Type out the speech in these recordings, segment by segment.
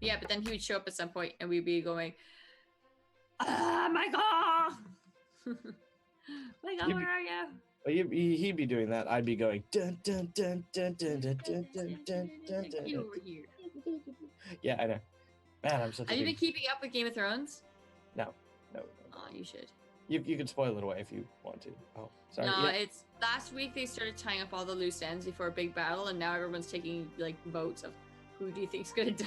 Yeah, but then he would show up at some point and we'd be going, Michael! Michael, where are you? Well, he'd be doing that. I'd be going, dun, dun, dun, dun, dun, dun, dun, dun, dun, dun, dun. You over here. Yeah, I know. Man, I'm such a Have you been keeping up with Game of Thrones? No. Oh, you should. You can spoil it away if you want to. Oh, sorry. No, Yeah. it's last week they started tying up all the loose ends before a big battle, and now everyone's taking like votes of who do you think's gonna die.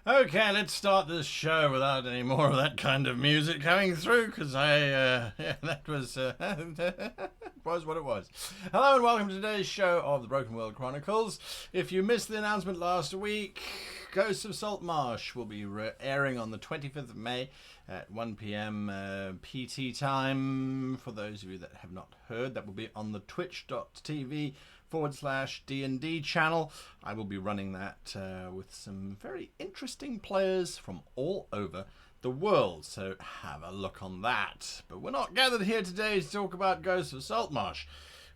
Okay, let's start this show without any more of that kind of music coming through, because that was was what it was. Hello and welcome to today's show of the Broken World Chronicles. If you missed the announcement last week, Ghosts of Saltmarsh will be airing on the 25th of May at 1 p.m. PT time. For those of you that have not heard, that will be on the twitch.tv/D&D channel. I will be running that with some very interesting players from all over the world, so have a look on that. But we're not gathered here today to talk about Ghosts of Saltmarsh.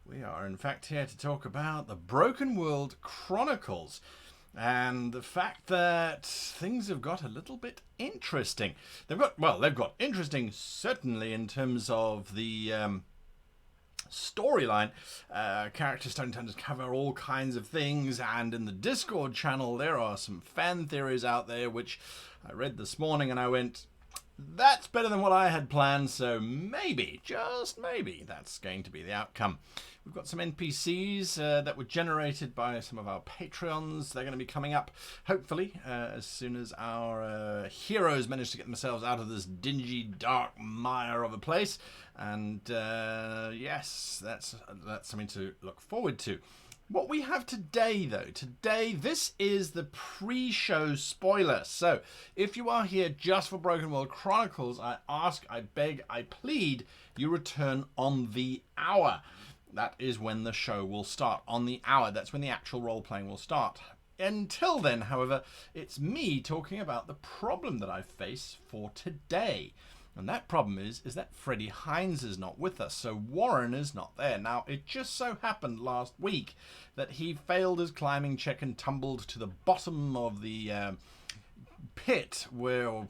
We are in fact here to talk about the Broken World Chronicles and the fact that things have got a little bit interesting. They've got interesting certainly in terms of the storyline. Characters don't tend to cover all kinds of things, and in the Discord channel there are some fan theories out there which I read this morning and I went, that's better than what I had planned, so maybe, just maybe, that's going to be the outcome. We've got some NPCs that were generated by some of our Patreons. They're going to be coming up, hopefully, as soon as our heroes manage to get themselves out of this dingy, dark mire of a place. And yes, that's something to look forward to. What we have today, though, this is the pre-show spoiler. So, if you are here just for Broken World Chronicles, I ask, I beg, I plead, you return on the hour. That is when the show will start, on the hour. That's when the actual role-playing will start. Until then, however, it's me talking about the problem that I face for today. And that problem is that Freddie Hines is not with us, so Warren is not there. Now, it just so happened last week that he failed his climbing check and tumbled to the bottom of the pit, or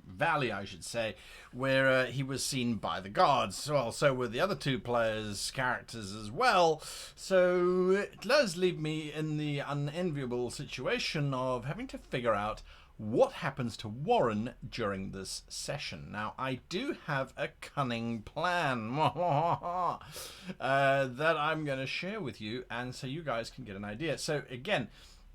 valley, I should say, where he was seen by the guards. Well, so were the other two players' characters as well. So it does leave me in the unenviable situation of having to figure out what happens to Warren during this session. Now, I do have a cunning plan that I'm going to share with you, and so you guys can get an idea. So again,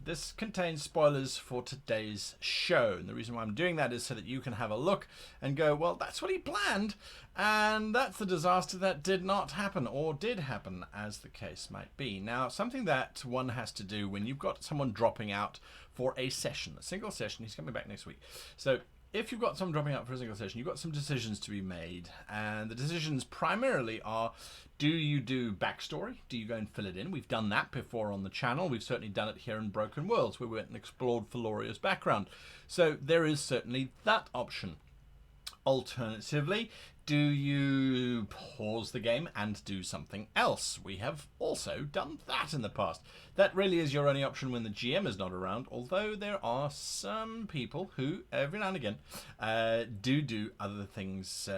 this contains spoilers for today's show, and the reason why I'm doing that is so that you can have a look and go, well, that's what he planned, and that's the disaster that did not happen, or did happen, as the case might be. Now, something that one has to do when you've got someone dropping out for a session, a single session, he's coming back next week. So if you've got someone dropping out for a single session, you've got some decisions to be made, and the decisions primarily are, do you do backstory? Do you go and fill it in? We've done that before on the channel. We've certainly done it here in Broken Worlds, where we went and explored Feloria's background. So there is certainly that option. Alternatively, do you pause the game and do something else? We have also done that in the past. That really is your only option when the GM is not around, although there are some people who, every now and again, do other things.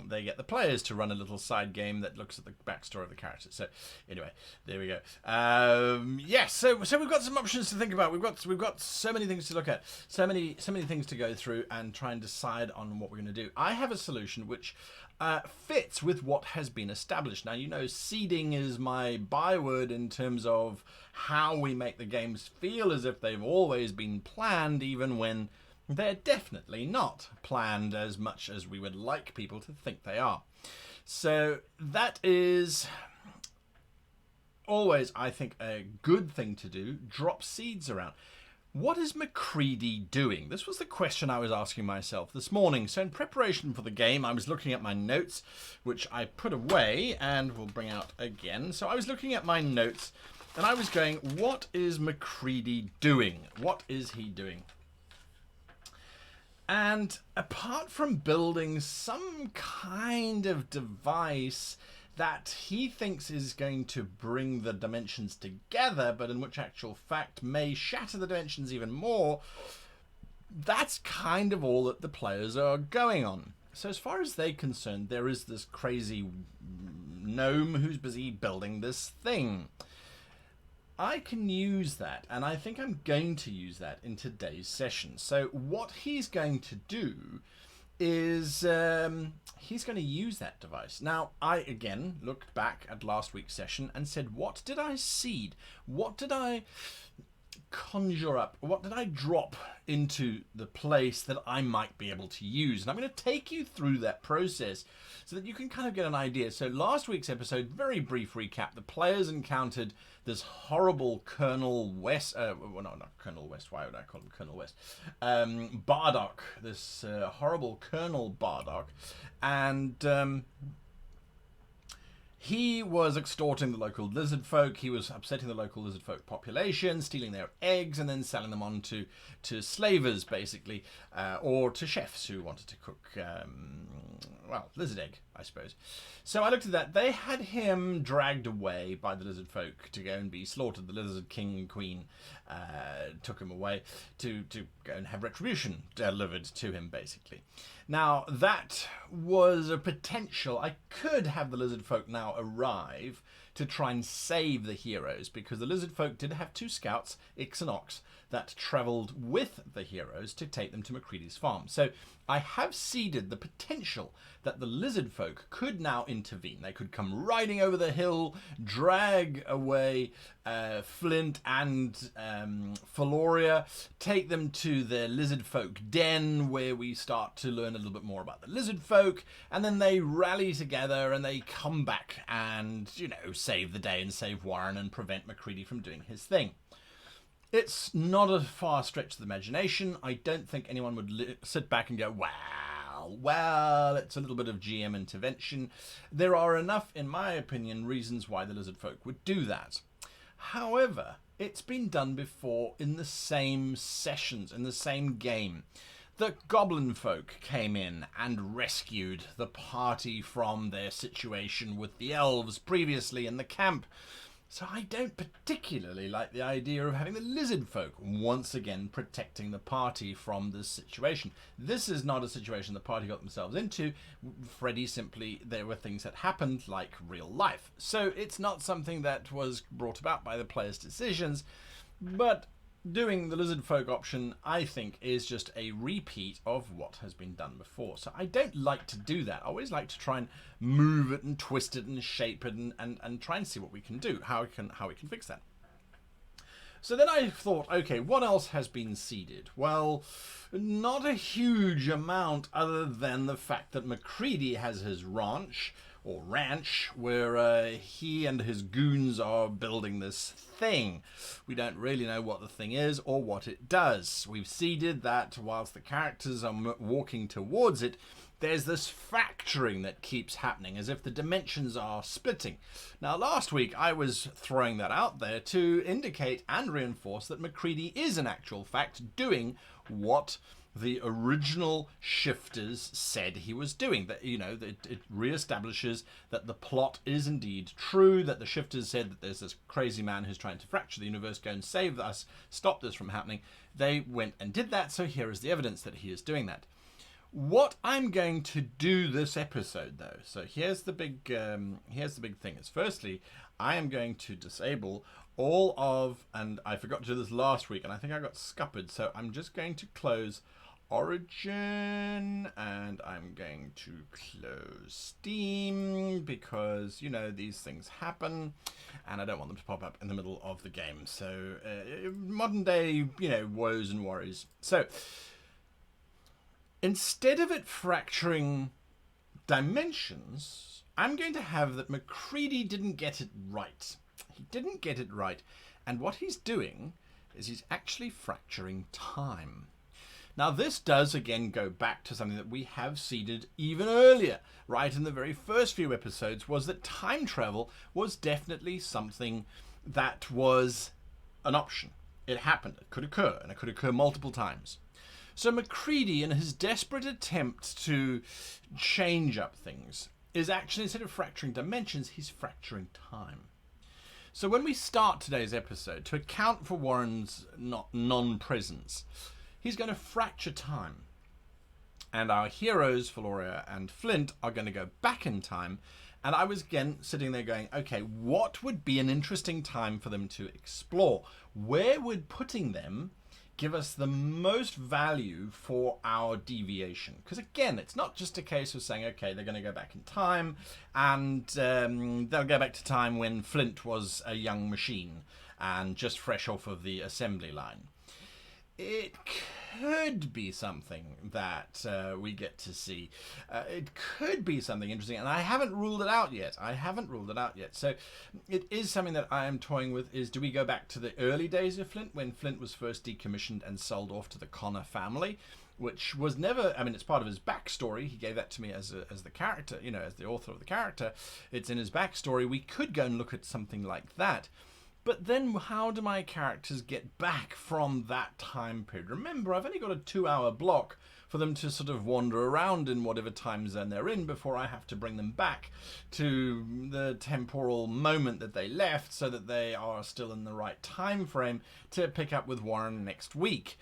They get the players to run a little side game that looks at the backstory of the characters. So, anyway, there we go. Yes, so we've got some options to think about. We've got so many things to look at, so many things to go through and try and decide on what we're going to do. I have a solution which fits with what has been established. Now, you know, seeding is my byword in terms of how we make the games feel as if they've always been planned, even when they're definitely not planned as much as we would like people to think they are. So that is always, I think, a good thing to do, drop seeds around. What is McCready doing? This was the question I was asking myself this morning. So in preparation for the game, I was looking at my notes, which I put away and will bring out again. So I was looking at my notes and I was going, what is McCready doing? What is he doing? And apart from building some kind of device that he thinks is going to bring the dimensions together, but in which actual fact may shatter the dimensions even more, that's kind of all that the players are going on. So as far as they're concerned, there is this crazy gnome who's busy building this thing. I can use that, and I think I'm going to use that in today's session. So what he's going to do is he's going to use that device. Now, I again looked back at last week's session and said, what did I seed? What did I conjure up? What did I drop into the place that I might be able to use. And I'm going to take you through that process so that you can kind of get an idea. So last week's episode, very brief recap, the players encountered this horrible Colonel West, well, no, not Colonel West, why would I call him Colonel West? Bardock, this horrible Colonel Bardock, and he was extorting the local lizard folk. He was upsetting the local lizard folk population, stealing their eggs, and then selling them on to slavers, basically, or to chefs who wanted to cook, well, lizard egg, I suppose. So I looked at that. They had him dragged away by the lizard folk to go and be slaughtered. The lizard king and queen took him away to go and have retribution delivered to him, basically. Now, that was a potential. I could have the lizard folk now arrive to try and save the heroes, because the lizard folk did have 2 scouts, Ix and Ox, that travelled with the heroes to take them to MacCready's farm. So I have seeded the potential that the lizard folk could now intervene. They could come riding over the hill, drag away Flint and Feloria, take them to their lizard folk den, where we start to learn a little bit more about the lizard folk, and then they rally together and they come back and, you know, save the day and save Warren and prevent MacCready from doing his thing. It's not a far stretch of the imagination. I don't think anyone would sit back and go, wow, well, it's a little bit of GM intervention. There are enough, in my opinion, reasons why the lizard folk would do that. However, it's been done before in the same sessions, in the same game. The goblin folk came in and rescued the party from their situation with the elves previously in the camp. So I don't particularly like the idea of having the lizard folk once again protecting the party from this situation. This is not a situation the party got themselves into. FREDDIE simply, there were things that happened like real life. So it's not something that was brought about by the players' decisions, but doing the lizard folk option, I think, is just a repeat of what has been done before. So I don't like to do that. I always like to try and move it and twist it and shape it and try and see what we can do, how we can fix that. So then I thought, okay, what else has been seeded? Well, not a huge amount other than the fact that MacCready has his ranch, where he and his goons are building this thing. We don't really know what the thing is or what it does. We've seeded that whilst the characters are walking towards it, there's this fracturing that keeps happening, as if the dimensions are splitting. Now, last week I was throwing that out there to indicate and reinforce that MacCready is in actual fact doing what the original shifters said he was doing. That, you know, that it reestablishes that the plot is indeed true, that the shifters said that there's this crazy man who's trying to fracture the universe, go and save us, stop this from happening. They went and did that, so here is the evidence that he is doing that. What I'm going to do this episode, though, so here's the big thing, is firstly, I am going to disable all of, and I forgot to do this last week, and I think I got scuppered, so I'm just going to close Origin, and I'm going to close Steam, because, you know, these things happen, and I don't want them to pop up in the middle of the game. So, modern day, you know, woes and worries. So, instead of it fracturing dimensions, I'm going to have that MacCready didn't get it right. He didn't get it right, and what he's doing is he's actually fracturing time. Now, this does, again, go back to something that we have seeded even earlier, right in the very first few episodes, was that time travel was definitely something that was an option. It happened, it could occur, and it could occur multiple times. So MacCready, in his desperate attempt to change up things, is actually, instead of fracturing dimensions, he's fracturing time. So when we start today's episode, to account for Warren's non-presence, he's going to fracture time. And our heroes, Feloria and Flint, are going to go back in time. And I was, again, sitting there going, okay, what would be an interesting time for them to explore? Where would putting them give us the most value for our deviation? Because, again, it's not just a case of saying, okay, they're going to go back in time, and they'll go back to time when Flint was a young machine and just fresh off of the assembly line. It could be something that we get to see. It could be something interesting, and I haven't ruled it out yet. So it is something that I am toying with, is do we go back to the early days of Flint, when Flint was first decommissioned and sold off to the Connor family, which was never, I mean, it's part of his backstory. He gave that to me as the character, you know, as the author of the character. It's in his backstory. We could go and look at something like that. But then how do my characters get back from that time period? Remember, I've only got a 2-hour block for them to sort of wander around in whatever time zone they're in before I have to bring them back to the temporal moment that they left, so that they are still in the right time frame to pick up with Warren next week.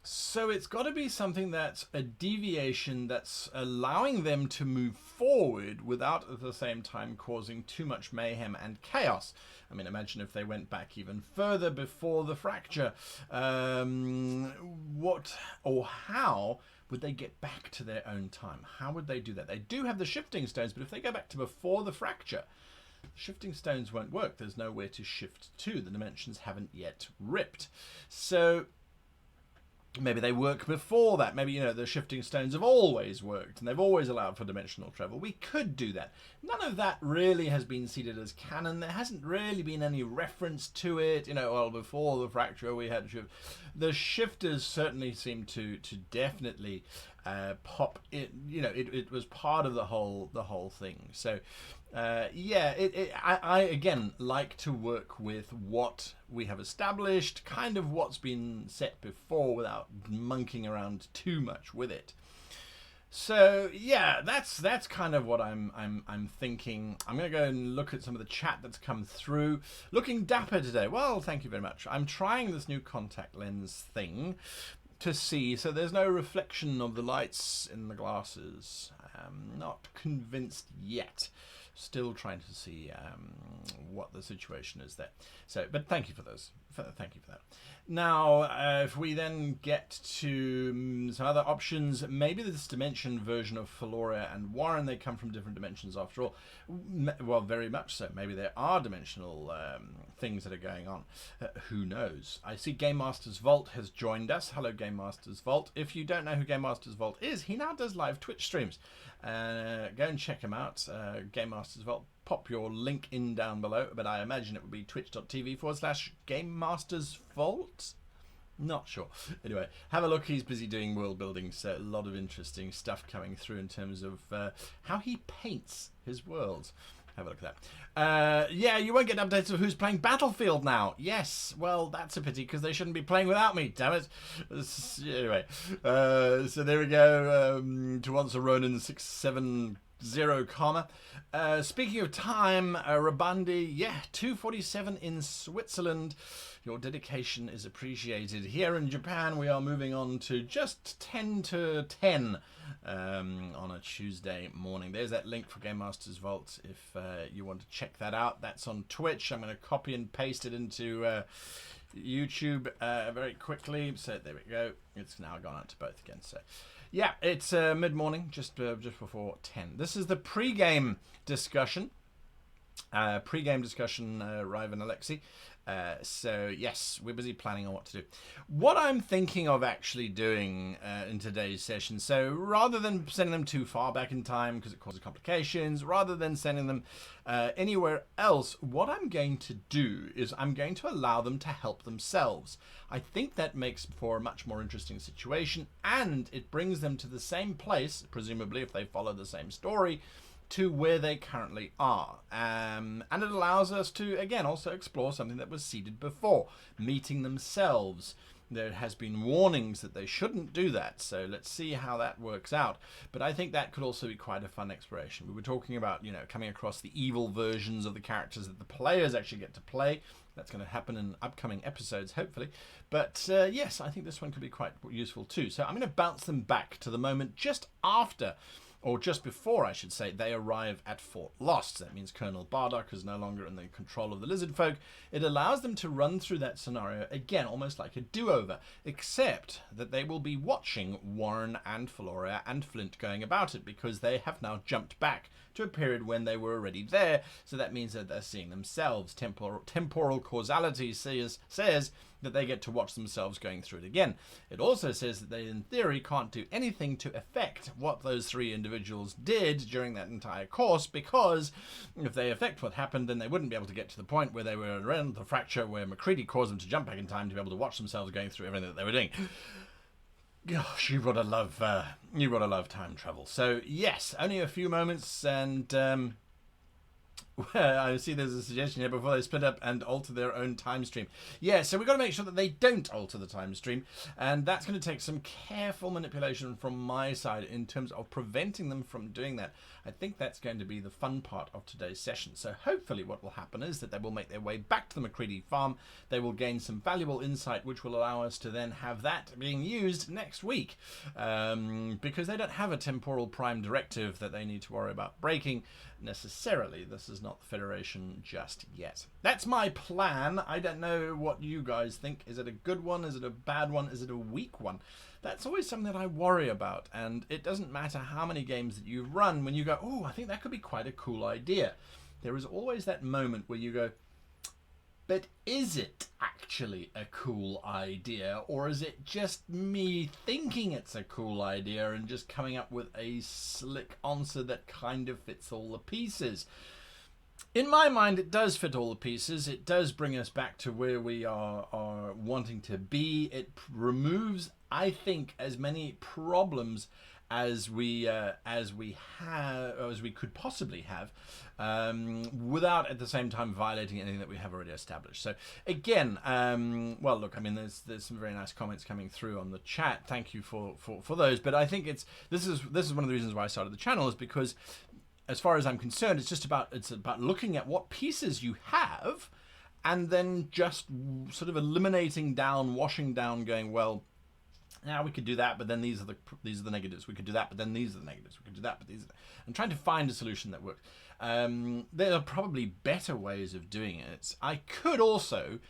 So it's got to be something that's a deviation that's allowing them to move forward without at the same time causing too much mayhem and chaos. I mean, imagine if they went back even further before the fracture. What or how would they get back to their own time? How would they do that? They do have the shifting stones, but if they go back to before the fracture, shifting stones won't work. There's nowhere to shift to. The dimensions haven't yet ripped. So maybe they work before that. Maybe, you know, the shifting stones have always worked and they've always allowed for dimensional travel. We could do that. None of that really has been seeded as canon. There hasn't really been any reference to it. You know, well, before the fracture we had the shifters certainly seem to definitely pop it. You know, it was part of the whole thing. So yeah, I again like to work with what we have established, kind of what's been set before, without monkeying around too much with it. So yeah, that's kind of what I'm thinking. I'm gonna go and look at some of the chat that's come through. Looking dapper today. Well, thank you very much. I'm trying this new contact lens thing to see, so there's no reflection of the lights in the glasses. I'm not convinced yet. Still trying to see what the situation is there. So, but thank you for those. Thank you for that. Now, if we then get to some other options, maybe this dimension version of Feloria and Warren, they come from different dimensions after all. Well, very much so. Maybe there are dimensional things that are going on. Who knows? I see Game Master's Vault has joined us. Hello, Game Master's Vault. If you don't know who Game Master's Vault is, he now does live Twitch streams. Go and check him out. Game Master's Vault. Pop your link in down below, but I imagine it would be twitch.tv/Game Master's Vault. Not sure. Anyway, have a look. He's busy doing world building, so a lot of interesting stuff coming through in terms of how he paints his worlds. Have a look at that. Yeah, you won't get updates of who's playing Battlefield now. Yes, well, that's a pity, because they shouldn't be playing without me, damn it. Anyway, so there we go. To answer Ronan 670, comma. Speaking of time, Rabandi, yeah, 2:47 in Switzerland. Your dedication is appreciated. Here in Japan, we are moving on to just 10 to 10 on a Tuesday morning. There's that link for Game Master's Vault if you want to check that out. That's on Twitch. I'm going to copy and paste it into YouTube very quickly. So there we go. It's now gone out to both again. So yeah, it's mid-morning, just before 10. This is the pre-game discussion. Rive and Alexi. So yes, we're busy planning on what to do. What I'm thinking of actually doing in today's session, so rather than sending them too far back in time because it causes complications, rather than sending them anywhere else, what I'm going to do is I'm going to allow them to help themselves. I think that makes for a much more interesting situation, and it brings them to the same place, presumably if they follow the same story, to where they currently are. And it allows us to, again, also explore something that was seeded before, meeting themselves. There has been warnings that they shouldn't do that, so let's see how that works out. But I think that could also be quite a fun exploration. We were talking about, you know, coming across the evil versions of the characters that the players actually get to play. That's going to happen in upcoming episodes, hopefully. But yes, I think this one could be quite useful too. So I'm going to bounce them back to the moment just after, or just before, I should say, they arrive at Fort Lost. That means Colonel Bardock is no longer in the control of the lizard folk. It allows them to run through that scenario again, almost like a do-over, except that they will be watching Warren and Feloria and Flint going about it, because they have now jumped back to a period when they were already there. So that means that they're seeing themselves. Temporal causality says that they get to watch themselves going through it again. It also says that they, in theory, can't do anything to affect what those 3 individuals did during that entire course, because if they affect what happened, then they wouldn't be able to get to the point where they were around the fracture where McCready caused them to jump back in time to be able to watch themselves going through everything that they were doing. Gosh, you gotta love time travel. So yes, only a few moments, and I see there's a suggestion here before they split up and alter their own time stream. Yeah, so we've got to make sure that they don't alter the time stream, and that's going to take some careful manipulation from my side in terms of preventing them from doing that. I think that's going to be the fun part of today's session. So hopefully what will happen is that they will make their way back to the McCready farm. They will gain some valuable insight, which will allow us to then have that being used next week, because they don't have a temporal prime directive that they need to worry about breaking necessarily. This is not the Federation just yet. That's my plan. I don't know what you guys think. Is it a good one? Is it a bad one? Is it a weak one? That's always something that I worry about, and it doesn't matter how many games that you run, when you go, oh, I think that could be quite a cool idea. There is always that moment where you go, but is it actually a cool idea, or is it just me thinking it's a cool idea and just coming up with a slick answer that kind of fits all the pieces? In my mind, it does fit all the pieces. It does bring us back to where we are wanting to be. It removes, I think, as many problems as we could possibly have, without at the same time violating anything that we have already established. So again, well, look, I mean, there's some very nice comments coming through on the chat. Thank you for those. But I think this is one of the reasons why I started the channel, is because, as far as I'm concerned, it's about looking at what pieces you have, and then just sort of eliminating down, washing down, going, well, now we could do that, but then these are the negatives. We could do that, but then these are the negatives. We could do that, but these are and trying to find a solution that works. There are probably better ways of doing it. I could also,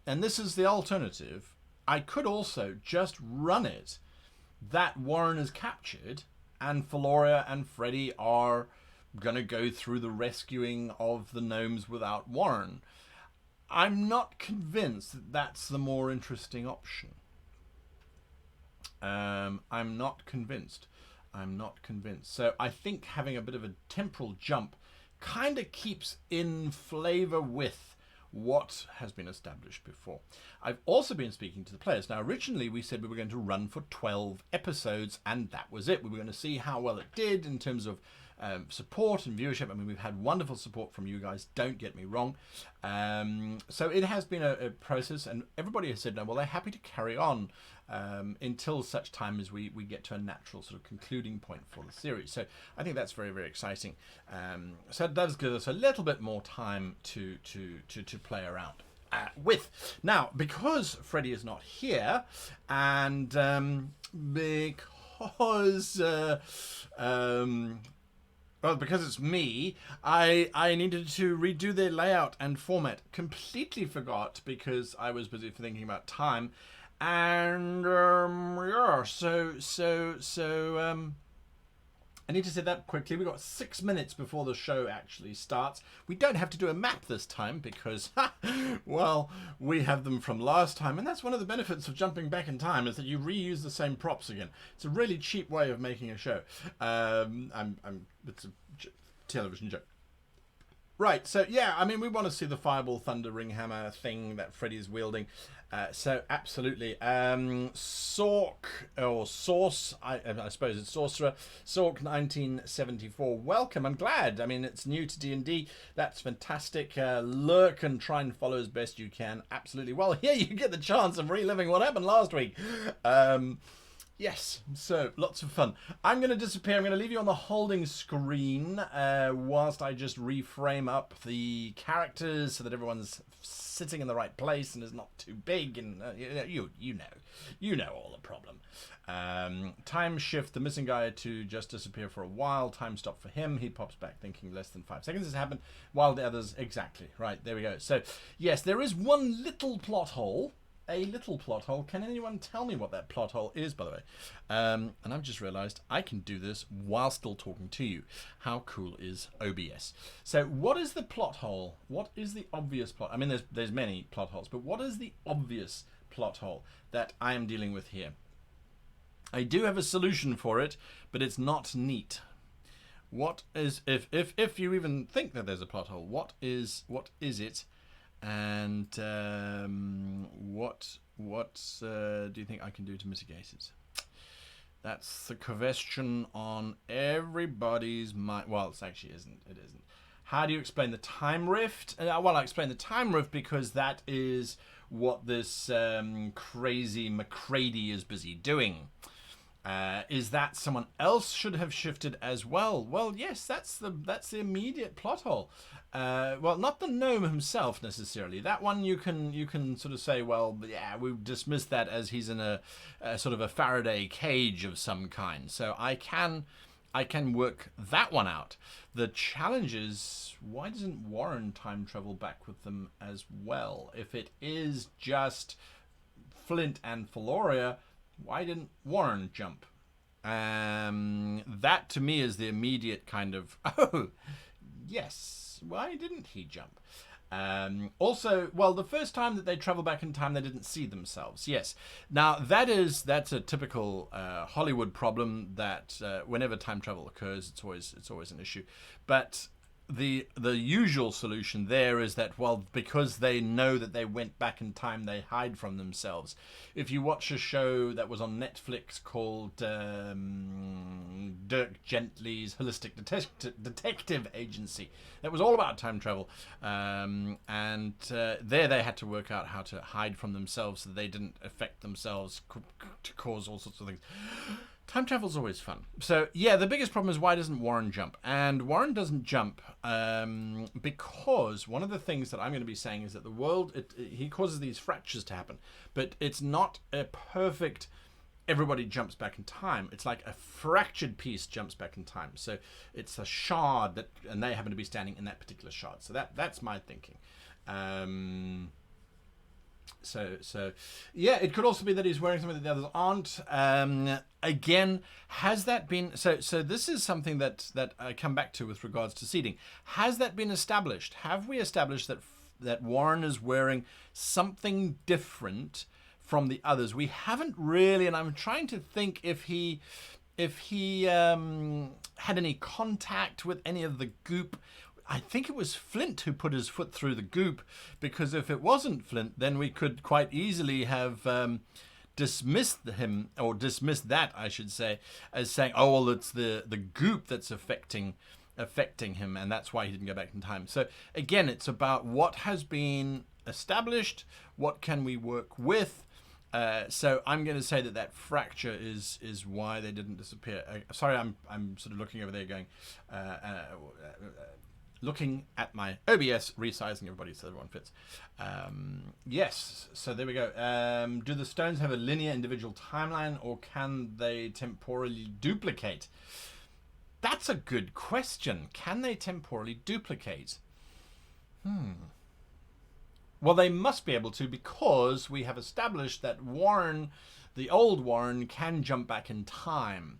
and this is the alternative, I could also just run it that Warren is captured and Floria and Freddie are going to go through the rescuing of the gnomes without Warren. I'm not convinced that that's the more interesting option. I'm not convinced. So I think having a bit of a temporal jump kind of keeps in flavor with what has been established before. I've also been speaking to the players. Now, originally we said we were going to run for 12 episodes, and that was it. We were going to see how well it did in terms of support and viewership. I mean, we've had wonderful support from you guys, don't get me wrong. So it has been a process, and everybody has said, no, well, they're happy to carry on until such time as we get to a natural sort of concluding point for the series. So I think that's very, very exciting. So it does give us a little bit more time to play around with. Now, because Freddie is not here, and because well, because it's me, I needed to redo their layout and format. Completely forgot because I was busy thinking about time. And yeah, so I need to say that quickly. We've got 6 minutes before the show actually starts. We don't have to do a map this time because, well, we have them from last time. And that's one of the benefits of jumping back in time, is that you reuse the same props again. It's a really cheap way of making a show. It's a television joke. Right, so yeah, I mean, we want to see the Fireball Thunder Ring Hammer thing that Freddie's wielding. So absolutely. Sork, or Source, I suppose it's Sorcerer, Sork 1974. Welcome, I'm glad. I mean, it's new to D&D. That's fantastic. Lurk and try and follow as best you can. Absolutely. Well, here you get the chance of reliving what happened last week. Yes, so lots of fun. I'm going to disappear. I'm going to leave you on the holding screen whilst I just reframe up the characters so that everyone's sitting in the right place and is not too big. And you know all the problem. Time shift the missing guy to just disappear for a while. Time stop for him. He pops back thinking less than 5 seconds has happened, while the others exactly right. There we go. So yes, there is one little plot hole. a little plot hole. Can anyone tell me what that plot hole is, by the way? And I've just realized I can do this while still talking to you. How cool is OBS? So what is the plot hole? What is the obvious plot? I mean, there's many plot holes, but what is the obvious plot hole that I am dealing with here? I do have a solution for it, but it's not neat. What is, if you even think that there's a plot hole, what is it? And what do you think I can do to mitigate it? That's the question on everybody's mind. Well, it actually isn't. It isn't. How do you explain the time rift? Well, I explain the time rift because that is what this crazy McCready is busy doing. Is that someone else should have shifted as well? Well, yes, that's the immediate plot hole. Well, not the gnome himself necessarily. That one you can sort of say, well, yeah, we've dismissed that as he's in a sort of a Faraday cage of some kind. So I can work that one out. The challenge is, why doesn't Warren time travel back with them as well? If it is just Flint and Feloria, why didn't Warren jump? That to me is the immediate kind of, oh, yes, why didn't he jump? Also, well, the first time that they travel back in time, they didn't see themselves. Yes. Now, that's a typical Hollywood problem that whenever time travel occurs, it's always an issue. But the usual solution there is that, well, because they know that they went back in time, they hide from themselves. If you watch a show that was on Netflix called Dirk Gently's Holistic Detective Agency, that was all about time travel, and there they had to work out how to hide from themselves so that they didn't affect themselves to cause all sorts of things. Time travel's always fun. So, yeah, the biggest problem is, why doesn't Warren jump? And Warren doesn't jump because one of the things that I'm going to be saying is that the world, he causes these fractures to happen. But it's not a perfect, everybody jumps back in time. It's like a fractured piece jumps back in time. So it's a shard, and they happen to be standing in that particular shard. So that's my thinking. So yeah, it could also be that he's wearing something that the others aren't. Again, has that been so this is something that I come back to with regards to seeding. Has that been established? Have we established that Warren is wearing something different from the others? We haven't really, and I'm trying to think if he had any contact with any of the goop. I think it was Flint who put his foot through the goop, because if it wasn't Flint, then we could quite easily have dismissed him, or dismissed that, I should say, as saying, oh, well, it's the goop that's affecting him, and that's why he didn't go back in time. So again, it's about what has been established, what can we work with. So I'm going to say that fracture is why they didn't disappear. Sorry, I'm sort of looking over there going, looking at my OBS, resizing everybody so everyone fits. Yes, so there we go. Do the stones have a linear individual timeline, or can they temporally duplicate? That's a good question. Can they temporally duplicate? Well, they must be able to, because we have established that Warren, the old Warren, can jump back in time.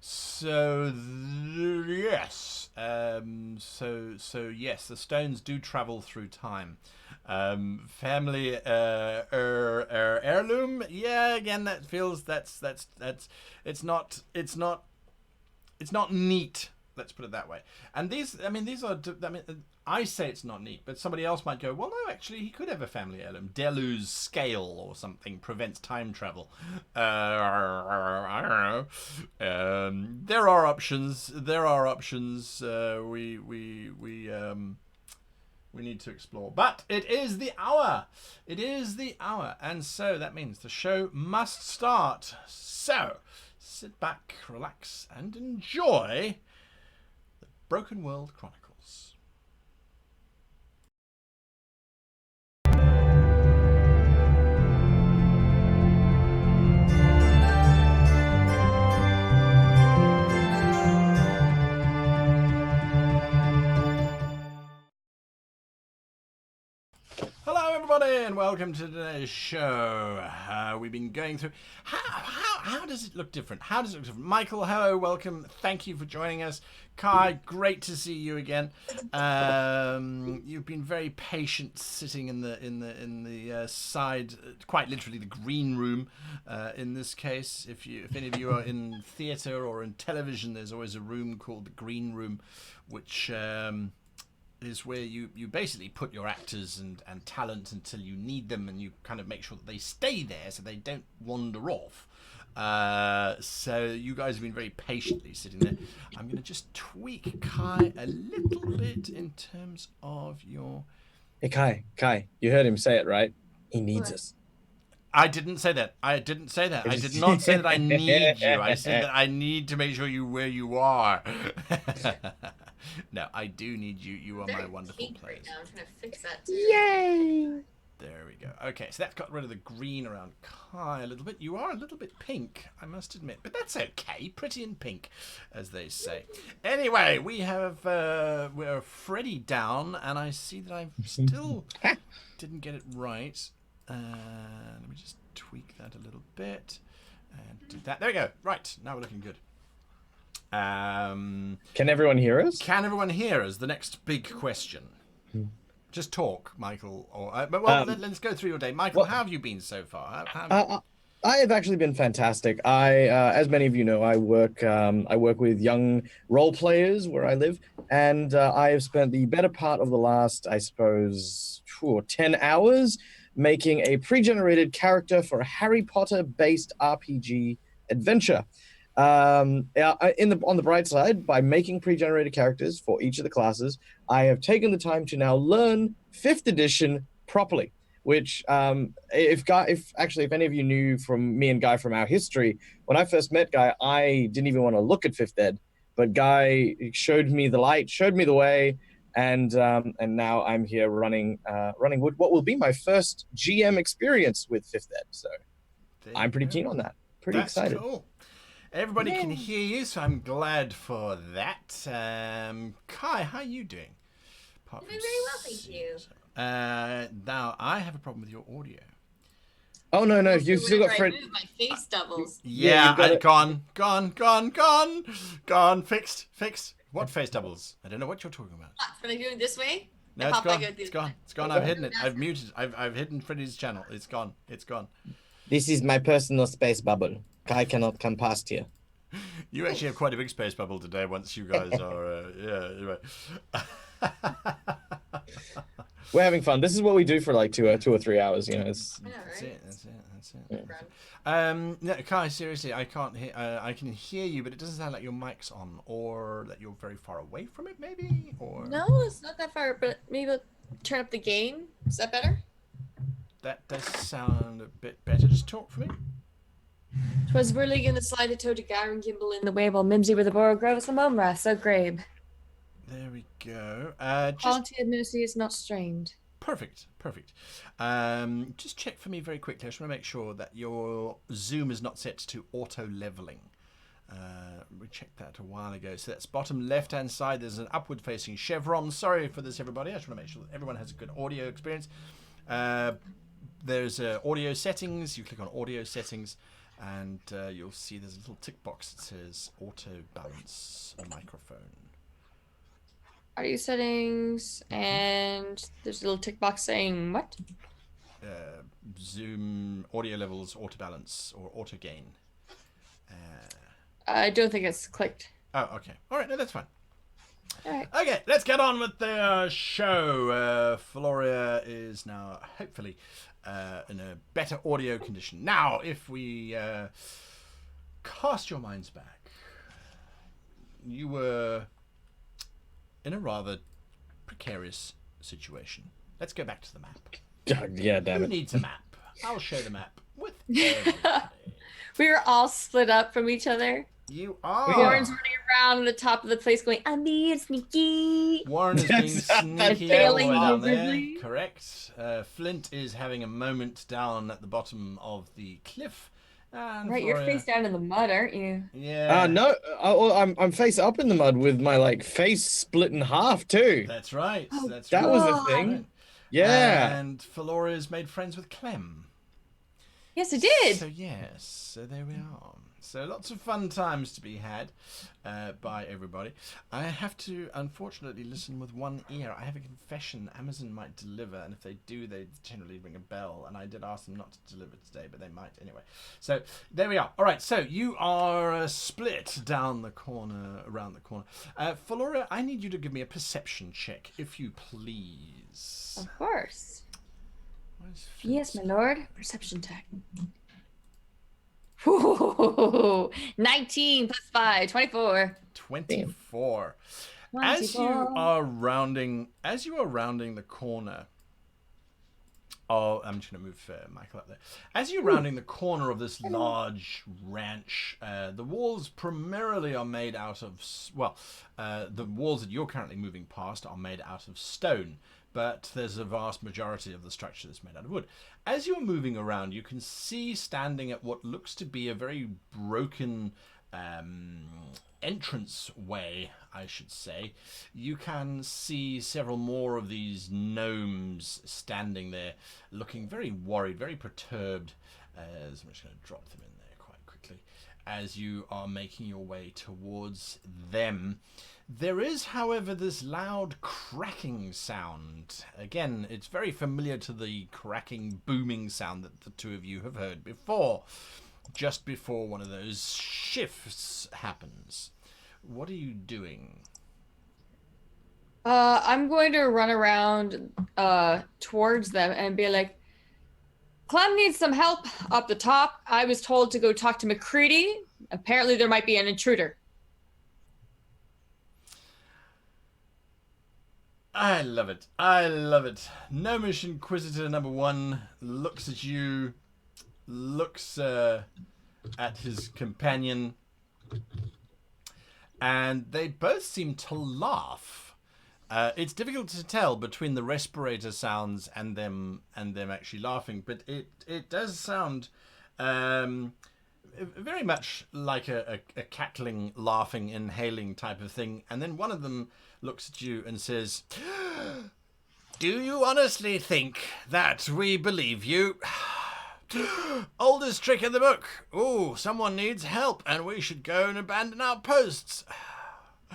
So yes, so yes, the stones do travel through time. Family heirloom. Yeah, again, that feels that's it's not neat. Let's put it that way. And these are. I say it's not neat, but somebody else might go, well, no, actually, he could have a family heirloom. Delu's scale or something prevents time travel. I don't know. There are options. We need to explore. But it is the hour. And so that means the show must start. So sit back, relax, and enjoy the Broken World Chronicles. everybody, and welcome to today's show. We've been going through... How does it look different? How does it look different? Michael, hello, welcome. Thank you for joining us. Kai, great to see you again. You've been very patient sitting in the side, quite literally the green room. In this case, if any of you are in theatre or in television, there's always a room called the green room, which is where you basically put your actors and talent until you need them, and you kind of make sure that they stay there so they don't wander off. So you guys have been very patiently sitting there. I'm going to just tweak Kai a little bit in terms of your... Hey, Kai, you heard him say it, right? He needs us. I didn't say that. I did not say that I need you. I said that I need to make sure where you are. No, I do need you. You are my wonderful players. Right now. I'm trying to fix that too. Yay! There we go. Okay, so that's got rid of the green around Kai a little bit. You are a little bit pink, I must admit, but that's okay. Pretty in pink, as they say. Anyway, we have we're FREDDIE down, and I see that I still didn't get it right. Let me just tweak that a little bit and do that. There we go. Right, now we're looking good. Can everyone hear us? Can everyone hear us? The next big question. Just talk, Michael. Or let's go through your day. Michael, how have you been so far? I have actually been fantastic. As many of you know, I work with young role players where I live, and I have spent the better part of the last, I suppose, 10 hours making a pre-generated character for a Harry Potter-based RPG adventure. On the bright side, by making pre-generated characters for each of the classes, I have taken the time to now learn 5th edition properly. Which, if any of you knew from me and Guy from our history, when I first met Guy, I didn't even want to look at 5th Ed, but Guy showed me the light, showed me the way, and now I'm here running what will be my first GM experience with 5th Ed. So I'm pretty keen on that. Pretty excited. Cool. Everybody can hear you, so I'm glad for that. Kai, how are you doing? I'm doing very well, thank you. Now I have a problem with your audio. Oh no, you've still got Fred. My face doubles. Yeah, gone. Fixed. What face doubles? I don't know what you're talking about. What, are they doing this way? No, it's gone. I've hidden it. I've muted. I've hidden Freddie's channel. It's gone. This is my personal space bubble. Kai cannot come past here. You actually have quite a big space bubble today. Once you guys are, anyway. We're having fun. This is what we do for like 2 or 3 hours. You know, That's it. No, Kai, seriously, I can't hear. I can hear you, but it doesn't sound like your mic's on, or that you're very far away from it, maybe. Or no, it's not that far. But maybe we'll turn up the gain. Is that better? That does sound a bit better. Just talk for me. 'Twas whirling in the slide to toe to Garen Gimble in the way while Mimsy with the Borough Groves the Mumra, so grabe. There we go. Quality of mercy is not strained. Perfect. Just check for me very quickly. I just want to make sure that your zoom is not set to auto leveling. We checked that a while ago. So that's bottom left-hand side. There's an upward-facing chevron. Sorry for this, everybody. I just want to make sure that everyone has a good audio experience. There's audio settings. You click on audio settings, and you'll see there's a little tick box that says auto balance microphone. Audio settings, and there's a little tick box saying what? Zoom, audio levels, auto balance, or auto gain. I don't think it's clicked. Oh, okay. All right, no, that's fine. All right. Okay, let's get on with the show. Floria is now hopefully in a better audio condition. Now, if we cast your minds back, you were in a rather precarious situation. Let's go back to the map. Yeah, damn Who it. needs a map? I'll show the map with everybody. We were all split up from each other. You are. Warren's running around on the top of the place going, I'm being sneaky. Warren is being sneaky all the way failing down there. miserably. Correct. Flint is having a moment down at the bottom of the cliff. And Right, you're face down in the mud, aren't you? Yeah. No, I'm face up in the mud with my face split in half too. That's right. Oh, That's That right. was the thing. Yeah. And Feloria's made friends with Clem. Yes, I did. So yes, so there we are. So lots of fun times to be had by everybody. I have to, unfortunately, listen with one ear. I have a confession Amazon might deliver, and if they do, they generally ring a bell. And I did ask them not to deliver today, but they might anyway. So there we are. All right, so you are split down the corner, around the corner. Flora, I need you to give me a perception check, if you please. Of course. Flint? Yes, my lord. Perception check. Ooh, 19 plus 5, 24. 24. 24. As you are rounding the corner. Oh, I'm just going to move Michael up there. As you're rounding the corner of this large ranch, the walls primarily are made out of, the walls that you're currently moving past are made out of stone, but there's a vast majority of the structure that's made out of wood. As you're moving around, you can see standing at what looks to be a very broken entrance way, I should say. You can see several more of these gnomes standing there, looking very worried, very perturbed. I'm just going to drop them in there quite quickly. As you are making your way towards them, there is, however, this loud cracking sound. Again, it's very familiar to the cracking, booming sound that the two of you have heard before, just before one of those shifts happens. What are you doing? I'm going to run around towards them and be like, Clem needs some help up the top. I was told to go talk to McCready. Apparently there might be an intruder. I love it. I love it. Gnomish Inquisitor number 1 looks at you, looks at his companion, and they both seem to laugh. It's difficult to tell between the respirator sounds and them actually laughing, but it does sound very much like a cackling, laughing, inhaling type of thing. And then one of them looks at you and says, "Do you honestly think that we believe you? Oldest trick in the book. Oh, someone needs help and we should go and abandon our posts."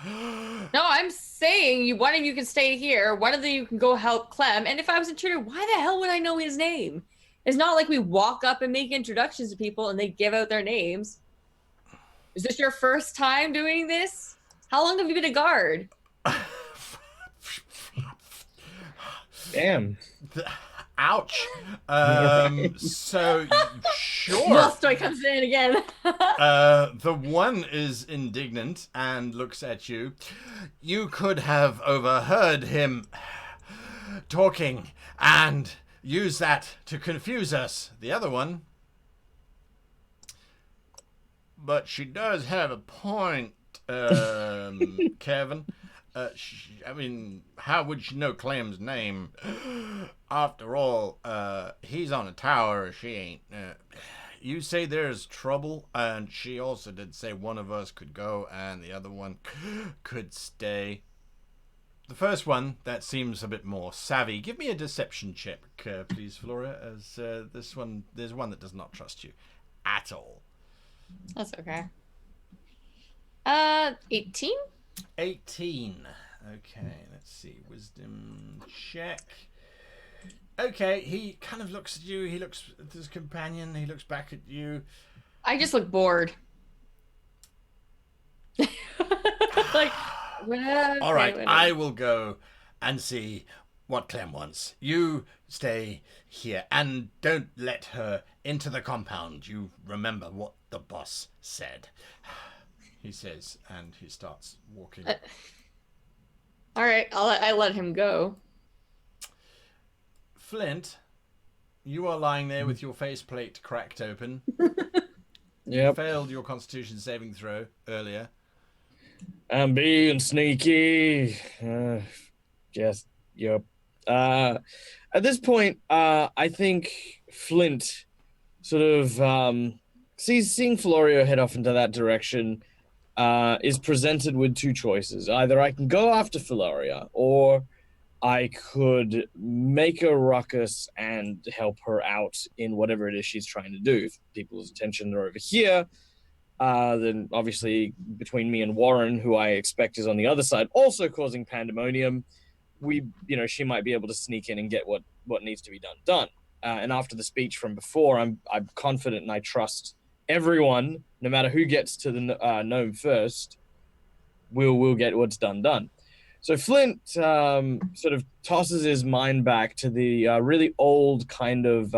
No, I'm saying one of you can stay here, one of you can go help Clem, and if I was an intruder, why the hell would I know his name? It's not like we walk up and make introductions to people and they give out their names. Is this your first time doing this? How long have you been a guard? Damn. Ouch. So, sure. Tolstoy comes in again. The one is indignant and looks at you. You could have overheard him talking and use that to confuse us. The other one. But she does have a point, Kevin. I mean, how would she know Clem's name? After all, he's on a tower, she ain't. You say there's trouble, and she also did say one of us could go and the other one could stay. The first one, that seems a bit more savvy. Give me a deception check, please, Flora, as there's one that does not trust you at all. That's okay. 18? 18. Okay, let's see. Wisdom check. Okay, he kind of looks at you. He looks at his companion. He looks back at you. I just look bored. Like, all right, I will go and see what Clem wants. You stay here and don't let her into the compound. You remember what the boss said. He says, and he starts walking. All right, I let him go. Flint, you are lying there with your faceplate cracked open. Yep. Failed your Constitution saving throw earlier. I'm being sneaky. Just, yep. At this point, I think Flint sort of seeing Florio head off into that direction is presented with two choices. Either I can go after Floria, or I could make a ruckus and help her out in whatever it is she's trying to do. If people's attention are over here, then obviously between me and Warren, who I expect is on the other side, also causing pandemonium, she might be able to sneak in and get what needs to be done. And after the speech from before, I'm confident and I trust everyone, no matter who gets to the gnome first, will get what's done. So Flint sort of tosses his mind back to the really old kind of.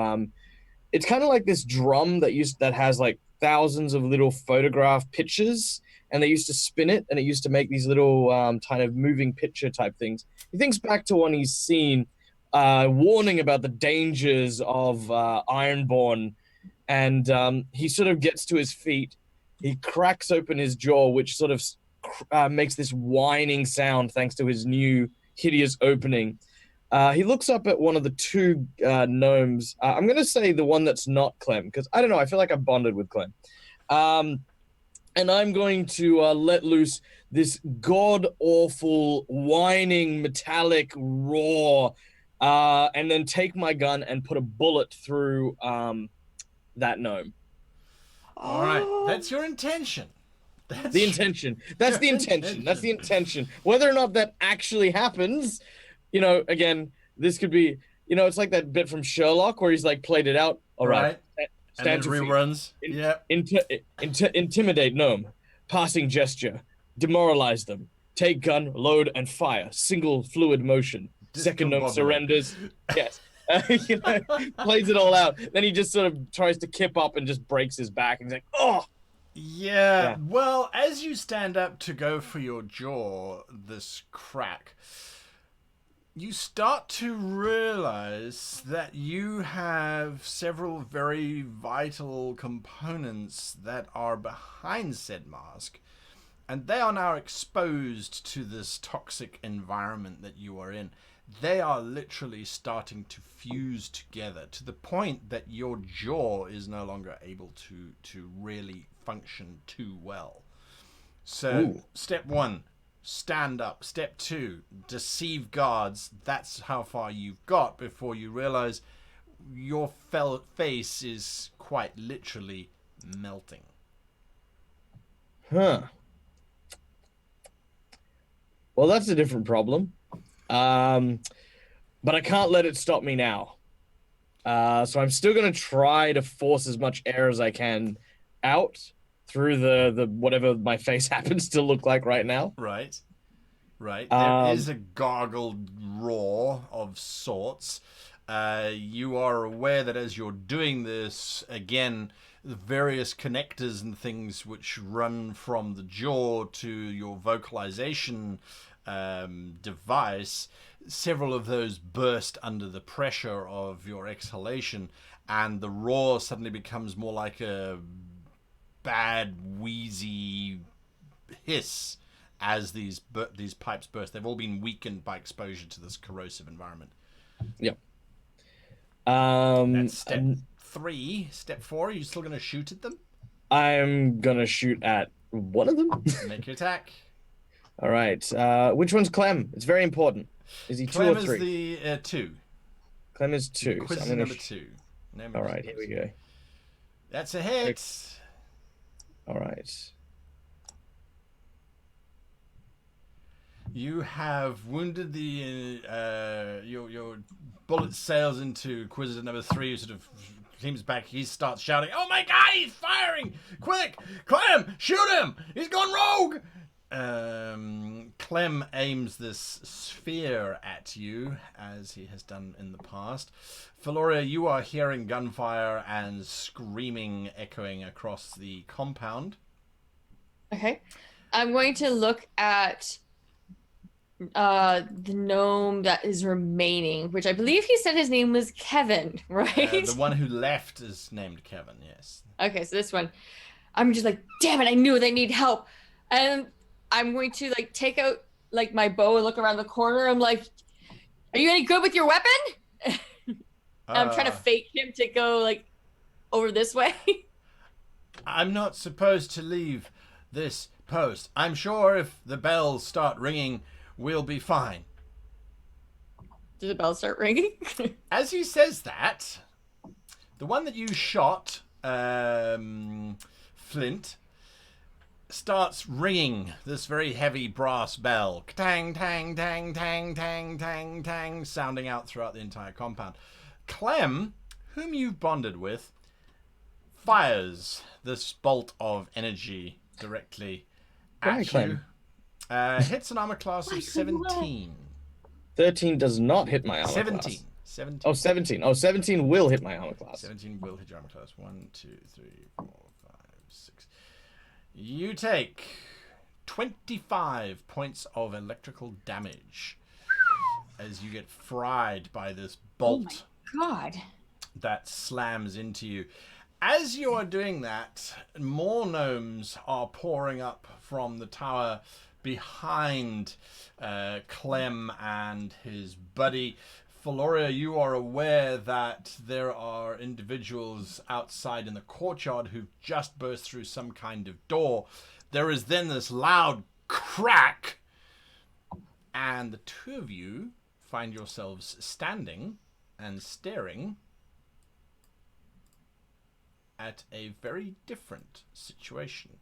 It's kind of like this drum that has like thousands of little photograph pictures, and they used to spin it, and it used to make these little kind of moving picture type things. He thinks back to one he's seen, warning about the dangers of Ironborn, and he sort of gets to his feet. He cracks open his jaw, which sort of makes this whining sound thanks to his new hideous opening. He looks up at one of the two gnomes. I'm going to say the one that's not Clem, because I don't know, I feel like I've bonded with Clem. And I'm going to let loose this god-awful, whining, metallic roar, and then take my gun and put a bullet through that gnome. All right, that's your intention. That's the intention. That's the intention. Whether or not that actually happens, again, this could be, it's like that bit from Sherlock where he's like played it out. All right. Stand to reruns. Intimidate gnome. Passing gesture. Demoralize them. Take gun, load, and fire. Single fluid motion. Second gnome surrenders. Yes. Plays it all out. Then he just sort of tries to kip up and just breaks his back. And he's like, oh! Yeah. Well, as you stand up to go for your jaw, this crack, you start to realize that you have several very vital components that are behind said mask, and they are now exposed to this toxic environment that you are in. They are literally starting to fuse together to the point that your jaw is no longer able to really function too well. So, Step 1, stand up. Step 2, deceive guards. That's how far you've got before you realize your face is quite literally melting. Huh. Well, that's a different problem. But I can't let it stop me now. So I'm still going to try to force as much air as I can out through the whatever my face happens to look like right now. Right. There is a gargled roar of sorts. You are aware that as you're doing this, again, the various connectors and things which run from the jaw to your vocalization device, several of those burst under the pressure of your exhalation, and the roar suddenly becomes more like a bad, wheezy hiss as these pipes burst. They've all been weakened by exposure to this corrosive environment. Yep. That's step 3. Step 4, are you still going to shoot at them? I'm going to shoot at one of them. Make your attack. All right. Which one's Clem? It's very important. Is he Clem 2 or 3? Clem is the 2. Clem is 2. Inquisitor so number 2. All right, here we go. That's a hit. All right. You have wounded the your bullet sails into Inquisitor number 3, who sort of seems back. He starts shouting, "Oh my God, he's firing! Quick, Clem, shoot him! He's gone rogue!" Clem aims this sphere at you, as he has done in the past. Feloria, you are hearing gunfire and screaming echoing across the compound. Okay. I'm going to look at the gnome that is remaining, which I believe he said his name was Kevin, right? The one who left is named Kevin, yes. Okay, so this one. I'm just like, damn it, I knew they need help. And I'm going to like take out like my bow and look around the corner. I'm like, are you any good with your weapon? I'm trying to fake him to go like over this way. I'm not supposed to leave this post. I'm sure if the bells start ringing, we'll be fine. Does the bell start ringing? As he says that, the one that you shot, Flint, starts ringing this very heavy brass bell. Tang, tang, tang, tang, tang, tang, tang, sounding out throughout the entire compound. Clem, whom you've bonded with, fires this bolt of energy directly at Clem? you. Hits an armor class of 17. 13 does not hit my armor 17. class. 17. Oh, 17. Oh, 17 will hit my armor class. 17 will hit your armor class. 1, 2, 3, 4, 5, 6. You take 25 points of electrical damage as you get fried by this bolt. Oh my god. That slams into you. As you are doing that, more gnomes are pouring up from the tower behind Clem and his buddy. Floria, you are aware that there are individuals outside in the courtyard who've just burst through some kind of door. There is then this loud crack, and the two of you find yourselves standing and staring at a very different situation.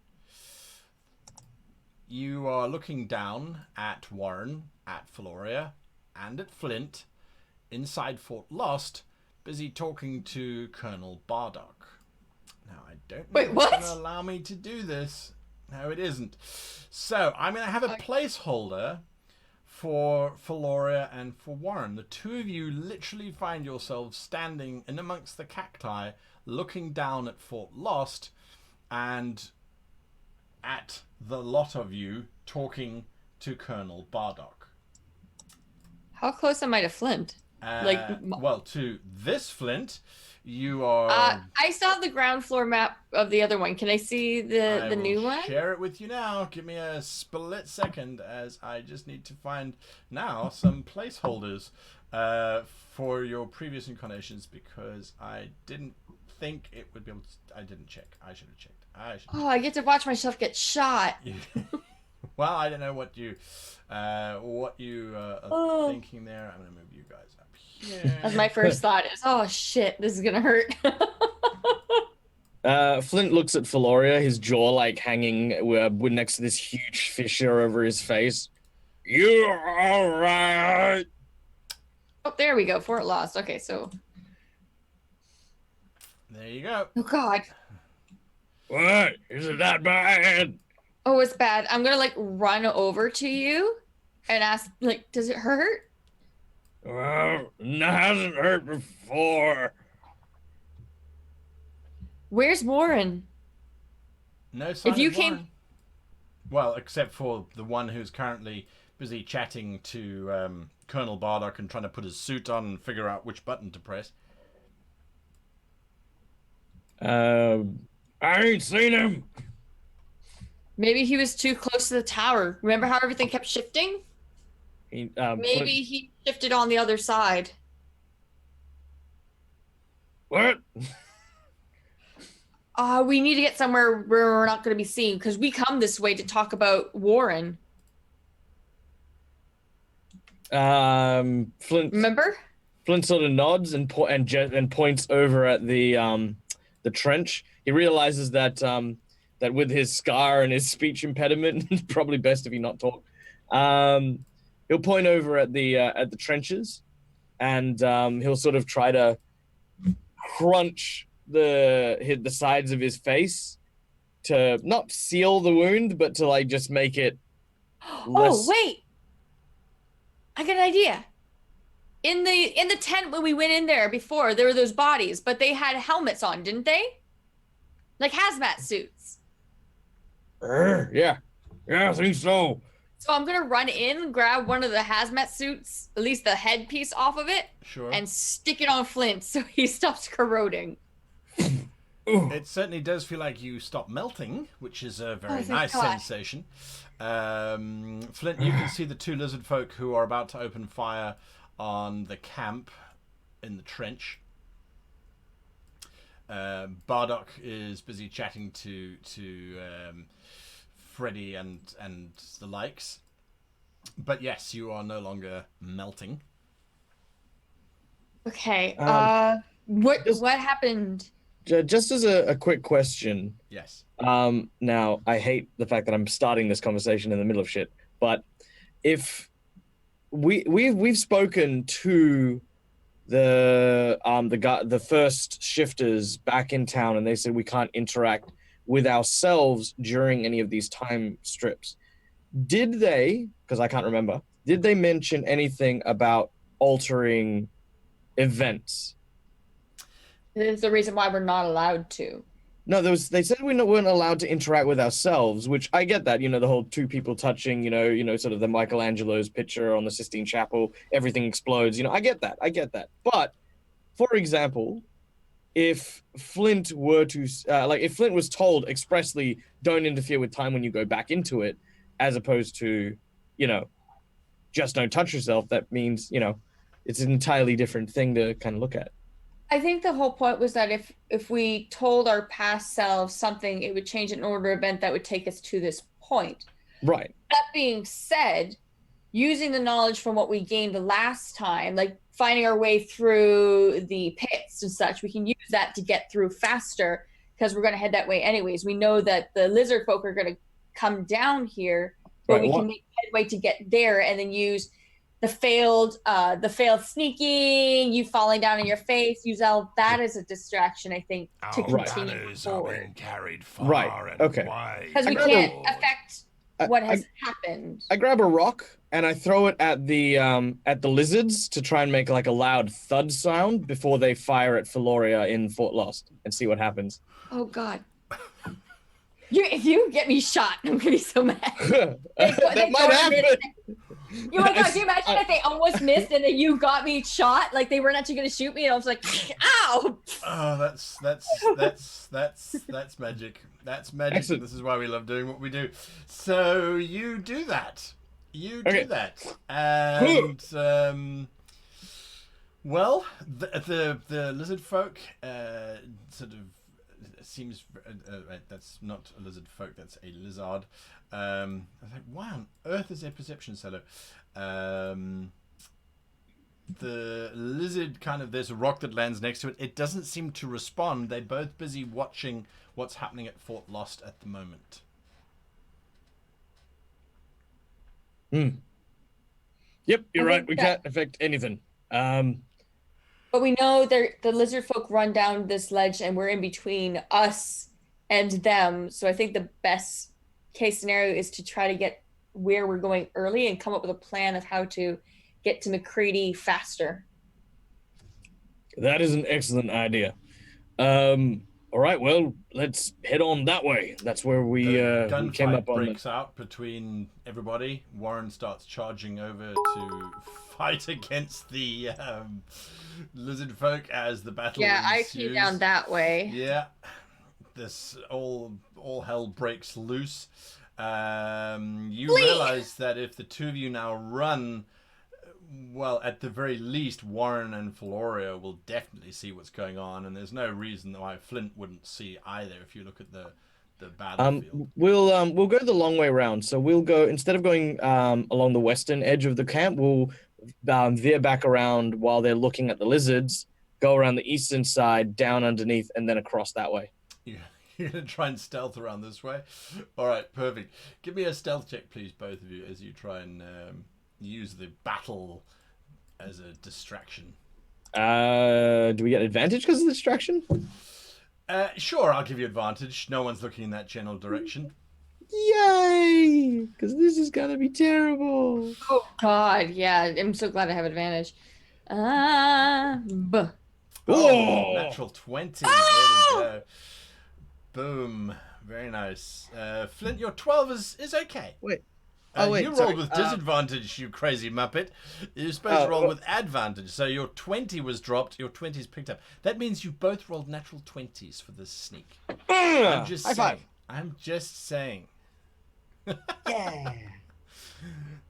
You are looking down at Warren, at Floria, and at Flint, inside Fort Lost, busy talking to Colonel Bardock. Now, I don't know Wait, if what? it's going to allow me to do this. No, it isn't. So, I'm going to have a placeholder for Floria and for Warren. The two of you literally find yourselves standing in amongst the cacti, looking down at Fort Lost, and at the lot of you talking to Colonel Bardock. How close am I to Flint? Well, to this Flint, you are... I saw the ground floor map of the other one. Can I see the new one? Share it with you now. Give me a split second, as I just need to find now some placeholders for your previous incarnations, because I didn't think it would be able to... I didn't check. I should have checked. I get to watch myself get shot. Well, I don't know what you are thinking there. I'm going to move you guys up here. That's my first thought is, oh shit, this is gonna hurt. Flint looks at Floria, his jaw like hanging next to this huge fissure over his face. You're all right. Oh, there we go. Fort Lost. Okay, so. There you go. Oh god. What? Is it that bad? Oh, it's bad. I'm gonna like run over to you and ask, like, does it hurt? Well, it hasn't hurt before. Where's Warren? No sign If you of came- Warren. Well, except for the one who's currently busy chatting to Colonel Bardock and trying to put his suit on and figure out which button to press. I ain't seen him. Maybe he was too close to the tower. Remember how everything kept shifting? Maybe he shifted on the other side. What? We need to get somewhere where we're not going to be seen, because we come this way to talk about Warren. Flint. Remember? Flint sort of nods and points over at the trench. He realizes that that with his scar and his speech impediment, it's probably best if he not talk. He'll point over at the trenches, and he'll sort of try to crunch the sides of his face to not seal the wound, but to like just make it less... Oh wait, I got an idea. In the tent when we went in there before, there were those bodies, but they had helmets on, didn't they? Like hazmat suits. Yeah, I think so. So I'm gonna run in, grab one of the hazmat suits, at least the headpiece off of it, Sure. and stick it on Flint so he stops corroding. It certainly does feel like you stop melting, which is a very nice sensation. Flint, you can see the two lizard folk who are about to open fire on the camp in the trench. Bardock is busy chatting to FREDDIE and the likes. But yes, you are no longer melting. Okay. Um, just What happened? just as a quick question. Yes. Now I hate the fact that I'm starting this conversation in the middle of shit, but if we've spoken to the first shifters back in town, and they said we can't interact with ourselves during any of these time strips. Did they, because I can't remember, did they mention anything about altering events? This is the reason why we're not allowed to. No, they said weren't allowed to interact with ourselves, which I get that, the whole two people touching, sort of the Michelangelo's picture on the Sistine Chapel, everything explodes, I get that. But for example, if Flint were to if Flint was told expressly, don't interfere with time when you go back into it, as opposed to, just don't touch yourself, that means, it's an entirely different thing to kind of look at. I think the whole point was that if we told our past selves something, it would change an order event that would take us to this point. Right. That being said, using the knowledge from what we gained the last time, like finding our way through the pits and such, we can use that to get through faster because we're going to head that way anyways. We know that the lizard folk are going to come down here, but Right, we can make headway to get there and then use the failed sneaking, you falling down in your face, use all that as a distraction, I think, to continue forward. Carried far Right. and Okay. Because we can't affect what has happened. I grab a rock and I throw it at the lizards to try and make like a loud thud sound before they fire at Feloria in Fort Lost and see what happens. Oh God. If you get me shot, I'm gonna be so mad. That might happen. Oh my God, can you imagine if they almost missed and then you got me shot? Like they weren't actually gonna shoot me and I was like, ow! Oh, that's magic. That's magic. Excellent. This is why we love doing what we do. So you do that. Do that. And well, the lizard folk sort of seems that's not a lizard folk, that's a lizard. I was like, why on earth is their perception so low? The lizard kind of, there's a rock that lands next to it. It doesn't seem to respond. They're both busy watching what's happening at Fort Lost at the moment. Yep, you're right. We can't affect anything. But we know the lizard folk run down this ledge and we're in between us and them. So I think the best case scenario is to try to get where we're going early and come up with a plan of how to get to McCready faster. That is an excellent idea. All right, well, let's head on that way. That's where we came up on. Breaks out between everybody. Warren starts charging over to fight against the lizard folk as the battle ensues. I keep down that way. Yeah, this all hell breaks loose. You realize that if the two of you now run, well, at the very least, Warren and Feloria will definitely see what's going on, and there's no reason why Flint wouldn't see either. If you look at the battlefield, we'll go the long way around. So we'll go, instead of going along the western edge of the camp, we'll veer back around while they're looking at the lizards. Go around the eastern side, down underneath, and then across that way. Yeah. You're going to try and stealth around this way? All right, perfect. Give me a stealth check, please, both of you, as you try and use the battle as a distraction. Do we get advantage because of the distraction? Sure, I'll give you advantage. No one's looking in that general direction. Yay! Because this is going to be terrible. Oh, God, yeah. I'm so glad I have advantage. Natural 20. Oh! There we go. Boom. Very nice. Flint, your 12 is okay. Wait. You rolled with disadvantage, you crazy muppet. You're supposed to roll with advantage. So your 20 was dropped, your 20's picked up. That means you both rolled natural 20s for this sneak. I'm just saying. Five. I'm just saying. Yeah.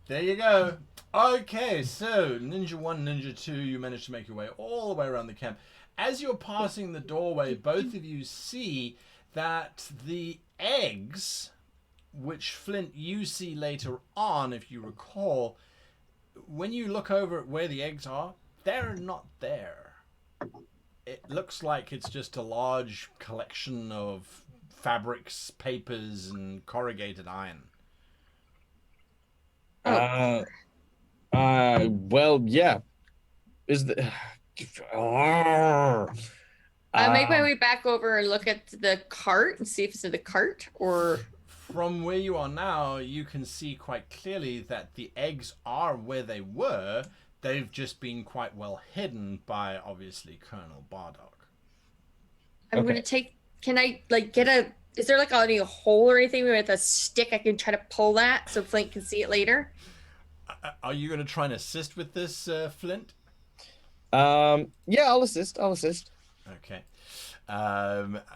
There you go. Okay, so Ninja 1, Ninja 2, you managed to make your way all the way around the camp. As you're passing the doorway, both of you see that the eggs, which Flint you see later on, if you recall, when you look over at where the eggs are, they're not there. It looks like it's just a large collection of fabrics, papers, and corrugated iron. Oh. Well, yeah. Is the I make my way back over and look at the cart and see if it's in the cart or. From where you are now, you can see quite clearly that the eggs are where they were. They've just been quite well hidden by, obviously, Colonel Bardock. I'm gonna take. Can I get a? Is there any hole or anything with a stick I can try to pull that so Flint can see it later? Are you going to try and assist with this, Flint? Yeah, I'll assist. Okay.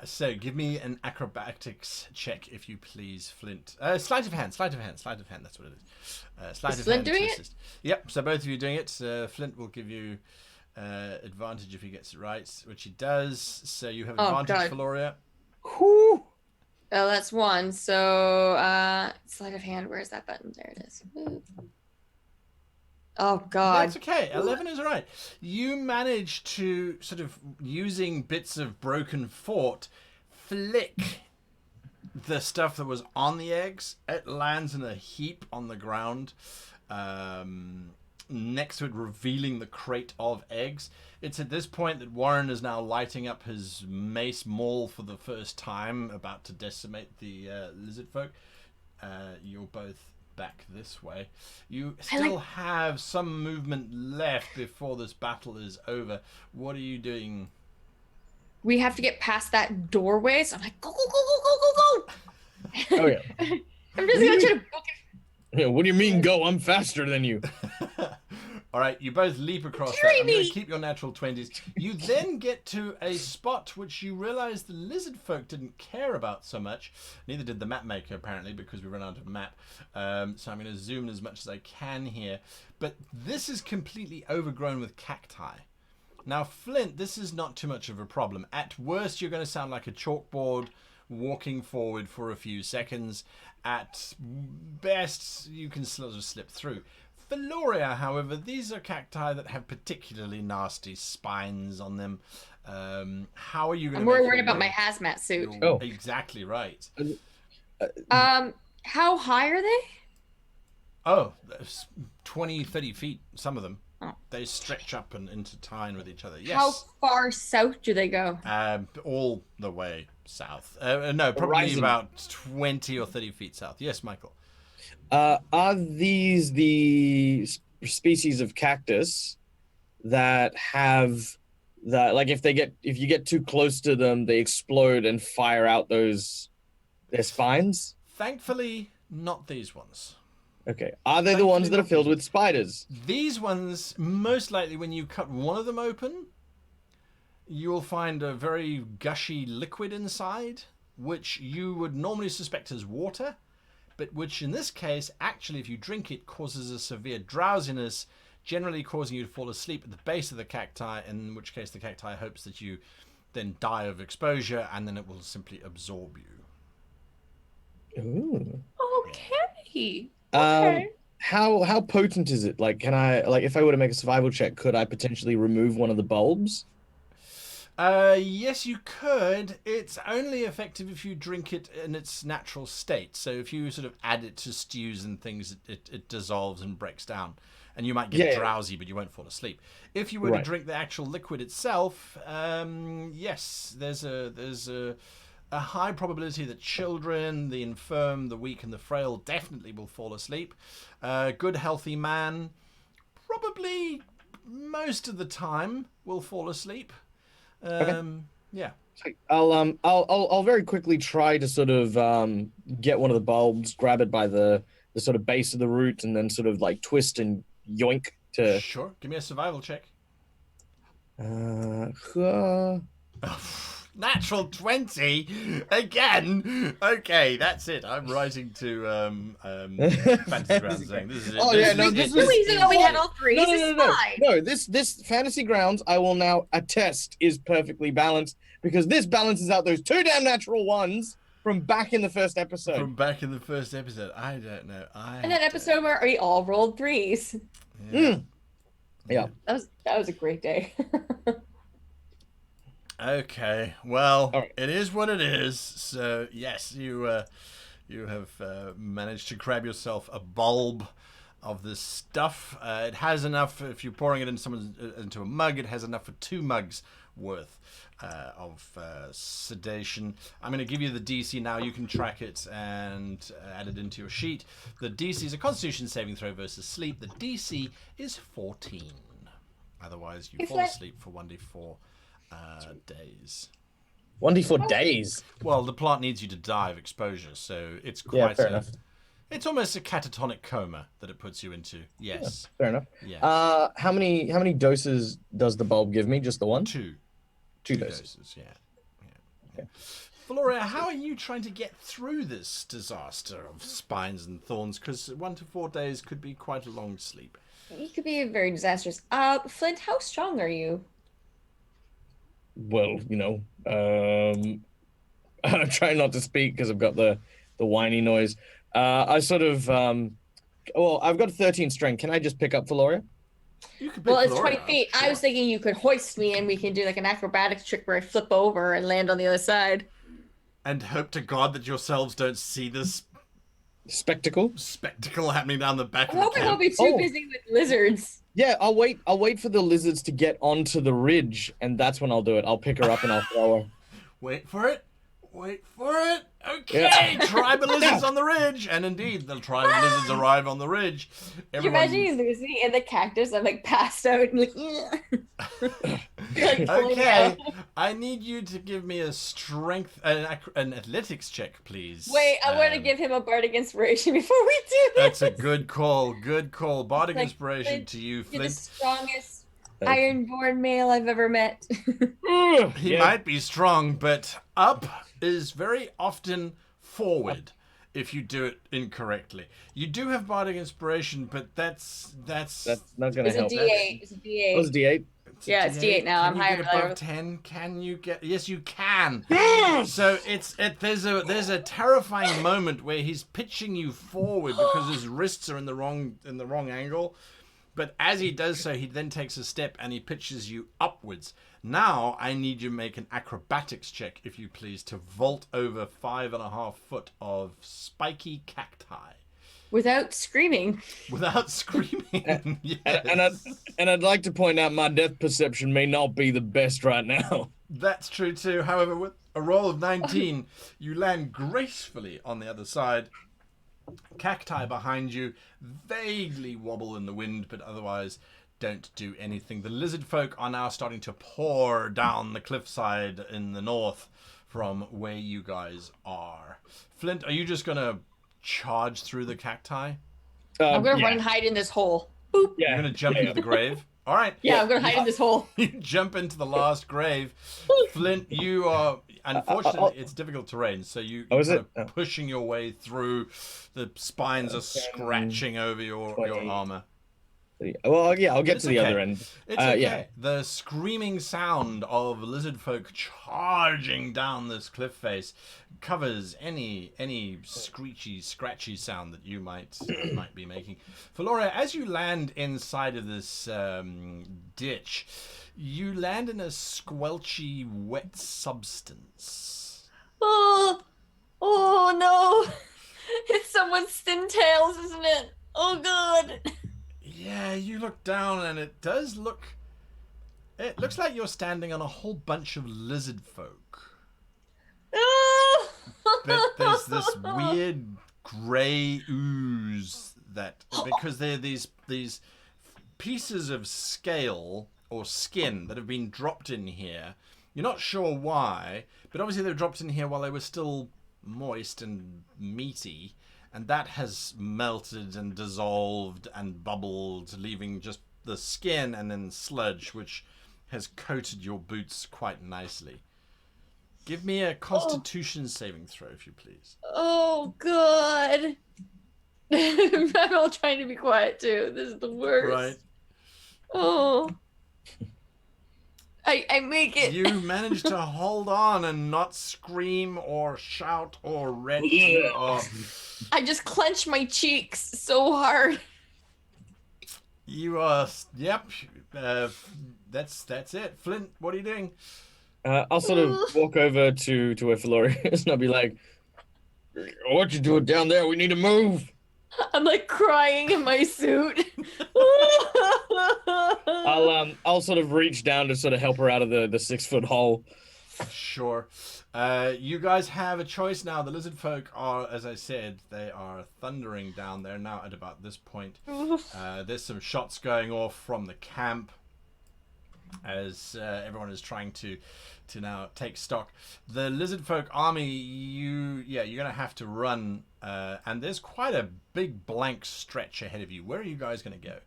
So give me an acrobatics check, if you please, Flint. Sleight of hand. That's what it is. Sleight of Flint hand doing to it? assist. Yep. So both of you doing it. Flint will give you advantage if he gets it right, which he does. So you have advantage, Valoria. Whew. Oh, that's one. So sleight of hand. Where's that button? There it is. Oh God. That's okay. 11 is all right. You manage to sort of, using bits of broken fort, flick the stuff that was on the eggs. It lands in a heap on the ground, next to it, revealing the crate of eggs. It's at this point that Warren is now lighting up his mace maul for the first time, about to decimate the lizard folk. You're both back this way. You still have some movement left before this battle is over. What are you doing? We have to get past that doorway, so I'm like, go, go, go, go, go, go, go. Oh yeah. I'm just gonna try to book it. Yeah, what do you mean go? I'm faster than you. All right, you both leap across that. I'm going to keep your natural 20s. You then get to a spot which you realize the lizard folk didn't care about so much. Neither did the map maker, apparently, because we ran out of map. So I'm going to zoom as much as I can here. But this is completely overgrown with cacti. Now, Flint, this is not too much of a problem. At worst, you're going to sound like a chalkboard walking forward for a few seconds. At best, you can sort of slip through. Valoria, however, these are cacti that have particularly nasty spines on them. How are you going to? I'm worried about my hazmat suit. Oh, exactly right. How high are they? Oh, 20, 30 feet. Some of them. Oh. They stretch up and intertwine with each other. Yes. How far south do they go? All the way south. No, probably Horizon. About 20 or 30 feet south. Yes, Michael. Are these the species of cactus that have that, like, if you get too close to them, they explode and fire out their spines? Thankfully, not these ones. Okay. Are they the ones that are filled with spiders? These ones, most likely, when you cut one of them open, you will find a very gushy liquid inside, which you would normally suspect as water, but which in this case, actually, if you drink it, causes a severe drowsiness, generally causing you to fall asleep at the base of the cacti, in which case the cacti hopes that you then die of exposure, and then it will simply absorb you. Ooh. Okay. Okay. How potent is it? Like, can I, like, if I were to make a survival check, could I potentially remove one of the bulbs? Yes, you could. It's only effective if you drink it in its natural state. So if you sort of add it to stews and things, it dissolves and breaks down. And you might get drowsy, but you won't fall asleep. If you were to drink the actual liquid itself, yes, there's a high probability that children, the infirm, the weak, and the frail definitely will fall asleep. Good, healthy man, probably most of the time, will fall asleep. Yeah. I'll very quickly try to sort of get one of the bulbs, grab it by the sort of base of the root, and then sort of like twist and yoink to. Sure. Give me a survival check. Natural 20 again. Okay, that's it. I'm writing to Fantasy Grounds saying this is it. Oh yeah, no, this The reason that we had all three is fine. No, this Fantasy Grounds, I will now attest, is perfectly balanced, because this balances out those two damn natural ones from back in the first episode. I don't know. And that episode where we all rolled threes. Yeah. Yeah. That was a great day. Okay, well, All right. it is what it is. So yes, you have managed to grab yourself a bulb of this stuff. It has enough. If you're pouring it into a mug, it has enough for 2 mugs worth of sedation. I'm going to give you the DC now. You can track it and add it into your sheet. The DC is a Constitution saving throw versus sleep. The DC is 14. Otherwise, you fall asleep for 1d4 days. 1d4 days. Well, the plant needs you to die of exposure, so it's Yeah, quite fair enough. It's almost a catatonic coma that it puts you into. Yes. Fair enough. Yeah. How many doses does the bulb give me? Just the one? 2 Two doses. Yeah. Okay. Valoria, how are you trying to get through this disaster of spines and thorns? Because 1 to 4 days could be quite a long sleep. It could be very disastrous. Flint, how strong are you? Well, I'm trying not to speak because I've got the whiny noise. I sort of, I've got 13 strength. Can I just pick up Valoria? You could Well, pick it's Valoria 20 up, feet. sure. I was thinking you could hoist me and we can do like an acrobatics trick where I flip over and land on the other side. And hope to God that yourselves don't see this Spectacle? spectacle happening down the back I'm of the hoping we'll camp. be too busy with lizards. Yeah, I'll wait for the lizards to get onto the ridge, and that's when I'll do it. I'll pick her up and I'll throw her. Wait for it. Okay, tribal lizards on the ridge. And indeed, the tribal lizards arrive on the ridge. Can you imagine you lose me in the cactus? I'm like passed out and like, yeah. Like, pulling Okay, out. I need you to give me a strength, an athletics check, please. Wait, I want to give him a bardic inspiration before we do this. That's a good call. Good call. Bardic Like, inspiration Flint, to you, You're the Flint. strongest ironborn male I've ever met. He might be strong, but up is very often forward if you do it incorrectly. You do have bardic inspiration, but that's not gonna It's a help. D8. It's a D8. That was D8. Yeah, it's D8 now. I'm Can you higher get than I above was. 10? Can you get? Yes, you can. So there's a terrifying moment where he's pitching you forward because his wrists are in the wrong angle. But as he does so, he then takes a step and he pitches you upwards. Now I need you to make an acrobatics check, if you please, to vault over 5.5 foot of spiky cacti Without screaming. without screaming. Yes. And I'd like to point out my depth perception may not be the best right now. That's true too. However, with a roll of 19, you land gracefully on the other side. Cacti behind you vaguely wobble in the wind, but otherwise don't do anything. The lizard folk are now starting to pour down the cliffside in the north from where you guys are. Flint, are you just going to charge through the cacti? I'm going to run and hide in this hole. Boop. Yeah. You're going to jump into the grave? All right. Yeah, I'm going to hide in this hole. You jump into the last grave. Flint, you are, unfortunately, it's difficult terrain, so you're is kind it? of pushing your way through. The spines are scratching over your 20. armor. Well, yeah, I'll get It's to the okay. other end. It's okay. Yeah. The screaming sound of lizard folk charging down this cliff face covers any screechy, scratchy sound that you might be making. Valoria, as you land inside of this ditch, you land in a squelchy, wet substance. Oh no. It's someone's thin tails, isn't it? Oh, God. Yeah, you look down and it does look... It looks like you're standing on a whole bunch of lizard folk. Oh. But there's this weird grey ooze that... Because they're these pieces of scale or skin that have been dropped in here. You're not sure why, but obviously they were dropped in here while they were still moist and meaty. And that has melted and dissolved and bubbled, leaving just the skin and then sludge, which has coated your boots quite nicely. Give me a Constitution saving throw, if you please. Oh, God. I'm all trying to be quiet, too. This is the worst. Right. Oh. I make it. You manage to hold on and not scream or shout or retch or... I just clench my cheeks so hard. You are... Yep. That's it. Flint, what are you doing? I'll sort of walk over to where Floria is, and I'll be like, "What you doing down there? We need to move." I'm like crying in my suit. I'll sort of reach down to sort of help her out of the 6-foot hole. Sure. You guys have a choice now. The lizard folk are, as I said, they are thundering down there now at about this point. There's some shots going off from the camp as everyone is trying to now take stock. The lizard folk army, you're gonna have to run, and there's quite a big blank stretch ahead of you. Where are you guys gonna go?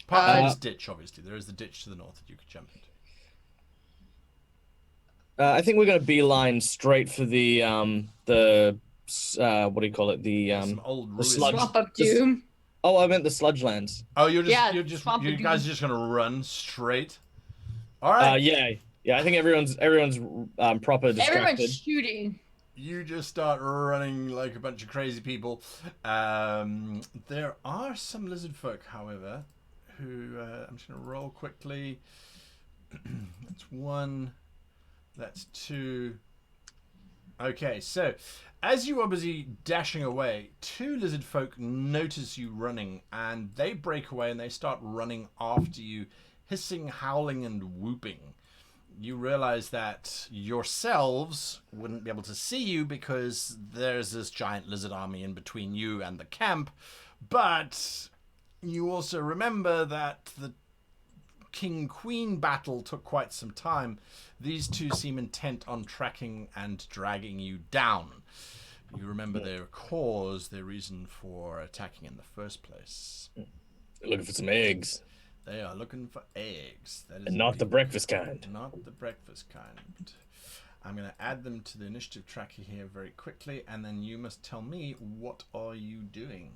Apart from this ditch, obviously, there is the ditch to the north that you could jump into. I think we're gonna beeline straight for the what do you call it? Some old the sludge. Swamp of Doom. Oh, I meant the sludge lands. Oh, you guys Doom. are just gonna run straight. All right. Yeah. I think everyone's proper distracted. Everyone's shooting. You just start running like a bunch of crazy people. There are some lizard folk, however, who I'm just gonna roll quickly. That's 1. That's 2. Okay, so as you are busy dashing away, 2 lizard folk notice you running, and they break away and they start running after you, hissing, howling, and whooping. You realize that yourselves wouldn't be able to see you because there's this giant lizard army in between you and the camp, but you also remember that the King-Queen battle took quite some time. These 2 seem intent on tracking and dragging you down. You remember their cause, their reason for attacking in the first place. They're looking for some eggs. They are looking for eggs. That is And not the breakfast kind. Not the breakfast kind. I'm going to add them to the initiative tracker here very quickly, and then you must tell me, what are you doing?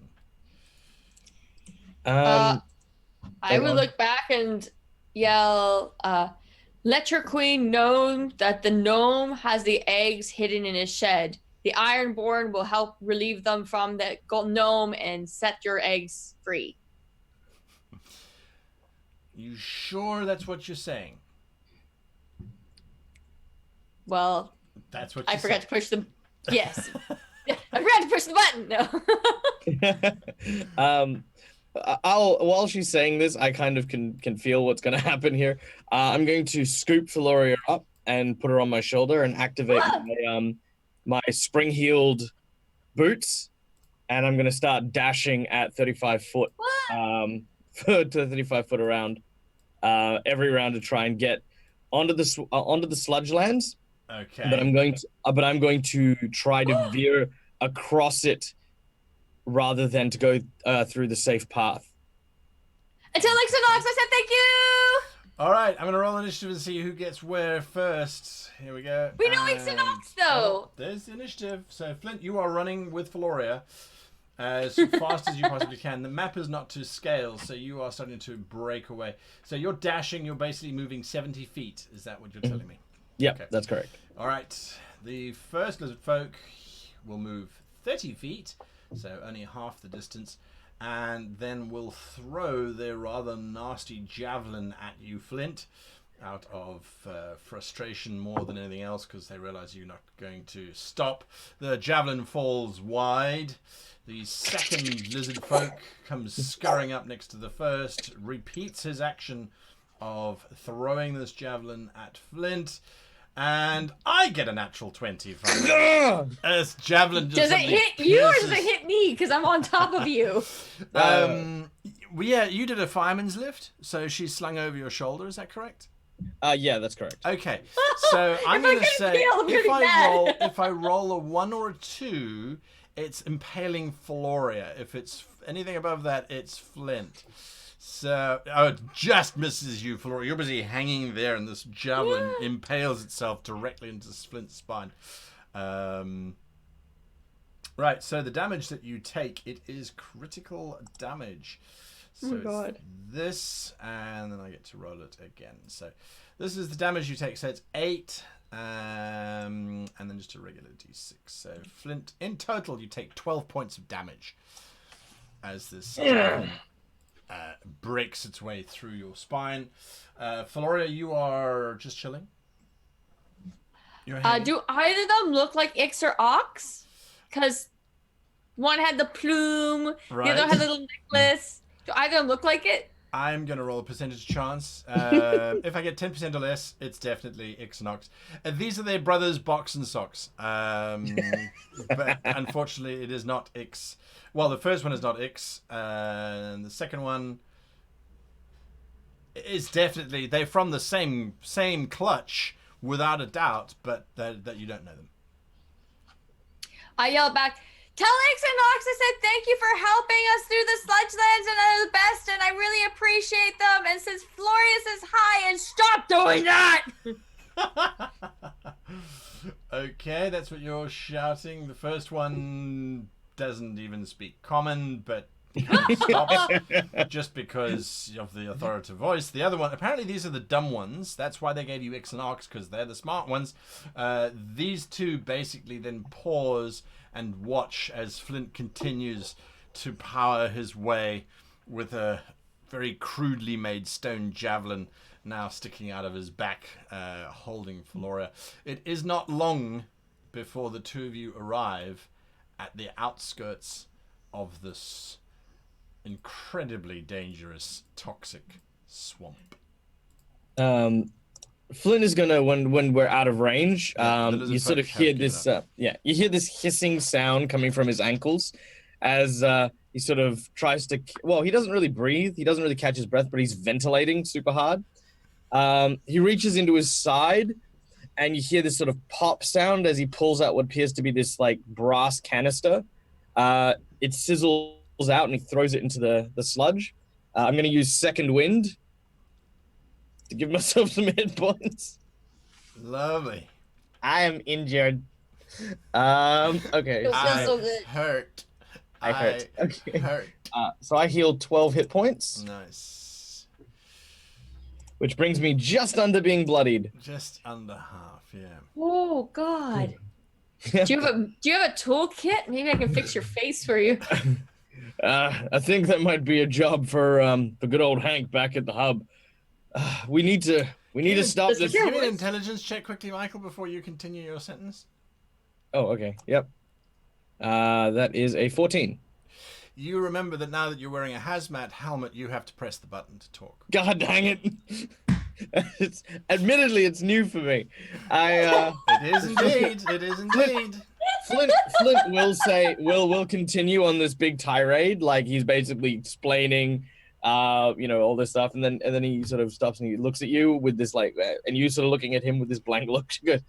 I would look back and yell, let your queen know that the gnome has the eggs hidden in his shed. The Ironborn will help relieve them from the gnome and set your eggs free. You sure that's what you're saying? Well, that's what I forgot to push the... Yes. I forgot to push the button. No. While she's saying this, I kind of can feel what's going to happen here. I'm going to scoop Feloria up and put her on my shoulder and activate my spring-heeled boots, and I'm going to start dashing at 35 foot to 35 foot around every round to try and get onto the sludge lands. Okay. But I'm going to try to veer across it rather than to go through the safe path. Until Lixinox, I said thank you! All right, I'm going to roll initiative and see who gets where first. Here we go. We know Lixinox, though! There's the initiative. So, Flint, you are running with Feloria as fast as you possibly can. The map is not to scale, so you are starting to break away. So you're dashing, you're basically moving 70 feet. Is that what you're telling me? Yeah, okay. That's correct. All right. The first lizard folk will move 30 feet, so only half the distance, and then will throw their rather nasty javelin at you, Flint, out of frustration more than anything else, because they realize you're not going to stop. The javelin falls wide. The second lizard folk comes scurrying up next to the first, repeats his action of throwing this javelin at Flint, and I get a natural 20 from it. As javelin just does it hit you or does it hit me? Because I'm on top of you. Yeah, you did a fireman's lift, so she's slung over your shoulder. Is that correct? Yeah, that's correct. Okay, so I'm going to say if I roll a 1 or a 2, it's impaling Feloria. If it's anything above that, it's Flint. So, it just misses you, Feloria. You're busy hanging there, and this javelin impales itself directly into Flint's spine. Right, so the damage that you take, it is critical damage. So it's this, and then I get to roll it again. So this is the damage you take. So it's 8, and then just a regular d6. So Flint, in total, you take 12 points of damage as this breaks its way through your spine. Floria, you are just chilling. Do either of them look like Ix or Ox? Because one had the plume, the other had a little necklace. Do either of them look like it? I'm going to roll a percentage chance. If I get 10% or less, it's definitely Ix and Ox. These are their brothers, Box and Socks. But unfortunately, it is not Ix. Well, the first one is not Ix. And the second one is definitely... They're from the same clutch, without a doubt, but that you don't know them. I yelled back, tell Ix and Ox I said thank you for helping us through the sludge lands and they're the best and I really appreciate them. And since Floria says hi and stop doing that! Okay, that's what you're shouting. The first one doesn't even speak common, but stops just because of the authoritative voice. The other one, apparently these are the dumb ones. That's why they gave you Ix and Ox, because they're the smart ones. These two basically then pause and watch as Flint continues to power his way with a very crudely made stone javelin now sticking out of his back, holding Floria. It is not long before the two of you arrive at the outskirts of this incredibly dangerous, toxic swamp. Flint is gonna, when we're out of range, you sort of hear this, you hear this hissing sound coming from his ankles as he sort of tries to, well, he doesn't really breathe, he doesn't really catch his breath, but he's ventilating super hard. He reaches into his side, and you hear this sort of pop sound as he pulls out what appears to be this like brass canister. It sizzles out, and he throws it into the sludge. I'm going to use Second Wind to give myself some hit points. Lovely. I am injured. Okay. Feels so good. Hurt. I hurt. Okay. Hurt. So I healed 12 hit points. Nice. Which brings me just under being bloodied. Just under half, yeah. Oh God. Do you have a toolkit? Maybe I can fix your face for you. I think that might be a job for the good old Hank back at the hub. We need to stop this. Give me an intelligence check quickly, Michael, before you continue your sentence. Oh, okay. Yep. That is a 14. You remember that now that you're wearing a hazmat helmet, you have to press the button to talk. God dang it. Admittedly, it's new for me. It is indeed. It is indeed. Flint will continue on this big tirade, like he's basically explaining, all this stuff, and then he sort of stops and he looks at you with this like, and you sort of looking at him with this blank look. She goes,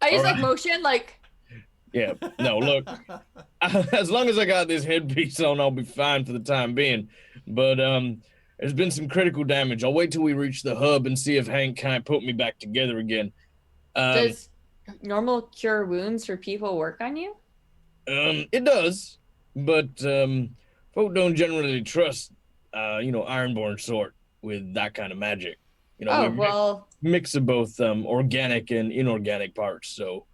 I use like motion, like. Yeah, no, look, as long as I got this headpiece on, I'll be fine for the time being. But there's been some critical damage. I'll wait till we reach the hub and see if Hank can't put me back together again. Does normal cure wounds for people work on you? It does, but folk don't generally trust, Ironborn sort with that kind of magic. Mix of both organic and inorganic parts, so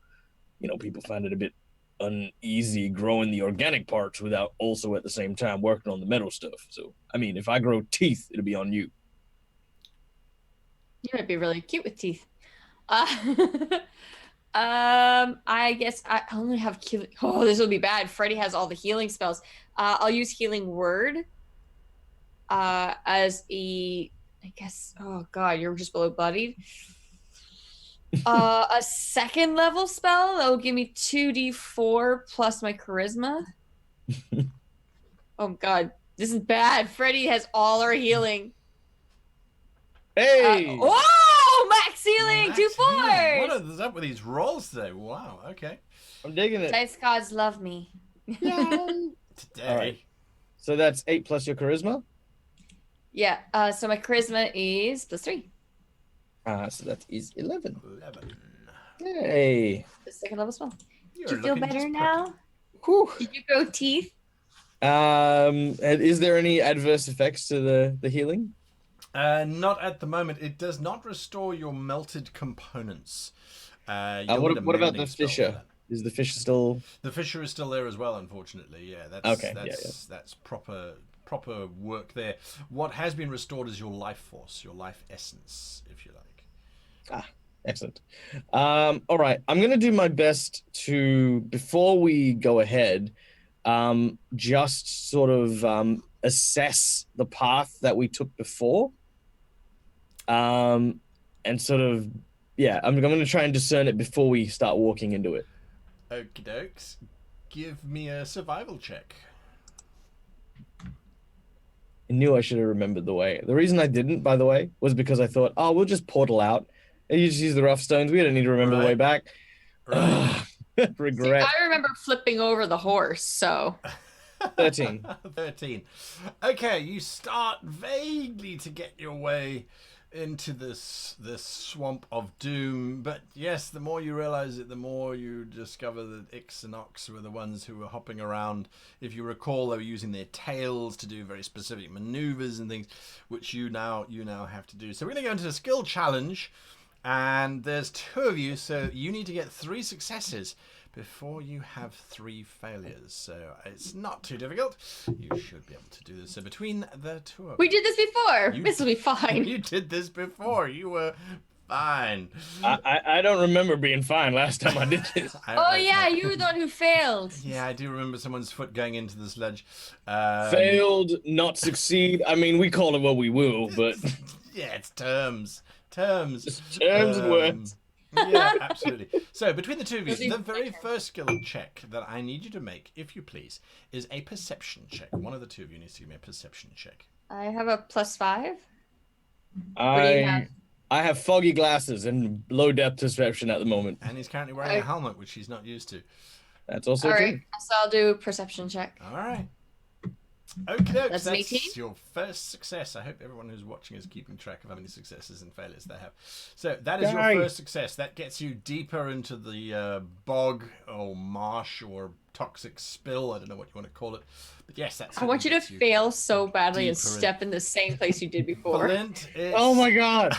people find it a bit uneasy growing the organic parts without also at the same time working on the metal stuff. So, I mean, if I grow teeth, it'll be on you. You might be really cute with teeth. I guess I only have healing. Oh, this will be bad. Freddie has all the healing spells. I'll use Healing Word as a, I guess, oh God, you're just below bloodied. A second level spell that will give me 2d4 plus my charisma. Oh God, this is bad. Freddie has all our healing. Hey! Oh, max healing, 2 4s. What is up with these rolls today? Wow, okay. I'm digging it. Dice gods love me. Yay! Today. All right. So that's 8 plus your charisma? Yeah, so my charisma is +3. So that is 11. 11. Hey. The second level spell. You're Do you feel better now? Whew. Did you grow teeth? Is there any adverse effects to the healing? Not at the moment. It does not restore your melted components. What about the fissure? Is the fissure still? The fissure is still there as well, unfortunately. Yeah, that's okay. That's proper proper work there. What has been restored is your life force, your life essence, if you like. Ah, excellent. All right, I'm gonna do my best to, before we go ahead, just sort of assess the path that we took before, and sort of, yeah, I'm gonna try and discern it before we start walking into it. Okie dokes. Give me a survival check. I knew I should have remembered the way. The reason I didn't, by the way, was because I thought, oh, we'll just portal out. And you just use the rough stones. We don't need to remember the way back. Right. Regret. See, I remember flipping over the horse, so 13. 13. Okay, you start vaguely to get your way into this swamp of doom, but yes, the more you realize it, the more you discover that Ix and Ox were the ones who were hopping around. If you recall, they were using their tails to do very specific maneuvers and things, which you now have to do. So we're going to go into a skill challenge, and there's 2 of you, so you need to get 3 successes before you have 3 failures. So it's not too difficult. You should be able to do this. So between the 2 of we did this before. You- This will be fine. you did this before. You were fine. I don't remember being fine last time I did this. Oh yeah, you were the one who failed. Yeah, I do remember someone's foot going into the sledge. Failed, not succeed. I mean, we call it what we will, but Yeah, it's terms. Terms. terms and words. Yeah, absolutely. So between the 2 of you, Does he- the very first skill check that I need you to make, if you please, is a perception check. One of the 2 of you needs to give me a perception check. I have a +5. What do you have? I have foggy glasses and low depth perception at the moment. And he's currently wearing a helmet, which he's not used to. That's also All true. right, so I'll do perception check. All right. Okay, That's an 18? your first success. I hope everyone who's watching is keeping track of how many successes and failures they have. So that is Yay. your first success. That gets you deeper into the bog or marsh or toxic spill. I don't know what you want to call it. But yes, that's. I want you to fail so badly and deeper in- step in the same place you did before. FLINT, it's Oh my god!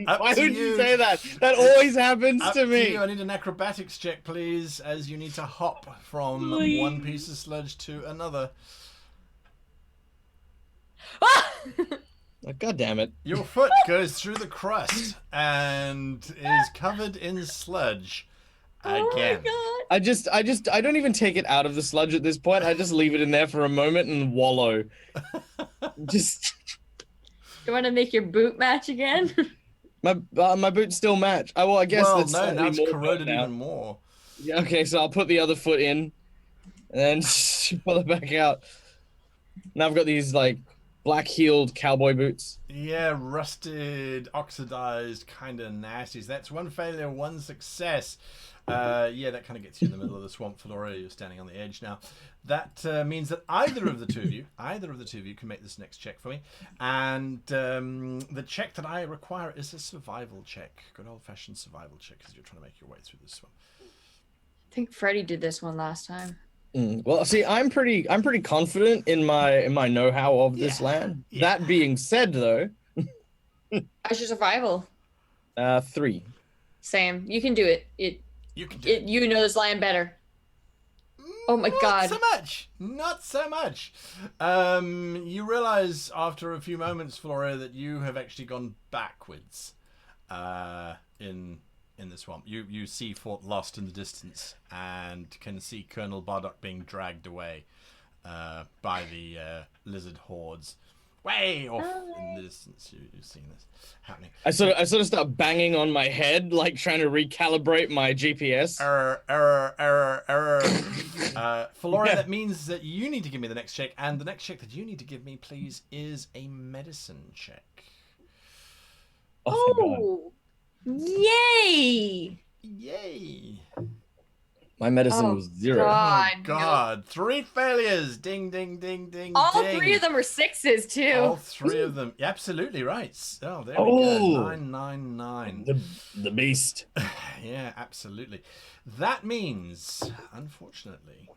up Why to would you say that? That always happens Up to me. you. I need an acrobatics check, please, as you need to hop from Please. one piece of sludge to another. Oh, god damn it! Your foot goes through the crust and is covered in sludge again. Oh my I don't even take it out of the sludge at this point. I just leave it in there for a moment and wallow. Just god. You want to make your boot match again? my boots still match. Well, I guess Well, that's no, slightly now it's more corroded now. even more. Yeah, okay, so I'll put the other foot in, and then pull it back out. Now I've got these like black-heeled cowboy boots. Yeah, rusted, oxidized, kind of nasties. That's 1 failure, 1 success. Yeah, that kind of gets you in the middle of the swamp, Flora. You're standing on the edge now. That means that either of the two of you can make this next check for me. And the check that I require is a survival check. Good old-fashioned survival check, because you're trying to make your way through this one. I think Freddie did this one last time. Well, see, I'm pretty confident in my know-how of this land. Yeah. That being said, though, How's your survival? 3. Same. You can do it. You can do it. You know this land better. Oh my god. Not so much. You realize after a few moments, Flora, that you have actually gone backwards in the swamp. You see Fort Lost in the distance and can see Colonel Bardock being dragged away by the lizard hordes. Way off in the distance, you've seen this happening. I sort of start banging on my head, like trying to recalibrate my GPS. Error. Flora, Yeah. that means that you need to give me the next check, and the next check that you need to give me, please, is a medicine check. Oh, Yay! Yay! my medicine Oh, was 0. God. Oh God! 3 failures. Ding, ding, ding, ding. All ding. 3 of them are 6s too. All 3 of them. Absolutely right. Oh, there we Oh. go. 999. The beast. Yeah, absolutely. That means, unfortunately,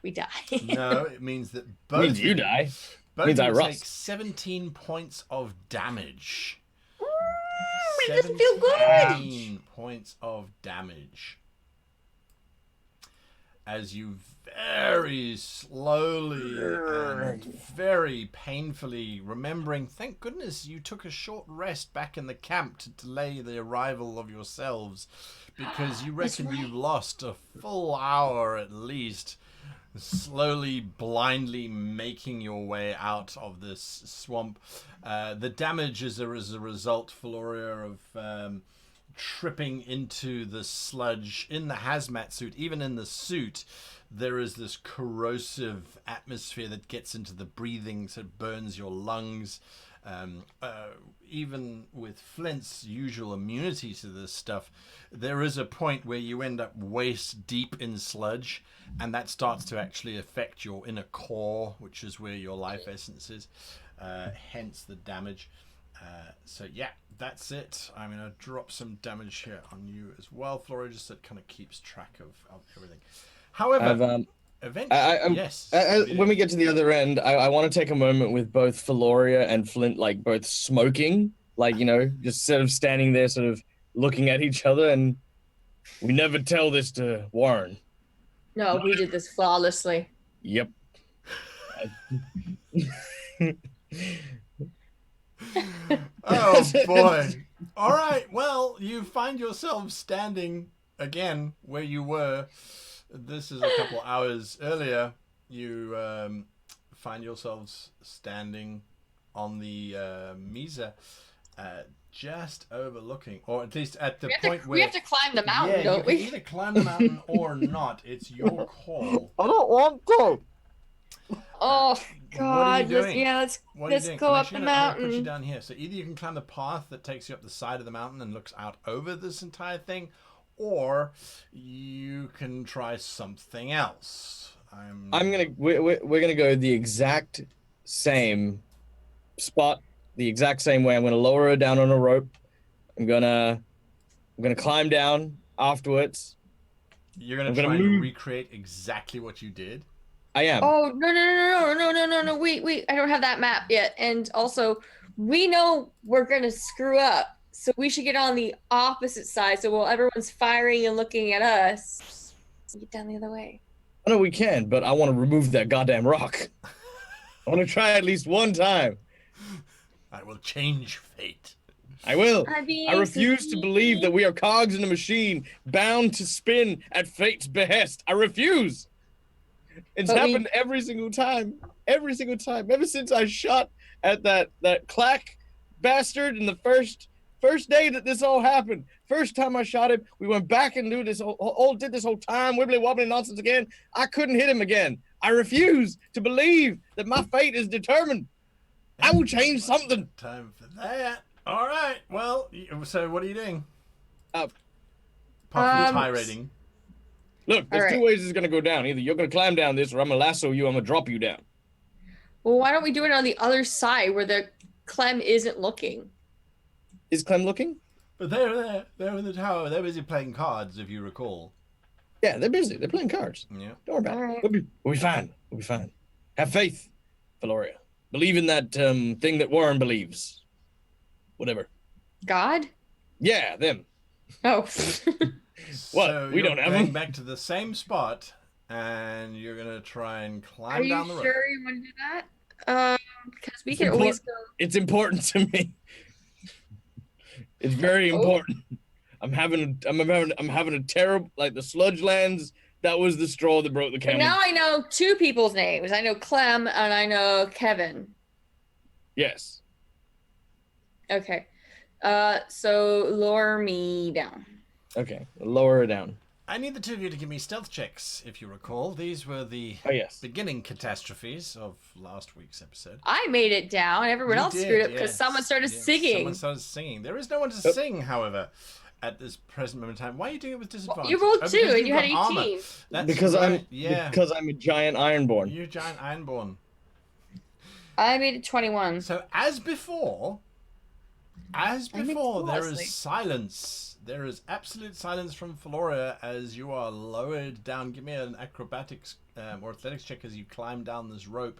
We die. no. It means that both. Means you die. Both Means I of you take rust. 17 points of damage. It doesn't feel good. 17 points of damage. as you very slowly and very painfully remembering, thank goodness you took a short rest back in the camp to delay the arrival of yourselves, because you reckon you've lost a full hour at least, slowly, blindly making your way out of this swamp. The damage is as a result, Floria, of tripping into the sludge in the hazmat suit. Even in the suit, there is this corrosive atmosphere that gets into the breathing, so it burns your lungs. Even with Flint's usual immunity to this stuff, there is a point where you end up waist deep in sludge, and that starts to actually affect your inner core, which is where your life essence is, hence the damage. So yeah, that's it. I'm going to drop some damage here on you as well, Flora, just so it kind of keeps track of everything. However, eventually, yes. When we get to the other end, I want to take a moment with both Floria and Flint, like both smoking, like, you know, just sort of standing there, sort of looking at each other, and we never tell this to Warren. No, we did this flawlessly. Yep. Oh boy. All right, well, you find yourself standing again where you were. This is a couple hours earlier. You find yourselves standing on the Mesa, just overlooking, or at least at the point where we have to climb the mountain, don't we? You can either climb the mountain or not. It's your call. I don't want to. Oh God! What are you doing? Let's go up the mountain. Put you down here. So either you can climb the path that takes you up the side of the mountain and looks out over this entire thing, or you can try something else. We're gonna go the exact same spot, the exact same way. I'm gonna lower her down on a rope. I'm gonna climb down afterwards. You're gonna try and recreate exactly what you did. I am. Oh no! Wait! I don't have that map yet. And also, we know we're gonna screw up, so we should get on the opposite side. So while everyone's firing and looking at us, get down the other way. I know we can, but I want to remove that goddamn rock. I want to try at least one time. I will change fate. I will. I refuse to believe that we are cogs in a machine bound to spin at fate's behest. I refuse. It's happened every single time. Every single time. Ever since I shot at that clack bastard in the first day that this all happened. First time I shot him, we went back and did this whole time wibbly wobbly nonsense again. I couldn't hit him again. I refuse to believe that my fate is determined. I will change something. Time for that. All right. Well, so what are you doing? Apart from tirading. Look, there's two ways it's going to go down. Either you're going to climb down this, or I'm going to lasso you, I'm going to drop you down. Well, why don't we do it on the other side where the Clem isn't looking? Is Clem looking? But they're in the tower. They're busy playing cards, if you recall. Yeah, they're busy. They're playing cards. Yeah. Don't worry about it. We'll be fine. We'll be fine. Have faith, Valoria. Believe in that thing that Warren believes. Whatever. God? Yeah, them. Oh. What? So we don't have them. Back to the same spot, and you're gonna try and climb Are down the road. Are you sure you want to do that? Because we can always go. It's important to me. It's very important. I'm having a terrible, like, the sludge lands. That was the straw that broke the camel. Now I know two people's names. I know Clem and I know Kevin. Yes. Okay. So lower me down. Okay, lower her down. I need the two of you to give me stealth checks, if you recall. These were the beginning catastrophes of last week's episode. I made it down. Everyone else screwed up because someone started singing. Someone started singing. There is no one to sing, however, at this present moment in time. Why are you doing it with disadvantage? You rolled 2 and you had 18. That's because right. because I'm a giant ironborn. You're a giant ironborn. I made it 21. So as before, there is silence. There is absolute silence from Floria as you are lowered down. Give me an acrobatics or athletics check as you climb down this rope.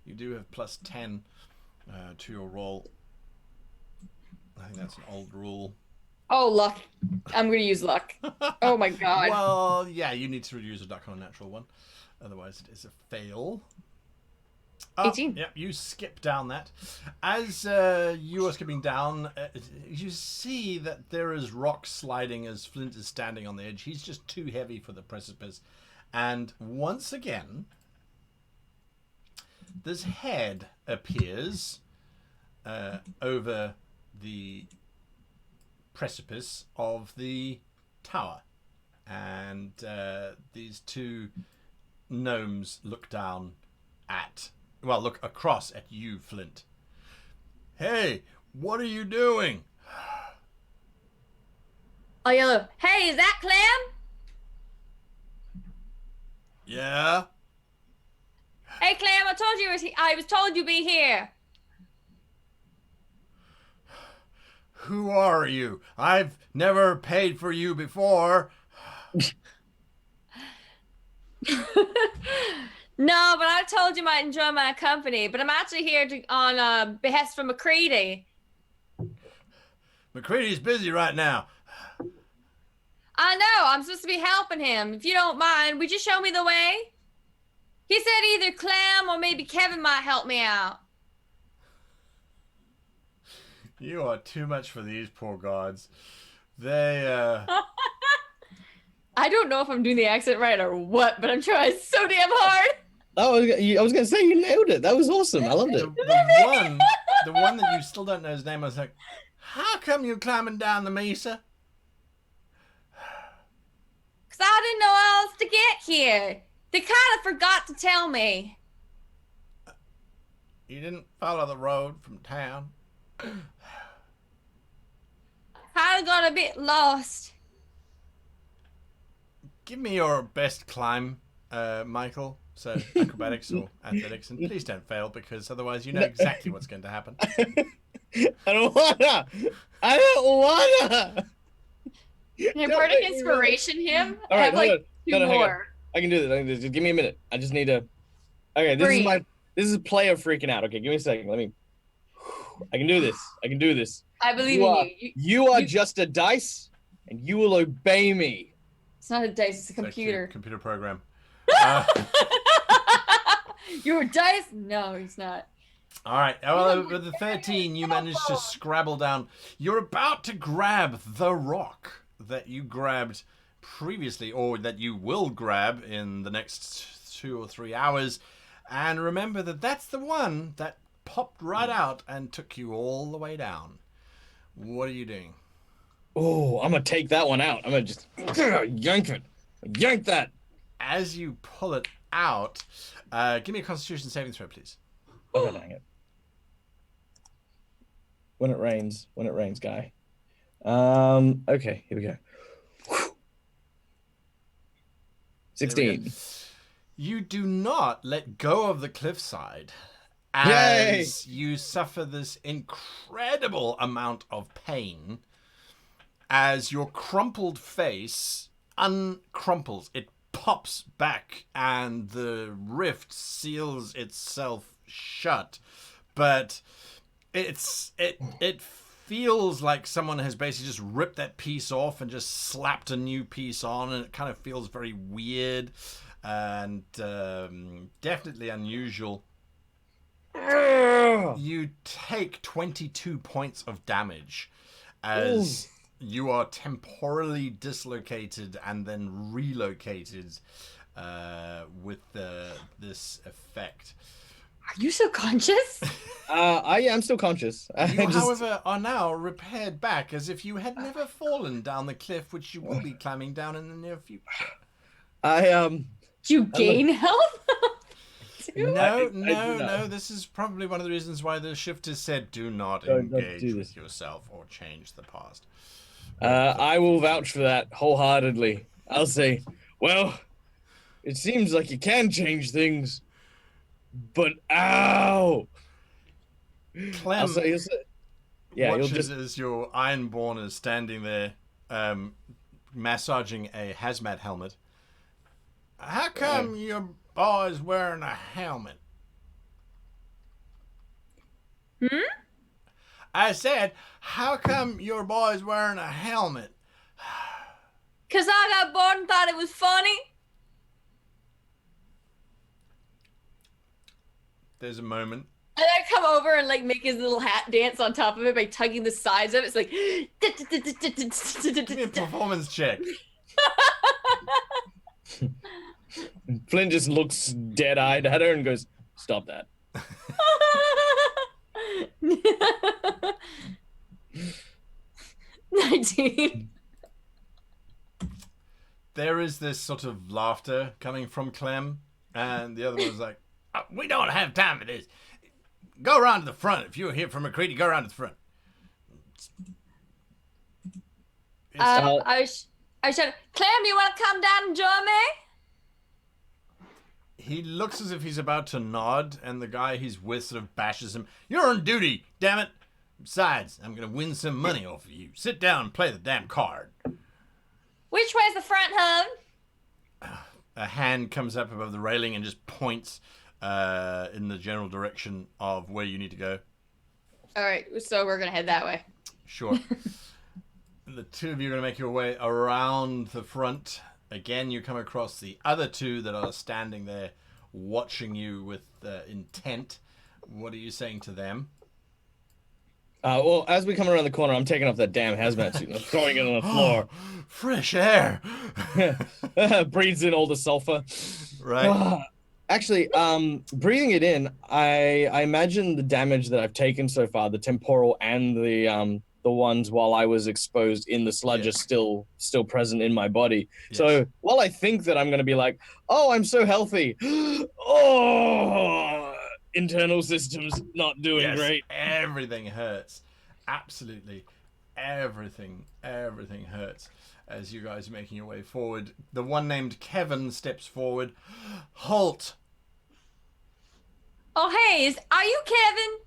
You do have plus 10 to your roll. I think that's an old rule. Oh, luck. I'm gonna use luck. Oh my god. Well, yeah, you need to use a duck on a natural one. Otherwise, it is a fail. Oh, 18. yep, you skip down that. As you are skipping down, you see that there is rock sliding as Flint is standing on the edge. He's just too heavy for the precipice. And once again, this head appears over the precipice of the tower. And these two gnomes look down at... Well, look across at you, Flint. Hey, what are you doing? Oh, yellow. Hey, is that Clem? Yeah? Hey, Clem, I was told you'd be here. Who are you? I've never paid for you before. No, but I told you might enjoy my company. But I'm actually here on behest from McCready. McCready's busy right now. I know. I'm supposed to be helping him. If you don't mind, would you show me the way? He said either Clem or maybe Kevin might help me out. You are too much for these poor gods. They, I don't know if I'm doing the accent right or what, but I'm trying so damn hard. Oh, I was gonna say you nailed it. That was awesome. I loved it. the one that you still don't know his name, I was like, how come you climbing down the mesa? Because I didn't know how else to get here. They kind of forgot to tell me. You didn't follow the road from town? Kind of got a bit lost. Give me your best climb, Michael. So acrobatics or athletics, and please don't fail because otherwise you know exactly what's going to happen. I don't wanna. Can Bardic Inspiration him? All I right, have like hold on. two Hang on. more. I can do this. Just give me a minute. I just need to. Okay, this is player freaking out. Okay, give me a second. I can do this. I can do this. I believe in you. You are just a dice, and you will obey me. It's not a dice, it's a computer. Computer program. You're a dice? No, he's not. All right. Well, with the 13, you managed to scrabble down. You're about to grab the rock that you grabbed previously, or that you will grab in the next 2 or 3 hours. And remember that that's the one that popped right out and took you all the way down. What are you doing? Oh, I'm gonna take that one out. I'm gonna just yank it. Yank that. As you pull it out, give me a Constitution saving throw, please. Oh, dang it. When it rains, guy. Okay, here we go. 16. You do not let go of the cliffside as you suffer this incredible amount of pain as your crumpled face uncrumples. It pops back and the rift seals itself shut, but it feels like someone has basically just ripped that piece off and just slapped a new piece on, and it kind of feels very weird and definitely unusual. You take 22 points of damage as you are temporarily dislocated and then relocated with this effect. Are you so conscious? I'm still conscious. You, however, are now repaired back as if you had never fallen down the cliff, which you will be climbing down in the near future. Do you gain health? No. This is probably one of the reasons why the shifters said do not engage with yourself or change the past. I will vouch for that wholeheartedly. I'll say, well, it seems like you can change things, but ow! Clem watches just... as your Ironborn is standing there, massaging a hazmat helmet. How come your boy's wearing a helmet? I said, how come your boy's wearing a helmet? Because I got bored and thought it was funny. There's a moment. And I come over and like make his little hat dance on top of it by tugging the sides of it. It's like Give me a performance check. Flynn just looks dead-eyed at her and goes, "Stop that." 19. There is this sort of laughter coming from Clem, and the other one was like, "Oh, we don't have time for this. Go around to the front. If you're here from McCready, go around to the front." I said, Clem, you want to come down and join me? He looks as if he's about to nod, and the guy he's with sort of bashes him. "You're on duty, damn it. Besides, I'm going to win some money off of you. Sit down and play the damn card." Which way's the front, hon? A hand comes up above the railing and just points in the general direction of where you need to go. All right, so we're going to head that way. Sure. The two of you are going to make your way around the front. Again, you come across the other two that are standing there watching you with intent. What are you saying to them? Well, as we come around the corner, I'm taking off that damn hazmat suit and throwing it on the floor. Fresh air. Breathes in all the sulfur. Right. Actually, breathing it in, I imagine the damage that I've taken so far, the temporal and the ones while I was exposed in the sludge, are still present in my body. Yes. So while I think that I'm going to be like, oh, I'm so healthy. Oh, internal systems not doing great. Everything hurts. Absolutely. Everything hurts as you guys are making your way forward. The one named Kevin steps forward. "Halt." Oh, hey, are you Kevin?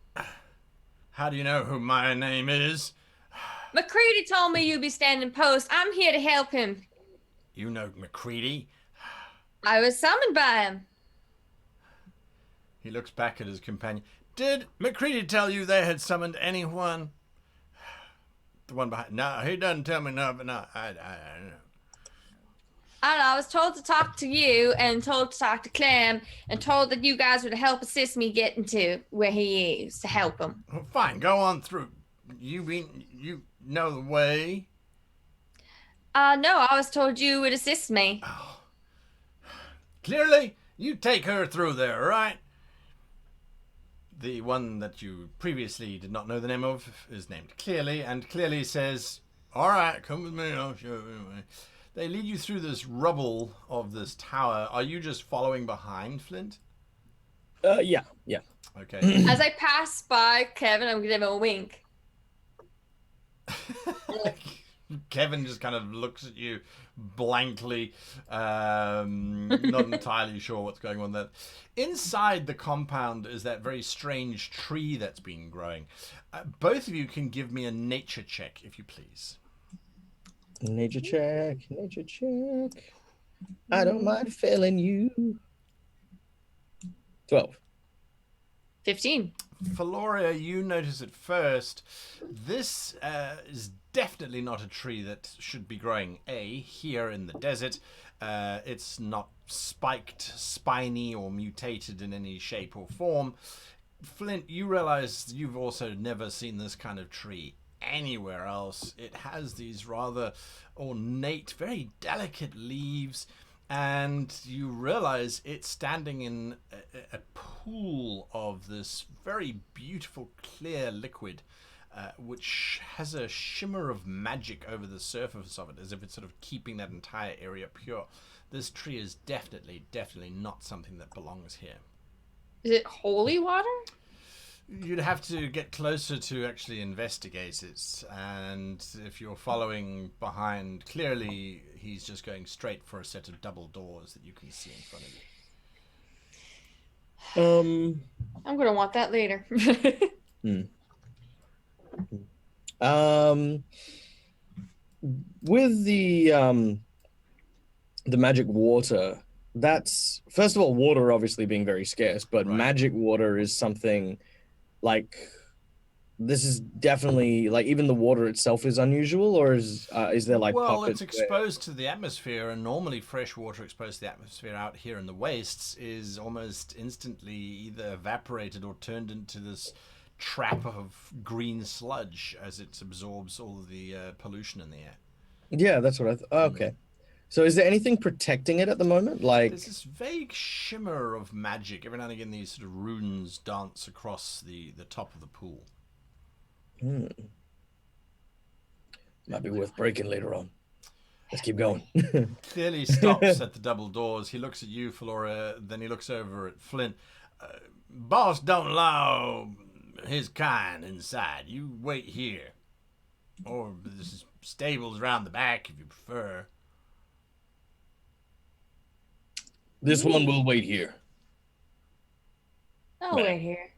"How do you know who my name is?" McCready told me you'd be standing post. I'm here to help him. "You know McCready?" I was summoned by him. He looks back at his companion. "Did McCready tell you they had summoned anyone?" The one behind. "No, he doesn't tell me no, but no, I don't know." I don't know, I was told to talk to you and told to talk to Clem and told that you guys were to help assist me getting to where he is to help him. "Well, fine, go on through. You know the way?" No, I was told you would assist me. "Clearly, you take her through there, right?" The one that you previously did not know the name of is named Clearly, and Clearly says, "All right, come with me, I'll show you anyway." They lead you through this rubble of this tower. Are you just following behind, Flint? Yeah. Okay. As I pass by Kevin, I'm going to give him a wink. Kevin just kind of looks at you blankly, not entirely sure what's going on there. Inside the compound is that very strange tree that's been growing. Both of you can give me a nature check, if you please. Nature check. I don't mind failing you. 12. 15. Feloria, you notice at first, this is definitely not a tree that should be growing here in the desert. It's not spiked, spiny, or mutated in any shape or form. Flint, you realize you've also never seen this kind of tree anywhere else. It has these rather ornate, very delicate leaves, and you realize it's standing in a pool of this very beautiful clear liquid, which has a shimmer of magic over the surface of it, as if it's sort of keeping that entire area pure. This tree is definitely not something that belongs here. Is it holy water? You'd have to get closer to actually investigate it, and if you're following behind, clearly he's just going straight for a set of double doors that you can see in front of you. I'm going to want that later. With the magic water, that's, first of all, water obviously being very scarce, but Right. magic water is something like this is definitely like even the water itself is unusual, or is there like Well, it's pockets where... exposed to the atmosphere, and normally fresh water exposed to the atmosphere out here in the wastes is almost instantly either evaporated or turned into this trap of green sludge as it absorbs all of the pollution in the air. Yeah, that's what I thought. Okay. So is there anything protecting it at the moment? There's this vague shimmer of magic. Every now and again, these sort of runes dance across the top of the pool. Might be worth breaking later on. Let's keep going. Clearly stops at the double doors. He looks at you, Flora, then he looks over at Flint. Boss don't allow his kind inside. You wait here. Or there's stables around the back if you prefer. This one will wait here. I'll wait here.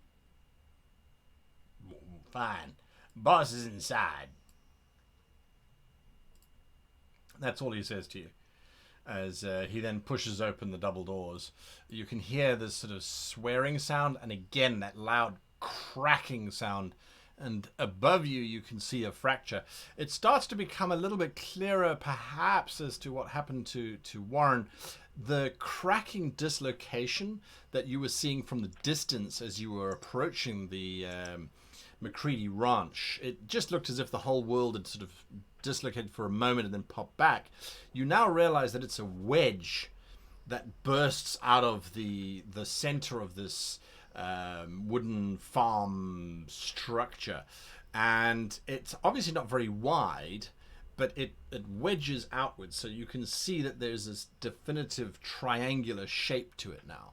Fine. Boss is inside. That's all he says to you. As he then pushes open the double doors. You can hear this sort of swearing sound, and again that loud cracking sound. And above you, you can see a fracture. It starts to become a little bit clearer, perhaps, as to what happened to Warren. The cracking dislocation that you were seeing from the distance as you were approaching the McCready Ranch, it just looked as if the whole world had sort of dislocated for a moment and then popped back. You now realize that it's a wedge that bursts out of the center of this wooden farm structure, and it's obviously not very wide, but it wedges outwards, so you can see that there's this definitive triangular shape to it now.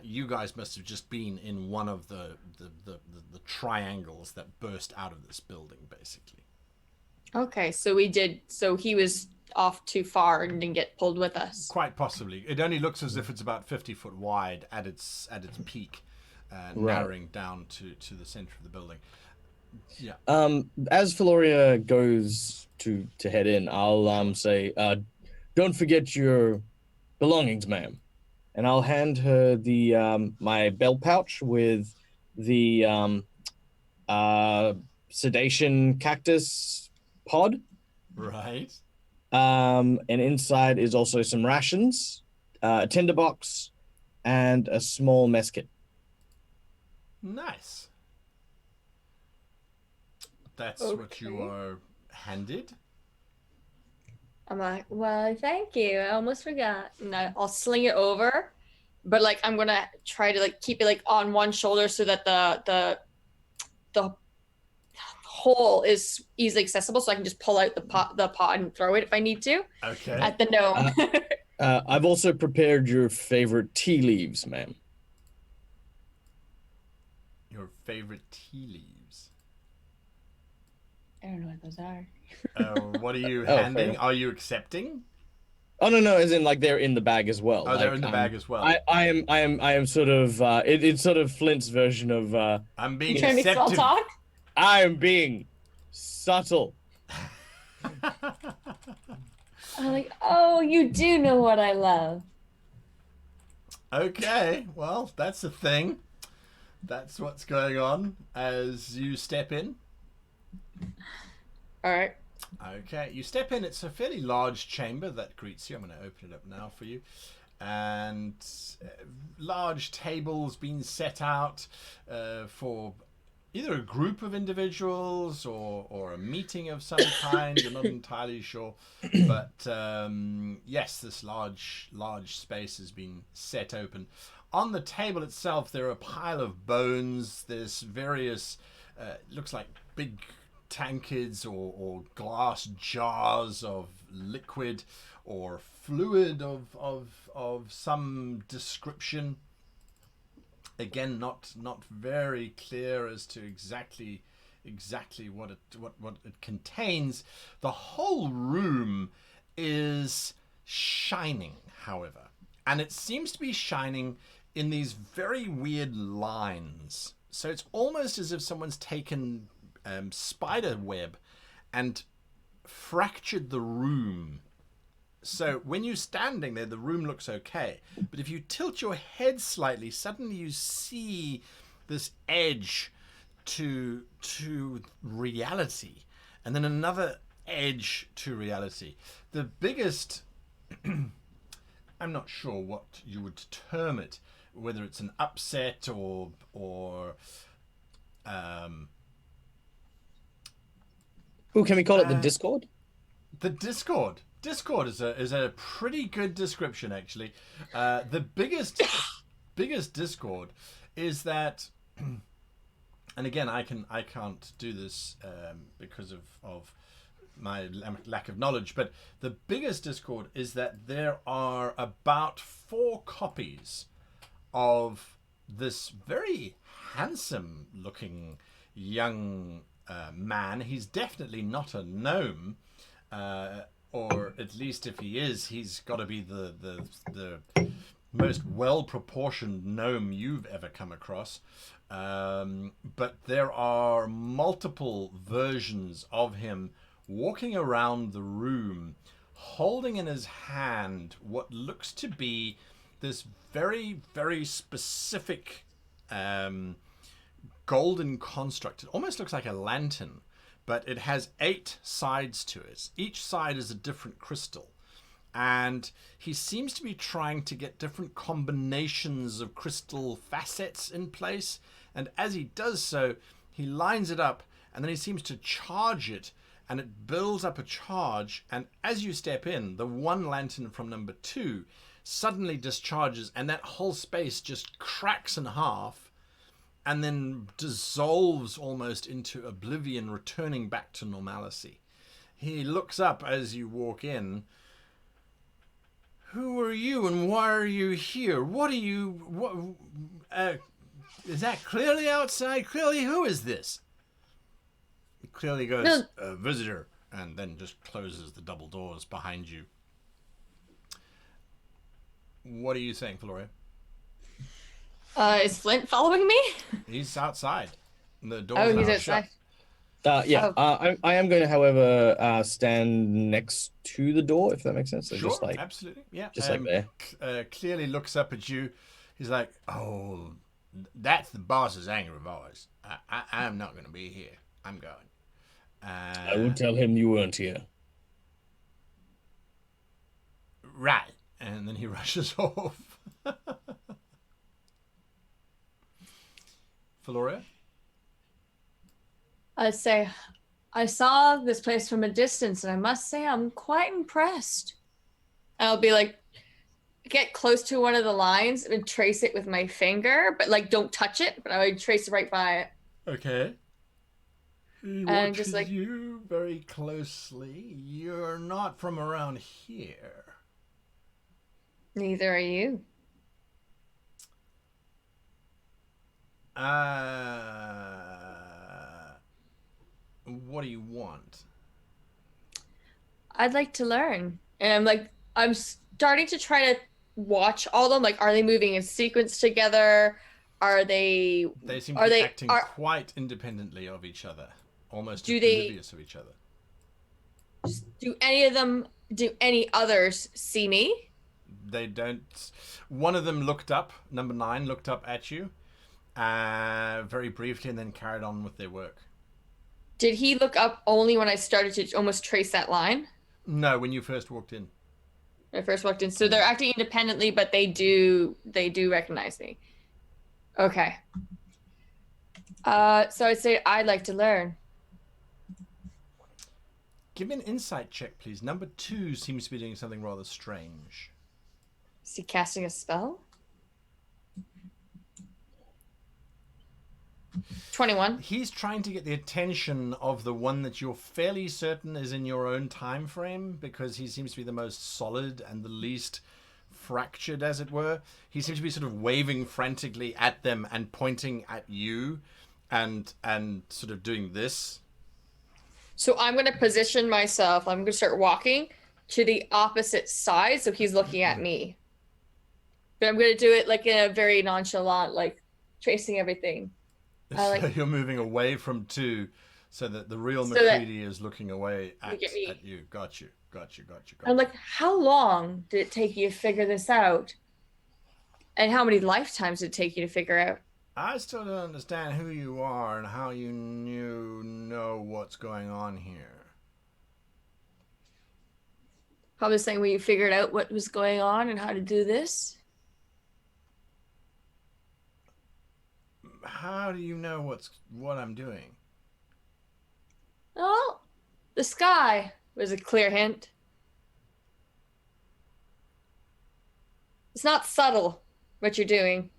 You guys must have just been in one of the triangles that burst out of this building, basically. Okay, so we did. So he was off too far and didn't get pulled with us. Quite possibly. It only looks as if it's about 50 foot wide at its peak, Right. narrowing down to the center of the building. Yeah. As Feloria goes to head in, I'll say, don't forget your belongings, ma'am. And I'll hand her the my belt pouch with the sedation cactus pod. Right. And inside is also some rations, a tinderbox, and a small mess kit. Nice. That's what you are handed. I'm like, well, thank you. I almost forgot. And I'll sling it over, but like I'm gonna try to like keep it like on one shoulder so that the hole is easily accessible, so I can just pull out the pot and throw it if I need to. Okay. At the gnome. I've also prepared your favorite tea leaves, ma'am. Your favorite tea leaves. I don't know what those are. What are you Oh, handing? fair. Are you accepting? Oh no, as in like they're in the bag as well. Oh, they're in the bag as well. I am sort of it's sort of Flint's version of I'm being You trying to be small accepted. talk? I am being subtle. I'm like, oh, you do know what I love. Okay, well, that's the thing. That's what's going on as you step in. All right. Okay, you step in. It's a fairly large chamber that greets you. I'm going to open it up now for you. And large tables being set out for either a group of individuals or a meeting of some kind. You're not entirely sure. But yes, this large space has been set open. On the table itself, there are a pile of bones. There's various, looks like big tankards or glass jars of liquid or fluid of some description. Again, not very clear as to exactly what it contains. The whole room is shining, however, and it seems to be shining in these very weird lines. So it's almost as if someone's taken spider web and fractured the room. So when you're standing there, the room looks okay. But if you tilt your head slightly, suddenly you see this edge to reality, and then another edge to reality. The biggest, I'm not sure what you would term it, whether it's an upset or Ooh, can we call it the Discord? the Discord. Discord is a pretty good description, actually. The biggest Discord is that, and again, I can't do this because of my lack of knowledge, but the biggest Discord is that there are about 4 copies of this very handsome looking young man. He's definitely not a gnome, or at least if he is, he's got to be the most well-proportioned gnome you've ever come across. But there are multiple versions of him walking around the room, holding in his hand what looks to be this very, very specific golden construct. It almost looks like a lantern, but it has 8 sides to it. Each side is a different crystal. And he seems to be trying to get different combinations of crystal facets in place. And as he does so, he lines it up, and then he seems to charge it, and it builds up a charge. And as you step in, the one lantern from number 2 suddenly discharges, and that whole space just cracks in half and then dissolves almost into oblivion, returning back to normalcy. He looks up as you walk in. Who are you, and why are you here? What are you... What, is that clearly outside? Clearly, who is this? He clearly goes, visitor, and then just closes the double doors behind you. What are you saying, Floria? Is Flint following me? He's outside. The door's Oh, he's now outside. shut. Yeah. I am going to, however, stand next to the door, if that makes sense. So Sure, just like, absolutely. Yeah. just like there. Clearly looks up at you. He's like, oh, that's the boss's anger voice. I'm not going to be here. I'm going. I will tell him you weren't here. Right. And then he rushes off. Floria? I'd say, I saw this place from a distance, and I must say I'm quite impressed. I'll be like, get close to one of the lines and trace it with my finger, but like don't touch it, but I would trace it right by it. Okay. He And watches just like you very closely. You're not from around here. neither are you. What do you want? I'd like to learn. And I'm starting to try to watch all of them. Like, are they moving in sequence together? Are they... They seem to be acting quite independently of each other. Almost oblivious of each other. Do any others see me? They don't. One of them looked up, number 9 looked up at you very briefly, and then carried on with their work. Did he look up only when I started to almost trace that line? No, when you first walked in. When I first walked in. So they're acting independently, but they do recognize me. Okay. So I'd say I'd like to learn. Give me an insight check, please. Number 2 seems to be doing something rather strange. Is he casting a spell? 21. He's trying to get the attention of the one that you're fairly certain is in your own time frame, because he seems to be the most solid and the least fractured, as it were. He seems to be sort of waving frantically at them and pointing at you and sort of doing this. So I'm going to position myself. I'm going to start walking to the opposite side, so he's looking at me. But I'm going to do it like in a very nonchalant, like tracing everything. So you're moving away from 2 so that the real McCready is looking away at you. Got you. I'm like, how long did it take you to figure this out? And how many lifetimes did it take you to figure out? I still don't understand who you are and how you know what's going on here. Probably saying when you figured out what was going on and how to do this. How do you know what I'm doing? Oh, the sky was a clear hint. It's not subtle what you're doing.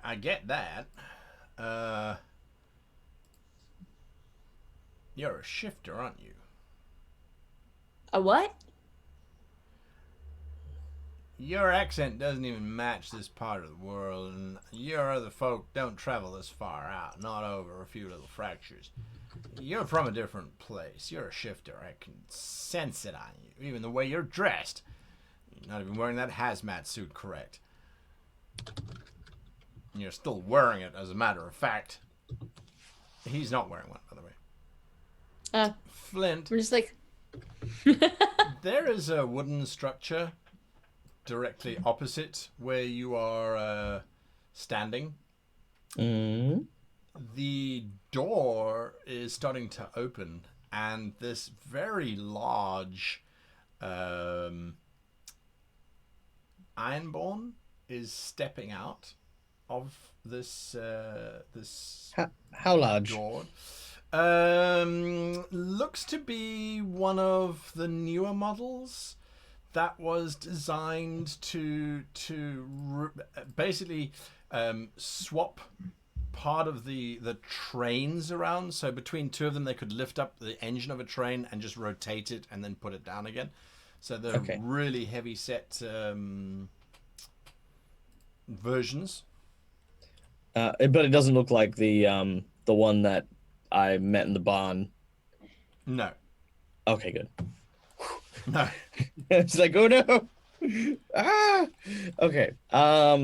I get that. You're a shifter, aren't you? A what? Your accent doesn't even match this part of the world, and your other folk don't travel this far out, not over a few little fractures. You're from a different place. You're a shifter. I can sense it on you. Even the way you're dressed. You're not even wearing that hazmat suit correct. And you're still wearing it, as a matter of fact. He's not wearing one, by the way. Flint. I'm just like... There is a wooden structure directly opposite where you are standing. Mm. The door is starting to open, and this very large Ironborn is stepping out of this How large? door. Looks to be one of the newer models that was designed to basically swap part of the trains around. So between two of them, they could lift up the engine of a train and just rotate it and then put it down again. So they're really heavy set versions. But it doesn't look like the one that I met in the barn. No. Okay, good. No. It's like, oh no. Ah. Okay. I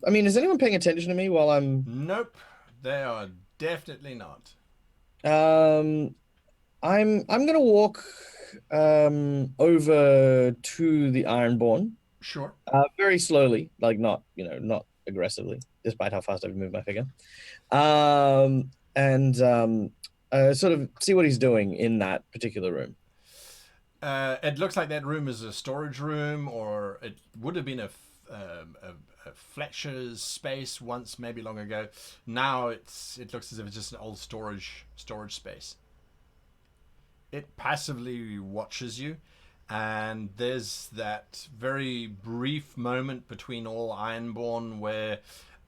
mean, is anyone paying attention to me while I'm... Nope. They are definitely not. I'm gonna walk over to the Ironborn. Sure. Very slowly, like not aggressively, despite how fast I've moved my figure. And sort of see what he's doing in that particular room. It looks like that room is a storage room, or it would have been a Fletcher's space once, maybe long ago. Now it looks as if it's just an old storage space. It passively watches you, and there's that very brief moment between all Ironborn where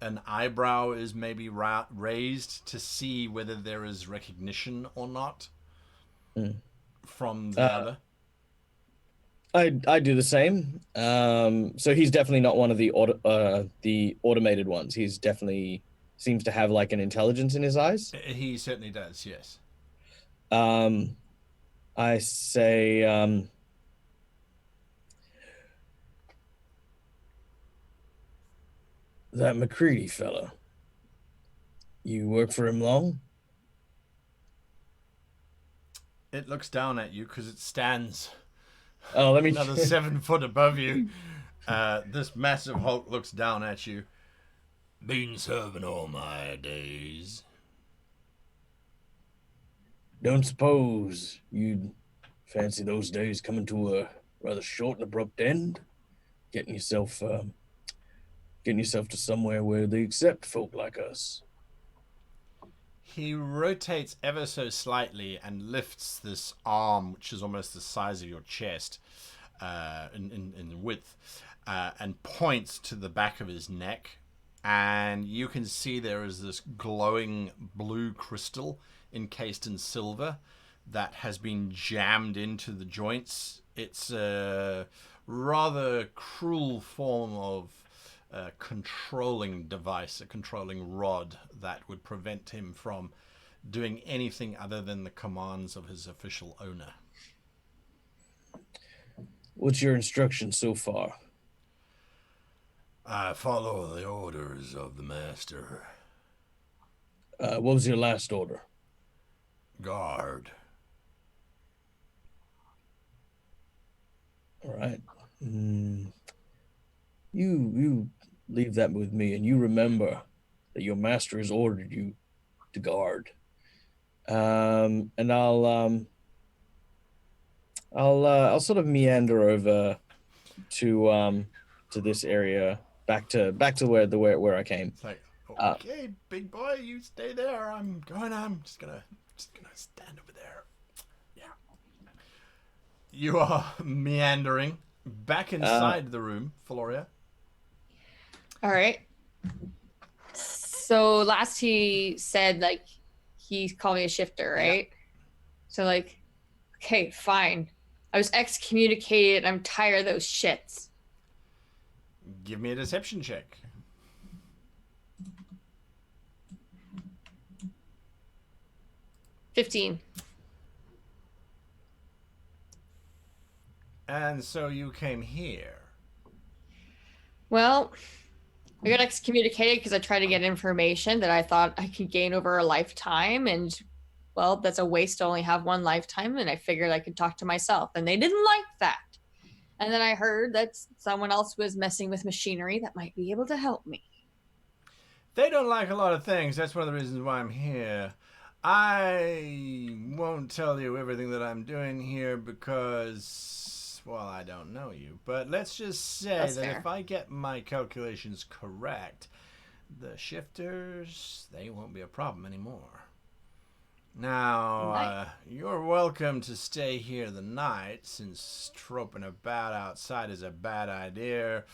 an eyebrow is maybe raised to see whether there is recognition or not from the other. I do the same. So he's definitely not one of the automated ones. He's definitely seems to have like an intelligence in his eyes. He certainly does, yes. I say, that McCready fella, you work for him long? It looks down at you because it stands let me another 7 foot above you. This massive Hulk looks down at you. Been serving all my days. Don't suppose you'd fancy those days coming to a rather short and abrupt end? Getting yourself to somewhere where they accept folk like us. He rotates ever so slightly and lifts this arm, which is almost the size of your chest in width, and points to the back of his neck. And you can see there is this glowing blue crystal encased in silver that has been jammed into the joints. It's a rather cruel form of controlling device, a controlling rod that would prevent him from doing anything other than the commands of his official owner. What's your instruction so far? I follow the orders of the master. What was your last order? Guard. All right. You leave that with me, and you remember that your master has ordered you to guard. And I'll sort of meander over to this area, back to where I came. It's like, Uh, okay, big boy, you stay there. I'm just gonna stand over there. Yeah. You are meandering back inside the room, Floria. All right. So last he said like he called me a shifter, right? Yeah. So like, okay, fine. I was excommunicated. I'm tired of those shits. Give me a deception check. $15. And so you came here. Well, I got excommunicated because I tried to get information that I thought I could gain over a lifetime, and well, that's a waste to only have one lifetime, and I figured I could talk to myself, and they didn't like that. And then I heard that someone else was messing with machinery that might be able to help me. They don't like a lot of things. That's one of the reasons why I'm here. I won't tell you everything that I'm doing here because, well, I don't know you. But let's just say That's that fair. if I get my calculations correct, the shifters, they won't be a problem anymore. Now, you're welcome to stay here the night, since troping about outside is a bad idea.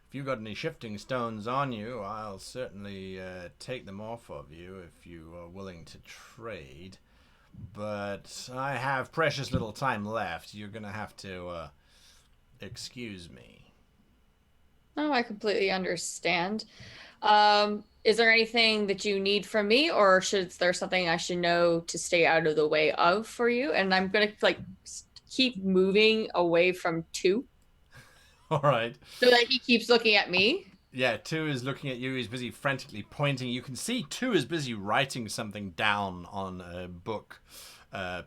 If you've got any shifting stones on you, I'll certainly take them off of you if you are willing to trade. But I have precious little time left. You're going to have to excuse me. Oh, I completely understand. Is there anything that you need from me, or is there something I should know to stay out of the way of for you? And I'm gonna like keep moving away from 2. All right. So that he keeps looking at me. Yeah, 2 is looking at you. He's busy frantically pointing. You can see 2 is busy writing something down on a book,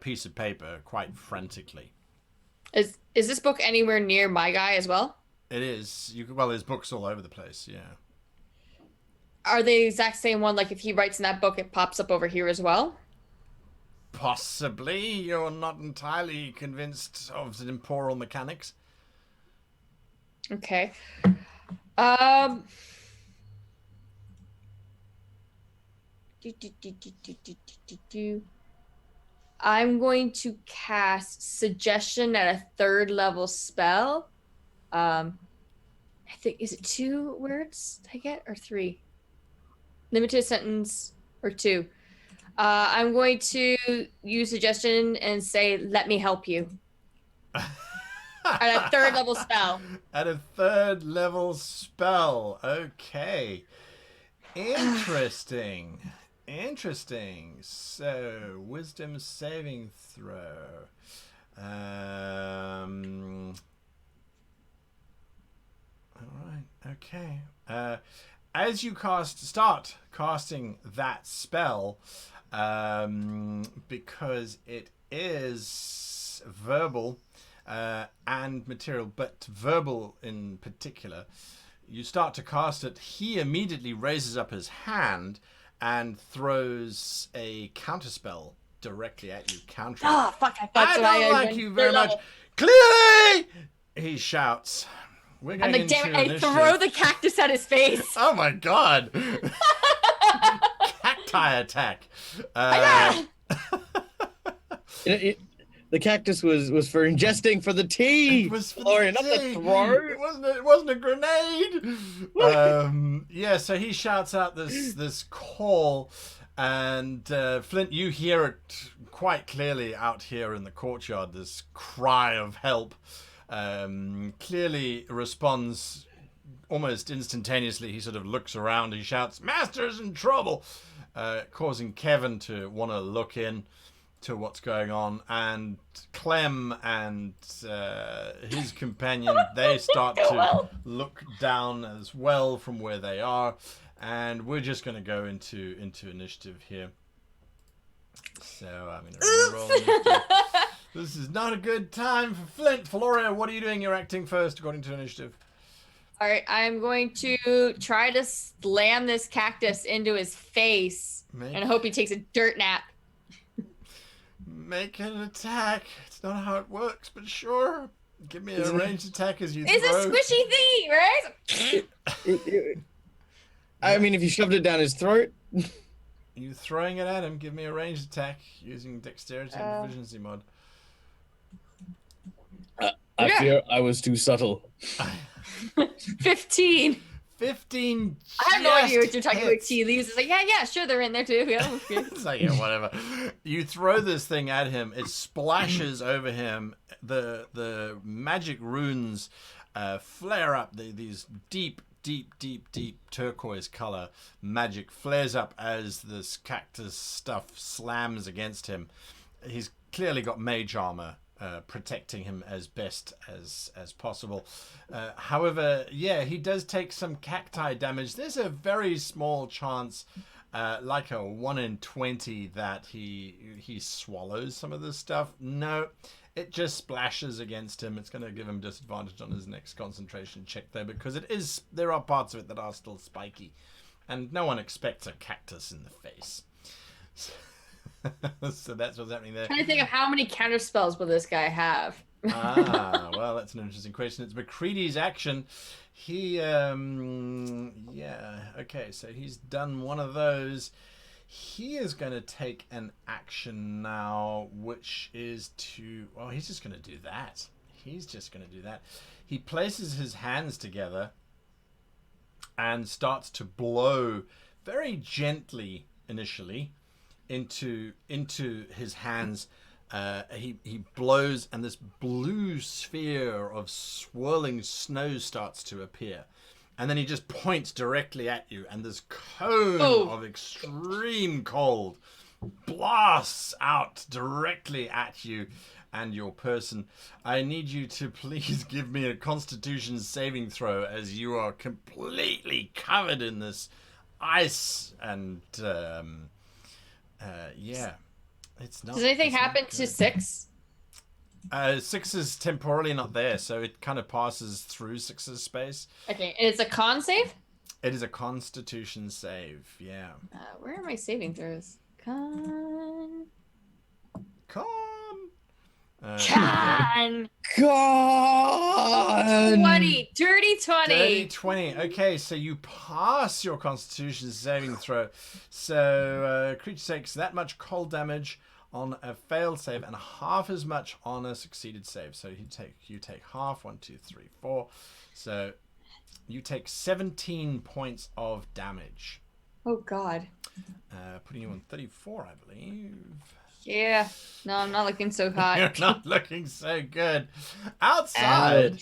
piece of paper, quite frantically. Is this book anywhere near my guy as well? It is. Well, there's books all over the place. Yeah. Are they the exact same one? Like if he writes in that book, it pops up over here as well? Possibly. You're not entirely convinced of the temporal mechanics. Okay. I'm going to cast Suggestion at a 3rd level spell. I think, is it 2 words I get or 3? Limited sentence or 2. I'm going to use Suggestion and say, let me help you. At a 3rd level spell. At a 3rd level spell. Okay. Interesting. Interesting. So, wisdom saving throw. Alright, okay. As you start casting that spell, because it is verbal and material, but verbal in particular, you start to cast it. He immediately raises up his hand and throws a counterspell directly at you. Countering. Oh, fuck, I don't like you very much. Clearly, he shouts. We're I'm like, damn it, I throw the cactus at his face. Oh my god. Cacti attack. The cactus was for ingesting for the tea. It was for Gloria, the not tea. the throw. It wasn't a grenade. Yeah, so he shouts out this call, and Flint, you hear it quite clearly out here in the courtyard. This cry of help. Clearly responds almost instantaneously. He sort of looks around. He shouts, "Master's in trouble," causing Kevin to want to look in to what's going on, and Clem and his companion, they start to look down as well from where they are, and we're just going to go into initiative here. So I'm going to reroll initiative. This is not a good time for Flint. Floria, what are you doing? You're acting first according to initiative. All right, I'm going to try to slam this cactus into his face and hope he takes a dirt nap. Make an attack. It's not how it works, but sure. Give me a ranged attack as you It's throw. a squishy thing, right? I mean, if you shoved it down his throat. You throwing it at him. Give me a ranged attack using dexterity and proficiency mod. I fear I was too subtle. 15. 15. I have no idea what you're talking about. hits. Tea leaves. It's like, yeah, sure, they're in there too. Yeah, okay. It's like, yeah, whatever. You throw this thing at him. It splashes over him. The magic runes flare up. These deep turquoise color magic flares up as this cactus stuff slams against him. He's clearly got mage armor. Protecting him as best as possible. However, yeah, he does take some cacti damage. There's a very small chance, like a 1 in 20, that he swallows some of this stuff. No, it just splashes against him. It's going to give him disadvantage on his next concentration check there, because there are parts of it that are still spiky, and no one expects a cactus in the face. So that's what's happening there. I'm trying to think of how many counter spells will this guy have. Well, that's an interesting question. It's McCready's action. He, okay, so he's done one of those. He is going to take an action now, which is he's just going to do that. He places his hands together and starts to blow very gently initially into his hands. He blows, and this blue sphere of swirling snow starts to appear, and then he just points directly at you, and this cone of extreme cold blasts out directly at you and your person. I need you to please give me a Constitution saving throw, as you are completely covered in this ice and yeah, it's not. Does anything happen to 6? 6 is temporarily not there, so it kind of passes through 6's space. Okay, and it's a con save? It is a Constitution save, yeah. Where are my saving throws? Con. God! 20. Dirty 20. Dirty 20. Okay, so you pass your Constitution saving throw. So creature takes that much cold damage on a failed save and half as much on a succeeded save. So you take half. 1, 2, 3, 4. So you take 17 points of damage. Oh God. Putting you on 34, I believe. Yeah. No, I'm not looking so hot. You're not looking so good. Outside,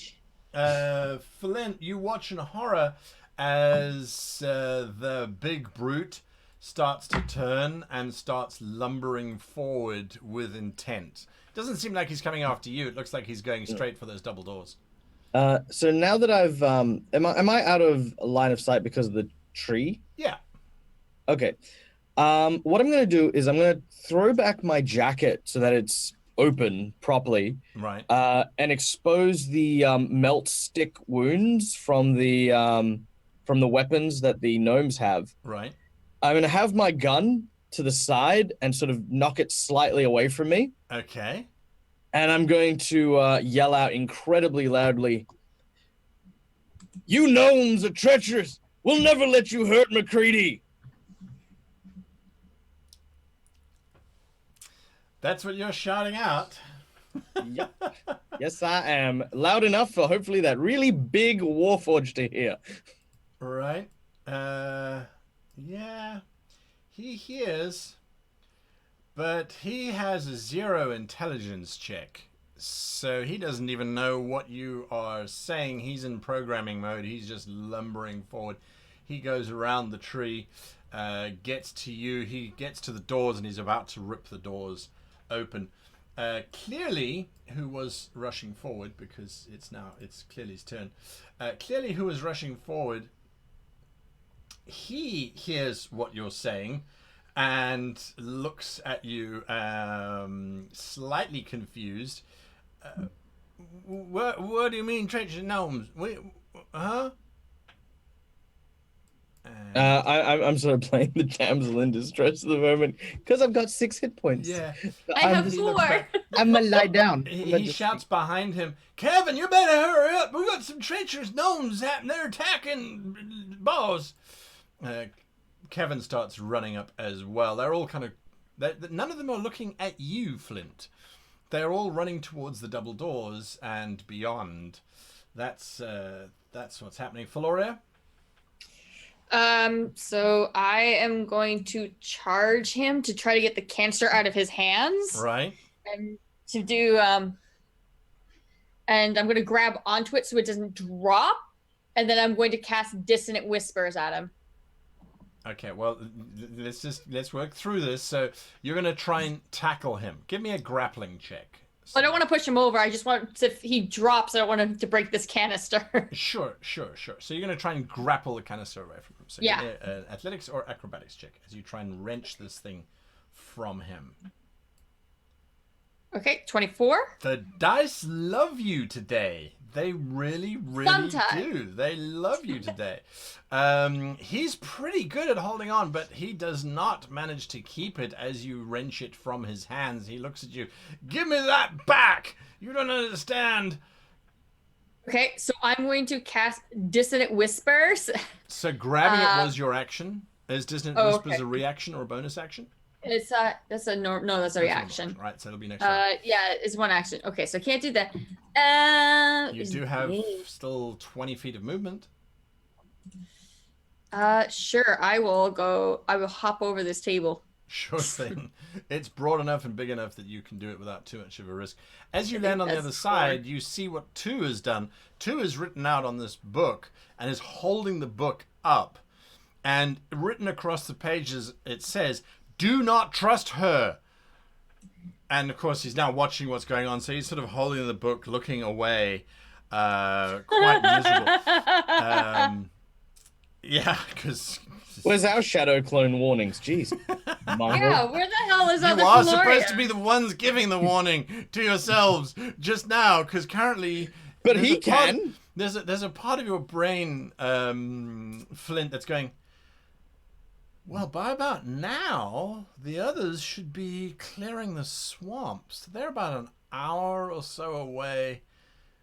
Ouch. Flint, you watch in horror as the big brute starts to turn and starts lumbering forward with intent. Doesn't seem like he's coming after you. It looks like he's going straight for those double doors. So now that I've am I out of line of sight because of the tree? Yeah. Okay. What I'm going to do is I'm going to throw back my jacket so that it's open properly. Right. And expose the melt stick wounds from the weapons that the gnomes have. Right. I'm going to have my gun to the side and sort of knock it slightly away from me. Okay. And I'm going to yell out incredibly loudly, "You gnomes are treacherous! We'll never let you hurt McCready!" That's what you're shouting out. Yep. Yes, I am. Loud enough for hopefully that really big Warforged to hear. Right. Yeah. He hears, but he has a 0 intelligence check. So he doesn't even know what you are saying. He's in programming mode. He's just lumbering forward. He goes around the tree, gets to you. He gets to the doors, and he's about to rip the doors open. Clearly, who was rushing forward, because it's clearly his turn. Clearly, who was rushing forward, he hears what you're saying and looks at you slightly confused. What do you mean, treacherous gnomes? Huh? I'm sort of playing the damsel in distress at the moment because I've got 6 hit points. Yeah. I have He 4. looks back. I'm gonna lie down. He shouts behind him, Kevin, you better hurry up. We got some treacherous gnomes happening. They're attacking boss. Kevin starts running up as well. They're all kind of... none of them are looking at you, Flint. They're all running towards the double doors and beyond. That's what's happening. Floria? So I am going to charge him to try to get the canister out of his hands. Right. And to do, and I'm going to grab onto it so it doesn't drop. And then I'm going to cast Dissonant Whispers at him. Okay, well, let's work through this. So you're going to try and tackle him. Give me a grappling check. I don't want to push him over. I just want if he drops, I don't want him to break this canister. Sure. So you're going to try and grapple the canister away from him. So yeah. Give me an athletics or acrobatics check as you try and wrench this thing from him. Okay, 24. The dice love you today. They really, really Sometimes. do. They love you today. He's pretty good at holding on, but he does not manage to keep it as you wrench it from his hands. He looks at you. Give me that back! You don't understand. Okay, so I'm going to cast Dissonant Whispers. So grabbing it was your action. Is Dissonant Whispers okay. a reaction or a bonus action? That's a reaction. Right, so it'll be next round. Yeah, it's one action. Okay, so I can't do that. You do have still 20 feet of movement. Sure, I will hop over this table. Sure thing. It's broad enough and big enough that you can do it without too much of a risk. As you land on the other side, you see what 2 has done. 2 is written out on this book and is holding the book up. And written across the pages, it says, "Do not trust her." And of course, he's now watching what's going on. So he's sort of holding the book, looking away, quite miserable. Yeah, because... Where's our shadow clone warnings? Jeez. Yeah, where the hell is other You are Gloria? supposed to be the ones giving the warning to yourselves just now, because currently... But he can. There's a part of your brain, Flint, that's going... Well, by about now, the others should be clearing the swamps. They're about an hour or so away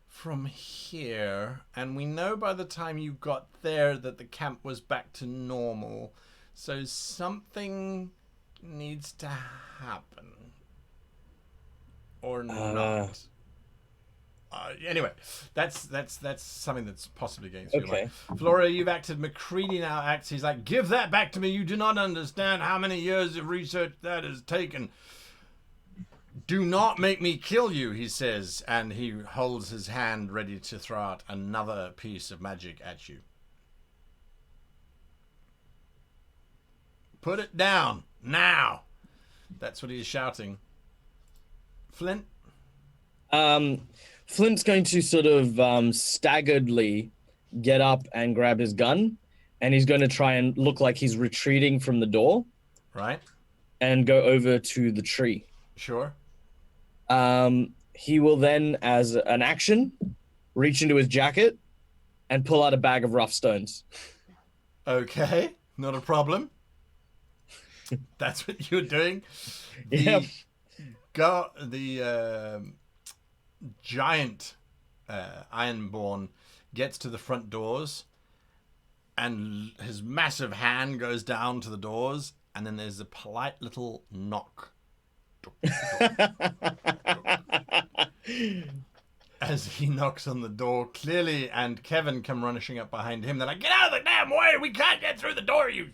from here. And we know by the time you got there that the camp was back to normal. So something needs to happen. Or not. Anyway, that's something that's possibly going through. Okay. Flora, you've acted. McCready now acts. He's like, give that back to me. You do not understand how many years of research that has taken. Do not make me kill you, he says, and he holds his hand ready to throw out another piece of magic at you. Put it down now. That's what he's shouting. Flint? Flint's going to sort of staggeredly get up and grab his gun, and he's going to try and look like he's retreating from the door. Right. And go over to the tree. Sure. He will then, as an action, reach into his jacket and pull out a bag of rough stones. Okay, not a problem. That's what you're doing. Yep. The giant Ironborn gets to the front doors, and his massive hand goes down to the doors, and then there's a polite little knock. As he knocks on the door, clearly, and Kevin come rushing up behind him. They're like, "Get out of the damn way! We can't get through the door, you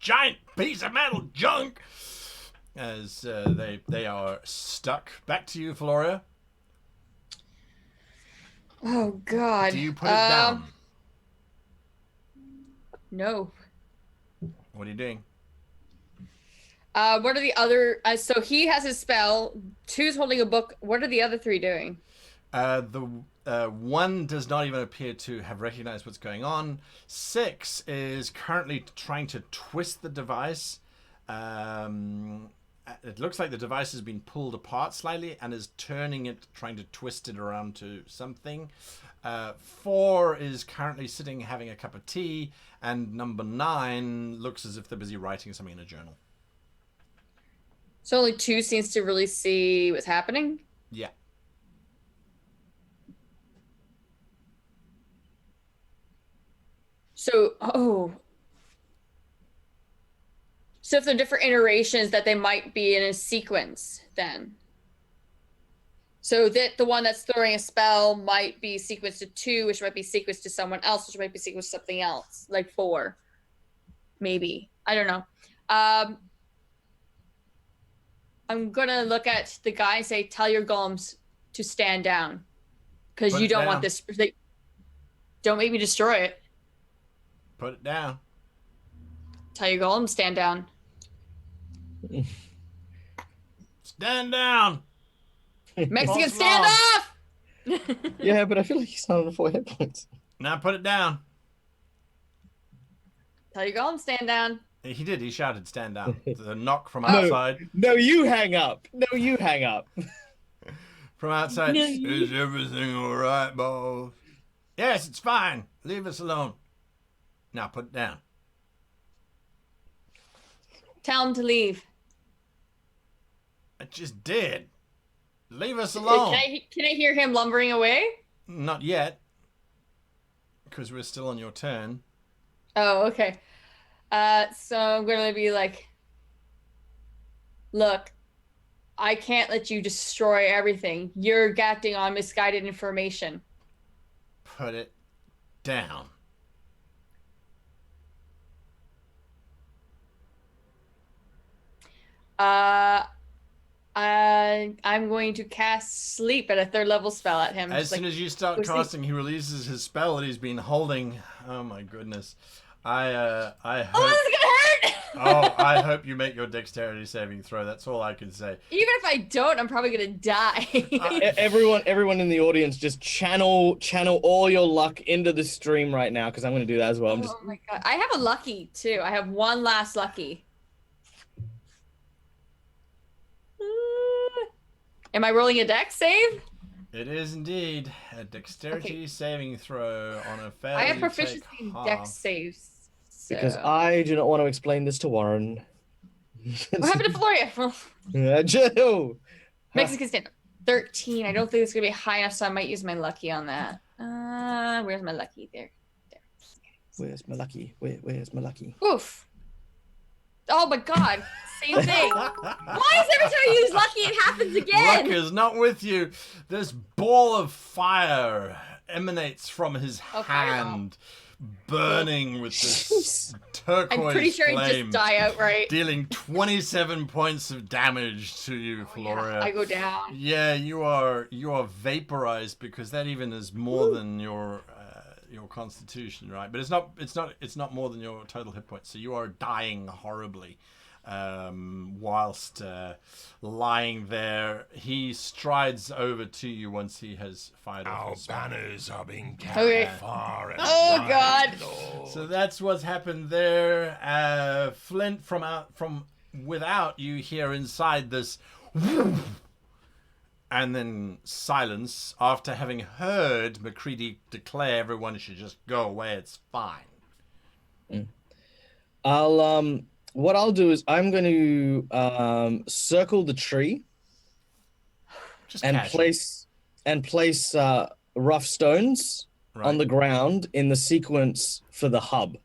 giant piece of metal junk!" As they are stuck. Back to you, Floria. Oh God! Do you put it down? No. What are you doing? What are the other? So he has his spell. 2's holding a book. What are the other 3 doing? The one does not even appear to have recognized what's going on. 6 is currently trying to twist the device, it looks like the device has been pulled apart slightly and is turning it, trying to twist it around to something. 4 is currently sitting having a cup of tea, and number 9 looks as if they're busy writing something in a journal. So only 2 seems to really see what's happening? Yeah. So, So if they're different iterations, that they might be in a sequence then. So that the one that's throwing a spell might be sequenced to 2, which might be sequenced to someone else, which might be sequenced to something else, like 4. Maybe. I don't know. I'm gonna look at the guy and say, tell your golems to stand down. Because you don't want this. Don't make me destroy it. Put it down. Tell your golems stand down. Stand down. Mexican stand off! Yeah, but I feel like he's not on 4 hit points. Now put it down. Tell your golems stand down. He did. He shouted, stand down. The knock from outside. No, you hang up. No, you hang up. From outside. Is everything all right, boss? Yes, it's fine. Leave us alone. Now put it down. Tell him to leave. I just did. Leave us alone. Can I hear him lumbering away? Not yet. Because we're still on your turn. Oh, okay. So I'm gonna be like, look, I can't let you destroy everything. You're acting on misguided information. Put it down. I'm going to cast sleep at a 3rd level spell at him. As soon as you start casting, he releases his spell that he's been holding. Oh my goodness. I hope, oh, this is gonna hurt! I hope you make your dexterity saving throw. That's all I can say. Even if I don't, I'm probably gonna die. Everyone in the audience, just channel all your luck into the stream right now, because I'm gonna do that as well. Oh my god, I have a lucky too. I have one last lucky. Am I rolling a dex save? It is indeed a dexterity saving throw on a failure. I have proficiency in dex saves. So. Because I do not want to explain this to Warren. What happened to Floria? Joe! Mexican stand 13. I don't think it's gonna be high enough, so I might use my lucky on that. Where's my lucky? There. Where's my lucky? Where's my lucky? Oof. Oh my god. Same thing. Why is every time I use lucky it happens again? Luck is not with you. This ball of fire emanates from his hand, burning with this turquoise I'm pretty sure I just die outright. dealing 27 points of damage to you, Floria. Yeah, I go down. Yeah, you are vaporized, because that even is more than your constitution, right? But it's not more than your total hit points. So you are dying horribly. Whilst lying there, he strides over to you once he has fired off his spell. Banners are being carried far and wide, God! Lord. So that's what's happened there. Flint, from without, you hear inside this, and then silence. After having heard McCready declare everyone should just go away, it's fine. What I'll do is I'm going to circle the tree Just and casual. place rough stones on the ground in the sequence for the hub.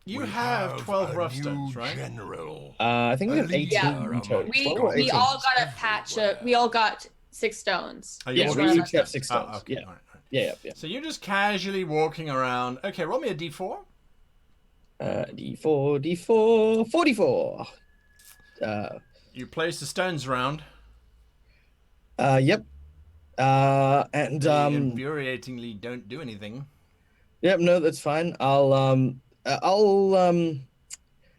You have 12 rough stones, right? General. I think we have 18 in total. We all got a patch of. We all got 6 stones. Oh, Yeah, you we got each have 6 stones. okay. Yeah. All right. Yeah. So you're just casually walking around. Okay, roll me a d4. D4, 44. You place the stones around. Yep. And They infuriatingly don't do anything. Yep, no, that's fine. I'll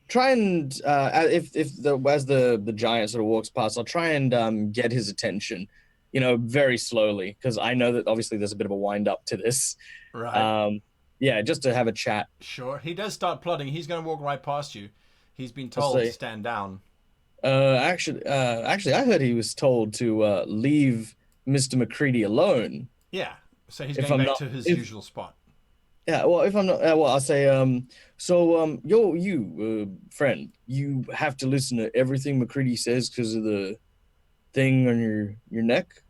try and as the giant sort of walks past, I'll try and get his attention, very slowly, because I know that obviously there's a bit of a wind up to this. Right. Yeah, just to have a chat. Sure. He does start plodding. He's going to walk right past you. He's been I'll told to say- stand down. Actually, I heard he was told to leave Mr. McCready alone. Yeah. So he's If going I'm back not- to his if- usual spot. Yeah, well, if I'm not, well, I'll say, friend, you have to listen to everything McCready says because of the thing on your neck.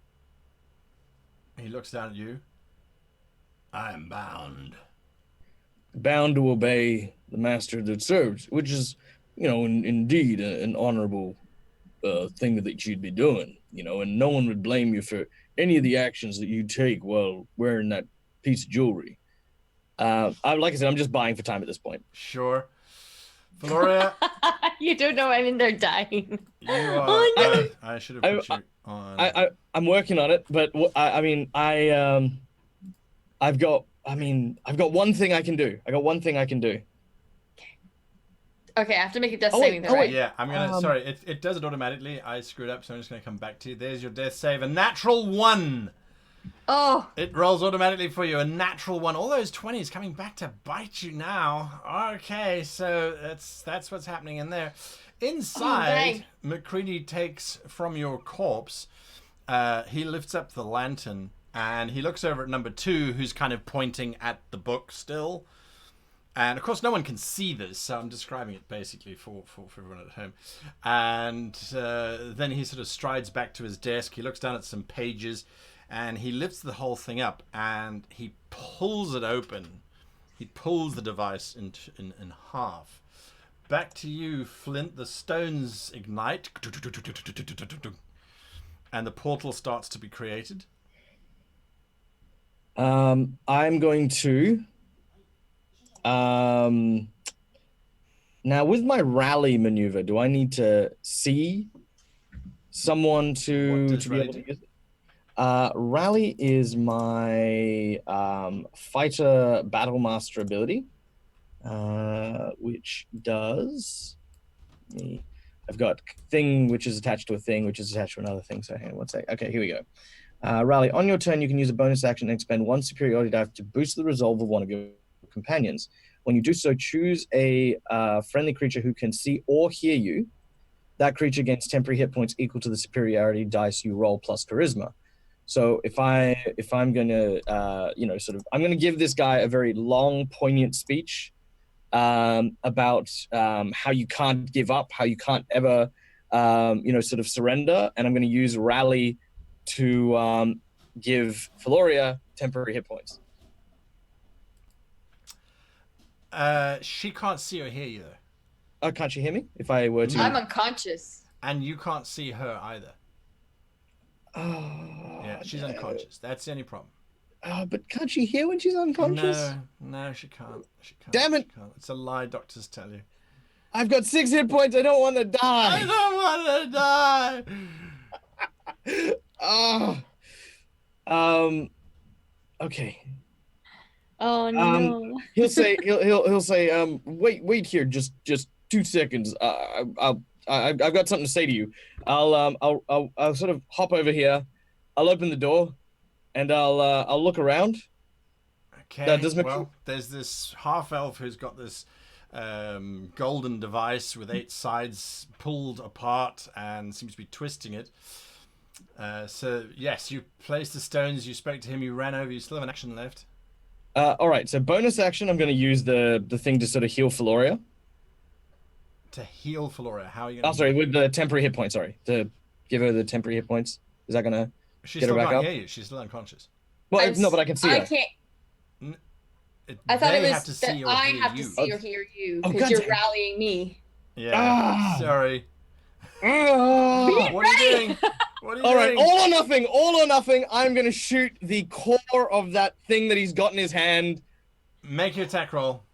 He looks down at you. I am bound. Bound to obey the master that serves, which is, indeed an honorable thing that you'd be doing, and no one would blame you for any of the actions that you take while wearing that piece of jewelry. Like I said, I'm just buying for time at this point. Sure. Valoria, You don't know I'm in there dying. you are. Oh, no. I should have put you on. I'm working on it, but I've got one thing I can do. Okay, I have to make a death Oh, wait, saving throw, right? Yeah, I'm gonna. Sorry, it does it automatically. I screwed up, so I'm just gonna come back to you. There's your death save. A natural 1. Oh, It rolls automatically for you. A natural 1. All those 20s coming back to bite you now. Okay, so that's what's happening in there. Inside, McCready takes from your corpse. He lifts up the lantern and he looks over at number 2, who's kind of pointing at the book still. And of course, no one can see this, so I'm describing it basically for everyone at home. And then he sort of strides back to his desk. He looks down at some pages. And he lifts the whole thing up and he pulls it open. He pulls the device in half. Back to you, Flint. The stones ignite. And the portal starts to be created. I'm going to. Now, with my rally maneuver, do I need to see someone to be able to use it? Rally is my fighter battle master ability, which does. I've got thing which is attached to a thing which is attached to another thing. So hang on one sec. Okay, here we go. Rally, on your turn, you can use a bonus action and expend 1 superiority die to boost the resolve of one of your companions. When you do so, choose a friendly creature who can see or hear you. That creature gains temporary hit points equal to the superiority dice you roll plus charisma. So if I'm gonna I'm gonna give this guy a very long, poignant speech about how you can't give up, how you can't ever surrender, and I'm gonna use rally to give Valoria temporary hit points. She can't see or hear you though. Oh, can't she hear me? If I were to, I'm unconscious. And you can't see her either. Oh, Yeah, she's unconscious. That's the only problem. But can't she hear when she's unconscious? No, she can't. She can't. Damn it! She can't. It's a lie doctors tell you. I've got 6 hit points. I don't want to die. I don't want to die. Okay. Oh no. He'll say wait here just 2 seconds. I've got something to say to you. I'll sort of hop over here. I'll open the door, and I'll look around. Okay. Well, there's this half elf who's got this golden device with 8 sides pulled apart and seems to be twisting it. So yes, you placed the stones. You spoke to him. You ran over. You still have an action left. All right. So bonus action. I'm going to use the thing to sort of heal Valoria. To heal Valoria, how are you? Sorry, with the temporary hit points. Sorry, to give her the temporary hit points. Is that gonna get her back up? Hear you. She's still unconscious. Well, no, but I can see her. I can't. I thought it was that I have to see or hear you because you're rallying me. Yeah. Sorry. What are you doing? What are you All right, doing? all or nothing. I'm gonna shoot the core of that thing that he's got in his hand. Make your attack roll.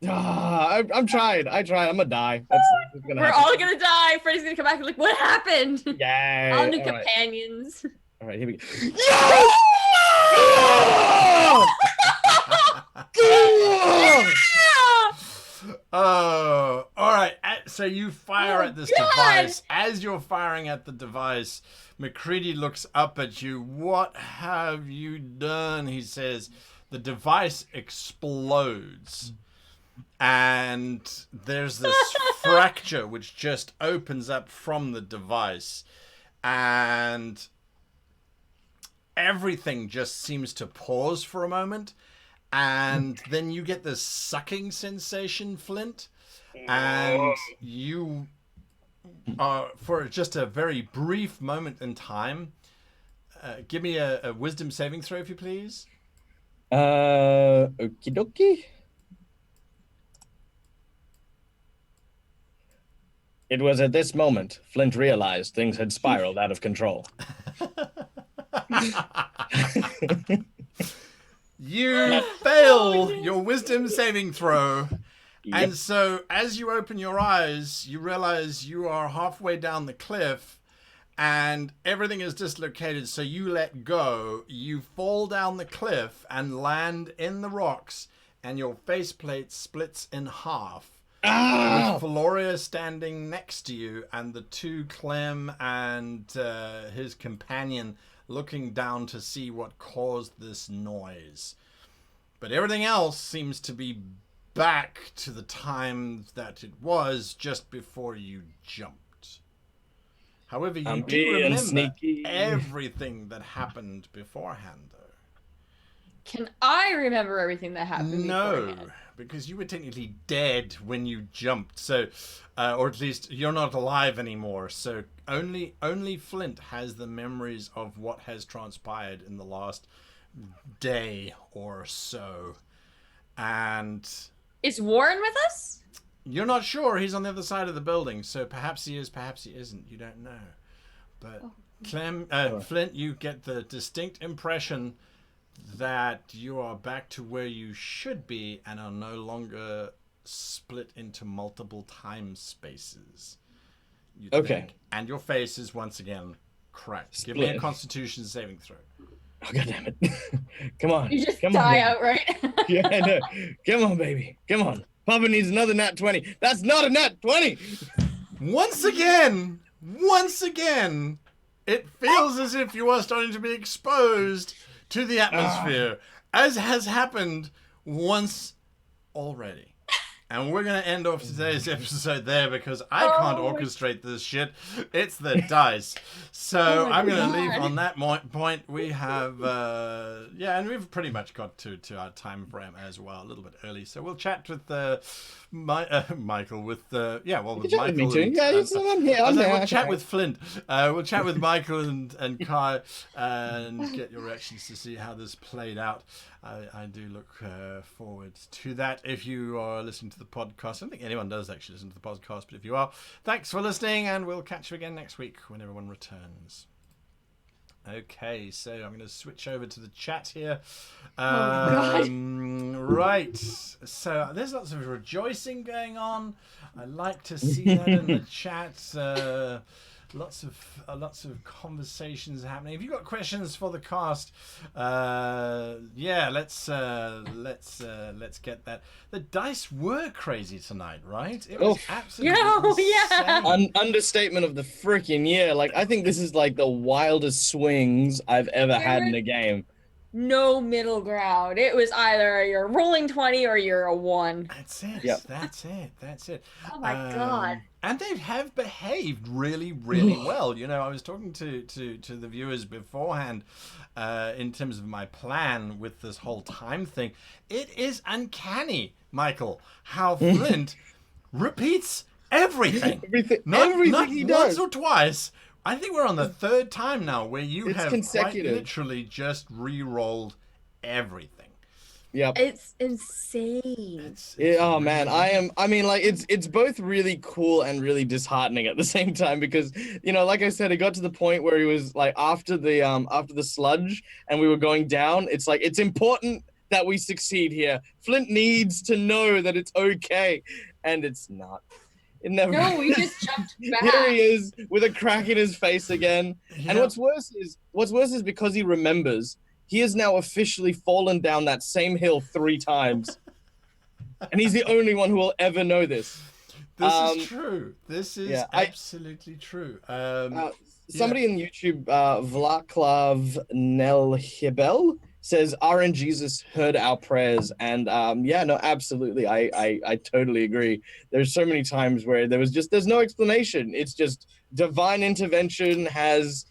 I'm trying. I'm gonna die. That's gonna We're happen. all gonna die. Freddy's gonna come back and be like, what happened? Yeah. All new companions. All right, here we go. Oh, all right. So you fire at this device. As you're firing at the device, McCready looks up at you. What have you done? He says. The device explodes. And there's this fracture which just opens up from the device. And everything just seems to pause for a moment. And then you get this sucking sensation, Flint. And you are, for just a very brief moment in time, give me a wisdom saving throw, if you please. Okie dokie. It was at this moment Flint realized things had spiraled out of control. You fail your wisdom saving throw. Yep. And so as you open your eyes, you realize you are halfway down the cliff and everything is dislocated. So you let go. You fall down the cliff and land in the rocks and your faceplate splits in half. With Floria standing next to you and the two Clem and his companion looking down to see what caused this noise. But everything else seems to be back to the time that it was just before you jumped. However, you do remember everything that happened beforehand, though. Can I remember everything that happened beforehand? No, because you were technically dead when you jumped, so, or at least you're not alive anymore. So only Flint has the memories of what has transpired in the last day or so. And is Warren with us? You're not sure. He's on the other side of the building, so perhaps he is, perhaps he isn't. You don't know. But Flint, you get the distinct impression that you are back to where you should be and are no longer split into multiple time spaces. Think. And your face is once again cracked. Give me a Constitution saving throw. Oh, God damn it. Come on. You just die outright. Yeah, I know. Come on, baby. Come on. Papa needs another nat 20. That's not a nat 20. Once again, it feels as if you are starting to be exposed to the atmosphere, as has happened once already. And we're going to end off today's episode there because I can't orchestrate this shit. It's the dice. So I'm going to leave on that point. We have, and we've pretty much got to our time frame as well, a little bit early. So we'll chat with Michael with with Michael. We'll chat with Flint. We'll chat with Michael and Kai and get your reactions to see how this played out. I do look forward to that. If you are listening to the podcast, I don't think anyone does actually listen to the podcast, but if you are, thanks for listening, and we'll catch you again next week when everyone returns. Okay, so I'm going to switch over to the chat here. Right, so there's lots of rejoicing going on. I like to see that in the chat. Lots of conversations happening. Have you got questions for the cast? Let's get that. The dice were crazy tonight, right? It was absolutely insane. Understatement of the freaking year. Like, I think this is like the wildest swings I've ever had in a game. No middle ground. It was either you're rolling 20 or you're a 1. That's it. Yep. That's it. Oh my god. And they have behaved really, really well. You know, I was talking to the viewers beforehand in terms of my plan with this whole time thing. It is uncanny, Michael, how Flint repeats everything. Everything he does. Once or twice. I think we're on the third time now where you have quite literally just re-rolled everything. Yep. It's insane. Oh man, it's both really cool and really disheartening at the same time because, you know, like I said, it got to the point where he was like after the sludge and we were going down, it's like it's important that we succeed here. Flint needs to know that it's okay, and it's not. It never. No, we just jumped back. Here he is with a crack in his face again. Yep. And what's worse is because he remembers, he has now officially fallen down that same hill 3 times. And he's the only one who will ever know this. This is true. This is absolutely true. Somebody in YouTube, Vlaklav Nelhibel, says RN Jesus heard our prayers, and no, absolutely, I totally agree. There's so many times where there's no explanation. It's just divine intervention has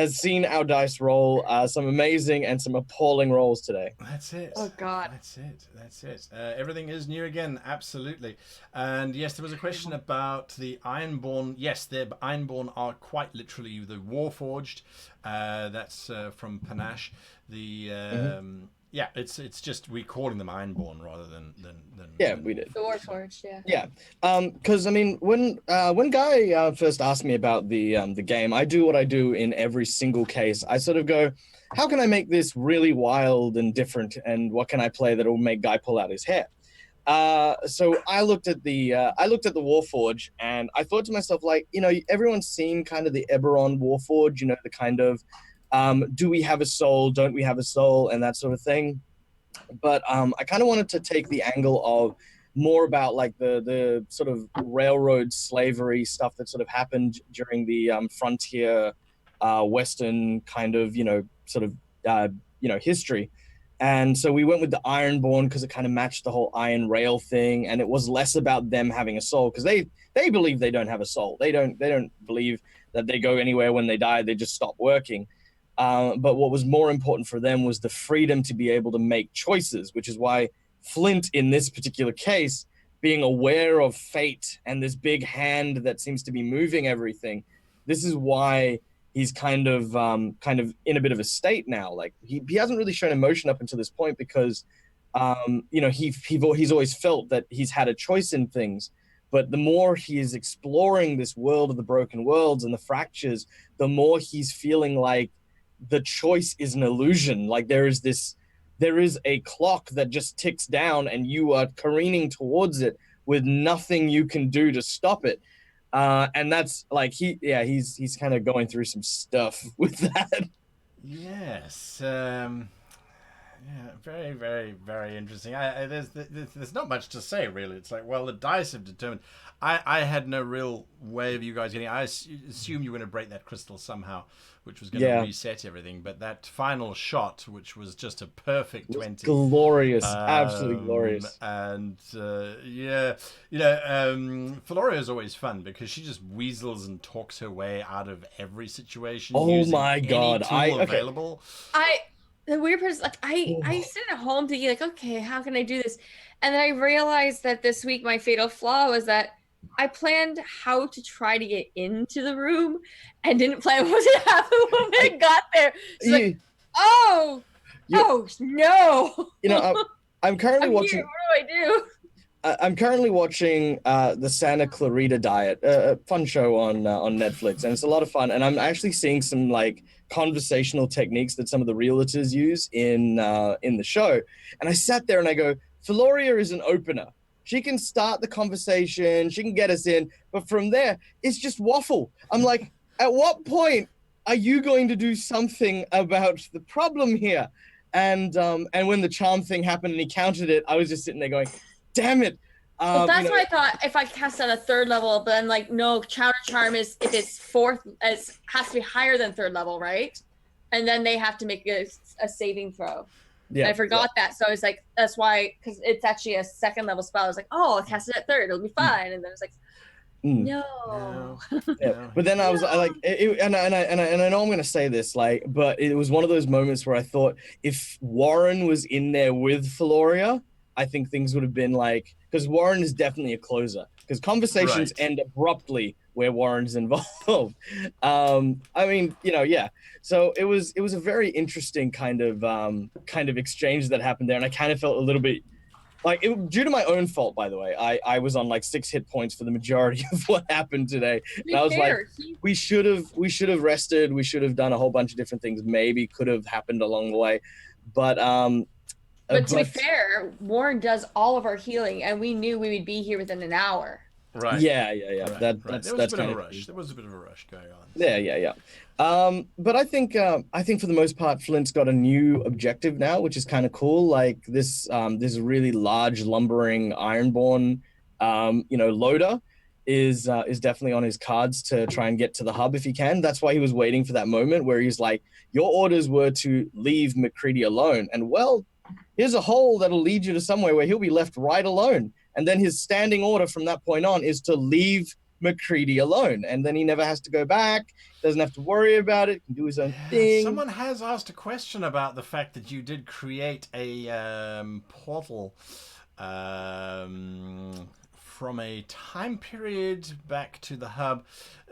seen our dice roll some amazing and some appalling rolls today. That's it. Oh God. That's it. Everything is new again. Absolutely. And yes, there was a question about the Ironborn. Yes, the Ironborn are quite literally the Warforged. That's from Panache. The yeah, it's just we're calling them Ironborn rather than we did. The Warforged, yeah. Yeah, because I mean, when Guy first asked me about the game, I do what I do in every single case. I sort of go, how can I make this really wild and different, and what can I play that will make Guy pull out his hair? So I looked at the Warforge, and I thought to myself, like, you know, everyone's seen kind of the Eberron Warforge, you know, the kind of do we have a soul, don't we have a soul, and that sort of thing. But I kind of wanted to take the angle of more about like the sort of railroad slavery stuff that sort of happened during the frontier Western kind of, you know, sort of, history. And so we went with the Ironborn because it kind of matched the whole iron rail thing. And it was less about them having a soul because they believe they don't have a soul. They don't believe that they go anywhere when they die. They just stop working. But what was more important for them was the freedom to be able to make choices, which is why Flint, in this particular case, being aware of fate and this big hand that seems to be moving everything, this is why he's kind of in a bit of a state now. Like he hasn't really shown emotion up until this point because, he's always felt that he's had a choice in things. But the more he is exploring this world of the broken worlds and the fractures, the more he's feeling like the choice is an illusion. Like there is a clock that just ticks down and you are careening towards it with nothing you can do to stop it. And that's like, he's kind of going through some stuff with that. Yes. Very, very, very interesting. There's not much to say, really. It's like, well, the dice have determined. I had no real way of you guys getting. I assumed you were going to break that crystal somehow, which was going to reset everything. But that final shot, which was just a perfect 20, glorious, absolutely glorious. And Floria is always fun because she just weasels and talks her way out of every situation. Oh my God! Available. The weird part is, like, I sit at home thinking, like, okay, how can I do this? And then I realized that this week my fatal flaw was that I planned how to try to get into the room and didn't plan what would happen when I got there. She's like, oh no. You know, I'm currently watching. Here. What do I do? I'm currently watching the Santa Clarita Diet, a fun show on Netflix, and it's a lot of fun. And I'm actually seeing some like conversational techniques that some of the realtors use in the show. And I sat there and I go, Floria is an opener. She can start the conversation, she can get us in, but from there, it's just waffle. I'm like, at what point are you going to do something about the problem here? And when the charm thing happened and he countered it, I was just sitting there going, damn it. Well, that's what I thought. If I cast on a third level, but then like, no, counter charm is if it's fourth, it has to be higher than third level, right? And then they have to make a saving throw. Yeah, and I forgot that, so I was like, that's why, because it's actually a second level spell. I was like, oh, I'll cast it at third, it'll be fine. And then I was like, no. But then I was like, and I know I'm gonna say this, like, but it was one of those moments where I thought if Warren was in there with Floria, I think things would have been like, because Warren is definitely a closer, because conversations end abruptly where Warren's involved. I mean, so it was a very interesting kind of exchange that happened there, and I kind of felt a little bit like due to my own fault, by the way. I was on like 6 hit points for the majority of what happened today. And I was like, we should have rested, we should have done a whole bunch of different things, maybe could have happened along the way. But to be fair, Warren does all of our healing, and we knew we would be here within an hour. Right. Yeah. That's kind of a rush. There was a bit of a rush going on. Yeah. But I think for the most part, Flint's got a new objective now, which is kind of cool. Like this really large lumbering Ironborn Loader is definitely on his cards to try and get to the hub if he can. That's why he was waiting for that moment where he's like, your orders were to leave McCready alone. And well, here's a hole that'll lead you to somewhere where he'll be left right alone. And then his standing order from that point on is to leave McCready alone. And then he never has to go back, doesn't have to worry about it, can do his own thing. Someone has asked a question about the fact that you did create a portal from a time period back to the hub.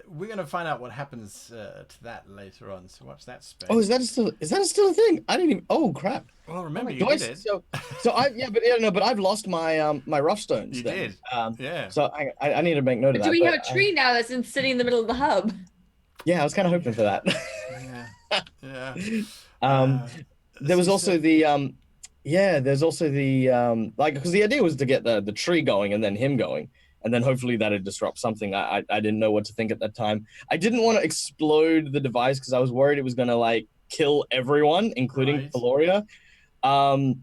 We're going to find out what happens to that later on. So watch that space. Oh, is that still a thing? I didn't even. Oh crap! Well, remember you did it. But I've lost my my rough stones. You then. did. Yeah. So I need to make note of that. Do we have a tree now that's sitting in the middle of the hub? Yeah, I was kind of hoping for that. Yeah. There was also the there's also the because the idea was to get the tree going and then him going. And then hopefully that'd disrupt something. I didn't know what to think at that time. I didn't want to explode the device because I was worried it was going to like kill everyone, including Valoria. Apparently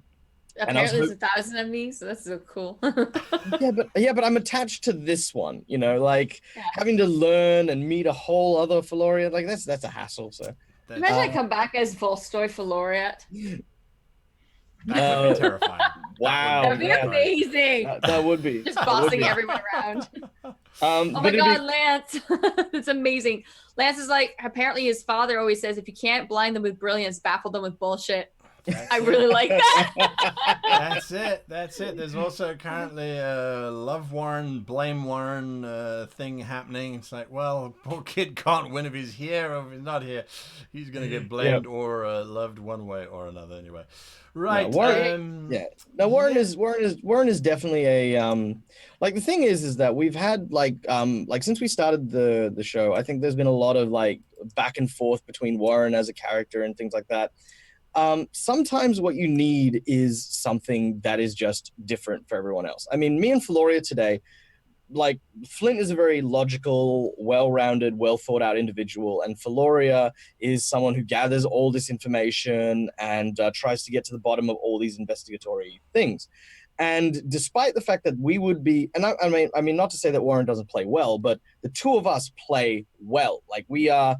there's 1,000 of me, so that's so cool. but I'm attached to this one, having to learn and meet a whole other Valoria, like that's a hassle. So imagine I come back as Volstoy Valoriat. That would be terrifying. Wow, that'd be amazing. That would be just bossing everyone around. Oh my god, Lance! It's amazing. Lance is like, apparently his father always says, if you can't blind them with brilliance, baffle them with bullshit. I really like that. That's it. There's also currently a love Warren, blame Warren thing happening. It's like, well, poor kid can't win if he's here or if he's not here. He's going to get blamed or loved one way or another anyway. Right. No, Warren is definitely a like the thing is that we've had like since we started the show, I think there's been a lot of like back and forth between Warren as a character and things like that. Sometimes what you need is something that is just different for everyone else. I mean, me and Valoria today, like Flint is a very logical, well-rounded, well-thought-out individual, and Valoria is someone who gathers all this information and tries to get to the bottom of all these investigatory things. And despite the fact that we would be, and I mean, not to say that Warren doesn't play well, but the two of us play well. Like we are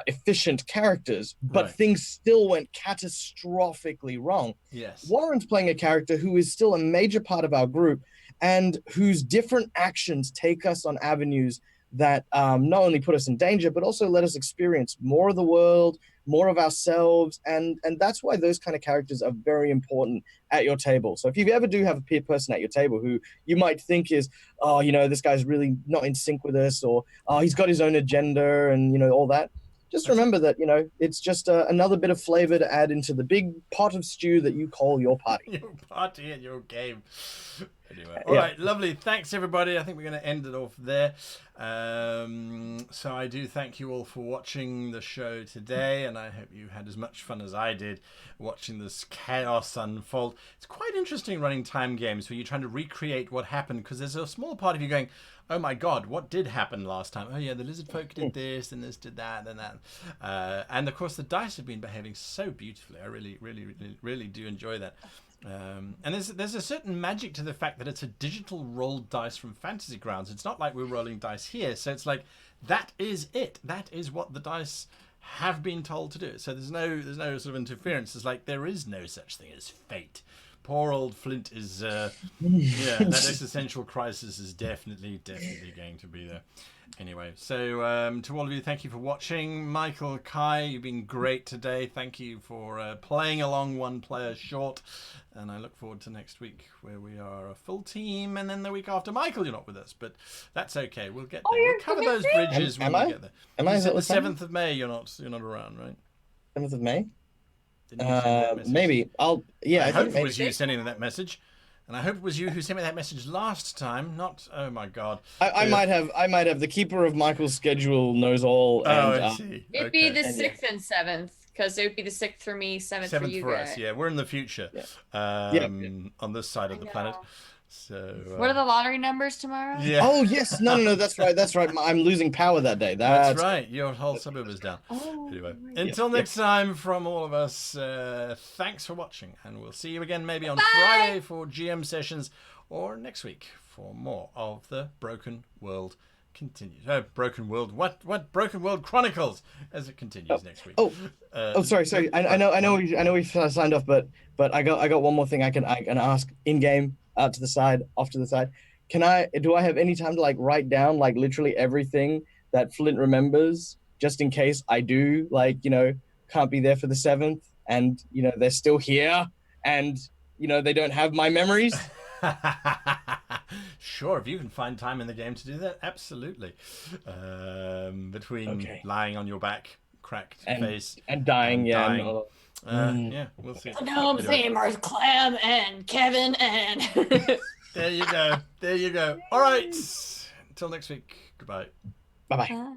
efficient characters, but things still went catastrophically wrong. Yes. Warren's playing a character who is still a major part of our group and whose different actions take us on avenues that not only put us in danger, but also let us experience more of the world, more of ourselves. And that's why those kind of characters are very important at your table. So if you ever do have a peer person at your table who you might think is, oh, this guy's really not in sync with us, or oh, he's got his own agenda and, all that. Just remember that, it's just another bit of flavor to add into the big pot of stew that you call your party. Your party and your game. Anyway, all right, lovely. Thanks, everybody. I think we're going to end it off there. So I do thank you all for watching the show today, and I hope you had as much fun as I did watching this chaos unfold. It's quite interesting running time games where you're trying to recreate what happened, because there's a small part of you going, oh my god, what did happen last time? Oh yeah, the lizard folk did this, and this did that, and that. And of course, the dice have been behaving so beautifully. I really do enjoy that. And there's a certain magic to the fact that it's a digital rolled dice from Fantasy Grounds. It's not like we're rolling dice here, so it's like that is it. That is what the dice have been told to do. So there's no sort of interference. It's like there is no such thing as fate. Poor old Flint is that existential crisis is definitely going to be there. Anyway, so to all of you, thank you for watching. Michael, Kai, you've been great today. Thank you for playing along one player short. And I look forward to next week where we are a full team. And then the week after, Michael, you're not with us, but that's okay. We'll get there. We'll cover those bridges when we get there. Am I? The 7th of May, you're not around, right? 7th of May? Maybe. I hope it was you sending that message. And I hope it was you who sent me that message last time, not, oh my god. I might have. The keeper of Michael's schedule knows all. I see. It'd be the 6th and 7th, because it would be the 6th for me, 7th for you guys. Us, yeah. We're in the future, on this side of the planet. So. What are the lottery numbers tomorrow? Yeah. Oh yes, no, that's right. I'm losing power that day. That's right. Your whole suburb is down. Oh, Anyway, right. until next time, from all of us, thanks for watching, and we'll see you again maybe on Bye. Friday for GM sessions, or next week for more of the Broken World continues. Broken World. What? Broken World Chronicles as it continues next week. Sorry. I know we've signed off, but I got one more thing I can ask in game, off to the side. Do I have any time to like write down like literally everything that Flint remembers, just in case I do can't be there for the 7th, and they're still here, and they don't have my memories? Sure, if you can find time in the game to do that, absolutely. Between lying on your back, cracked face, and dying, yeah, we'll see. No, same as Clem and Kevin and. There you go. All right. Until next week. Goodbye. Bye-bye. Bye.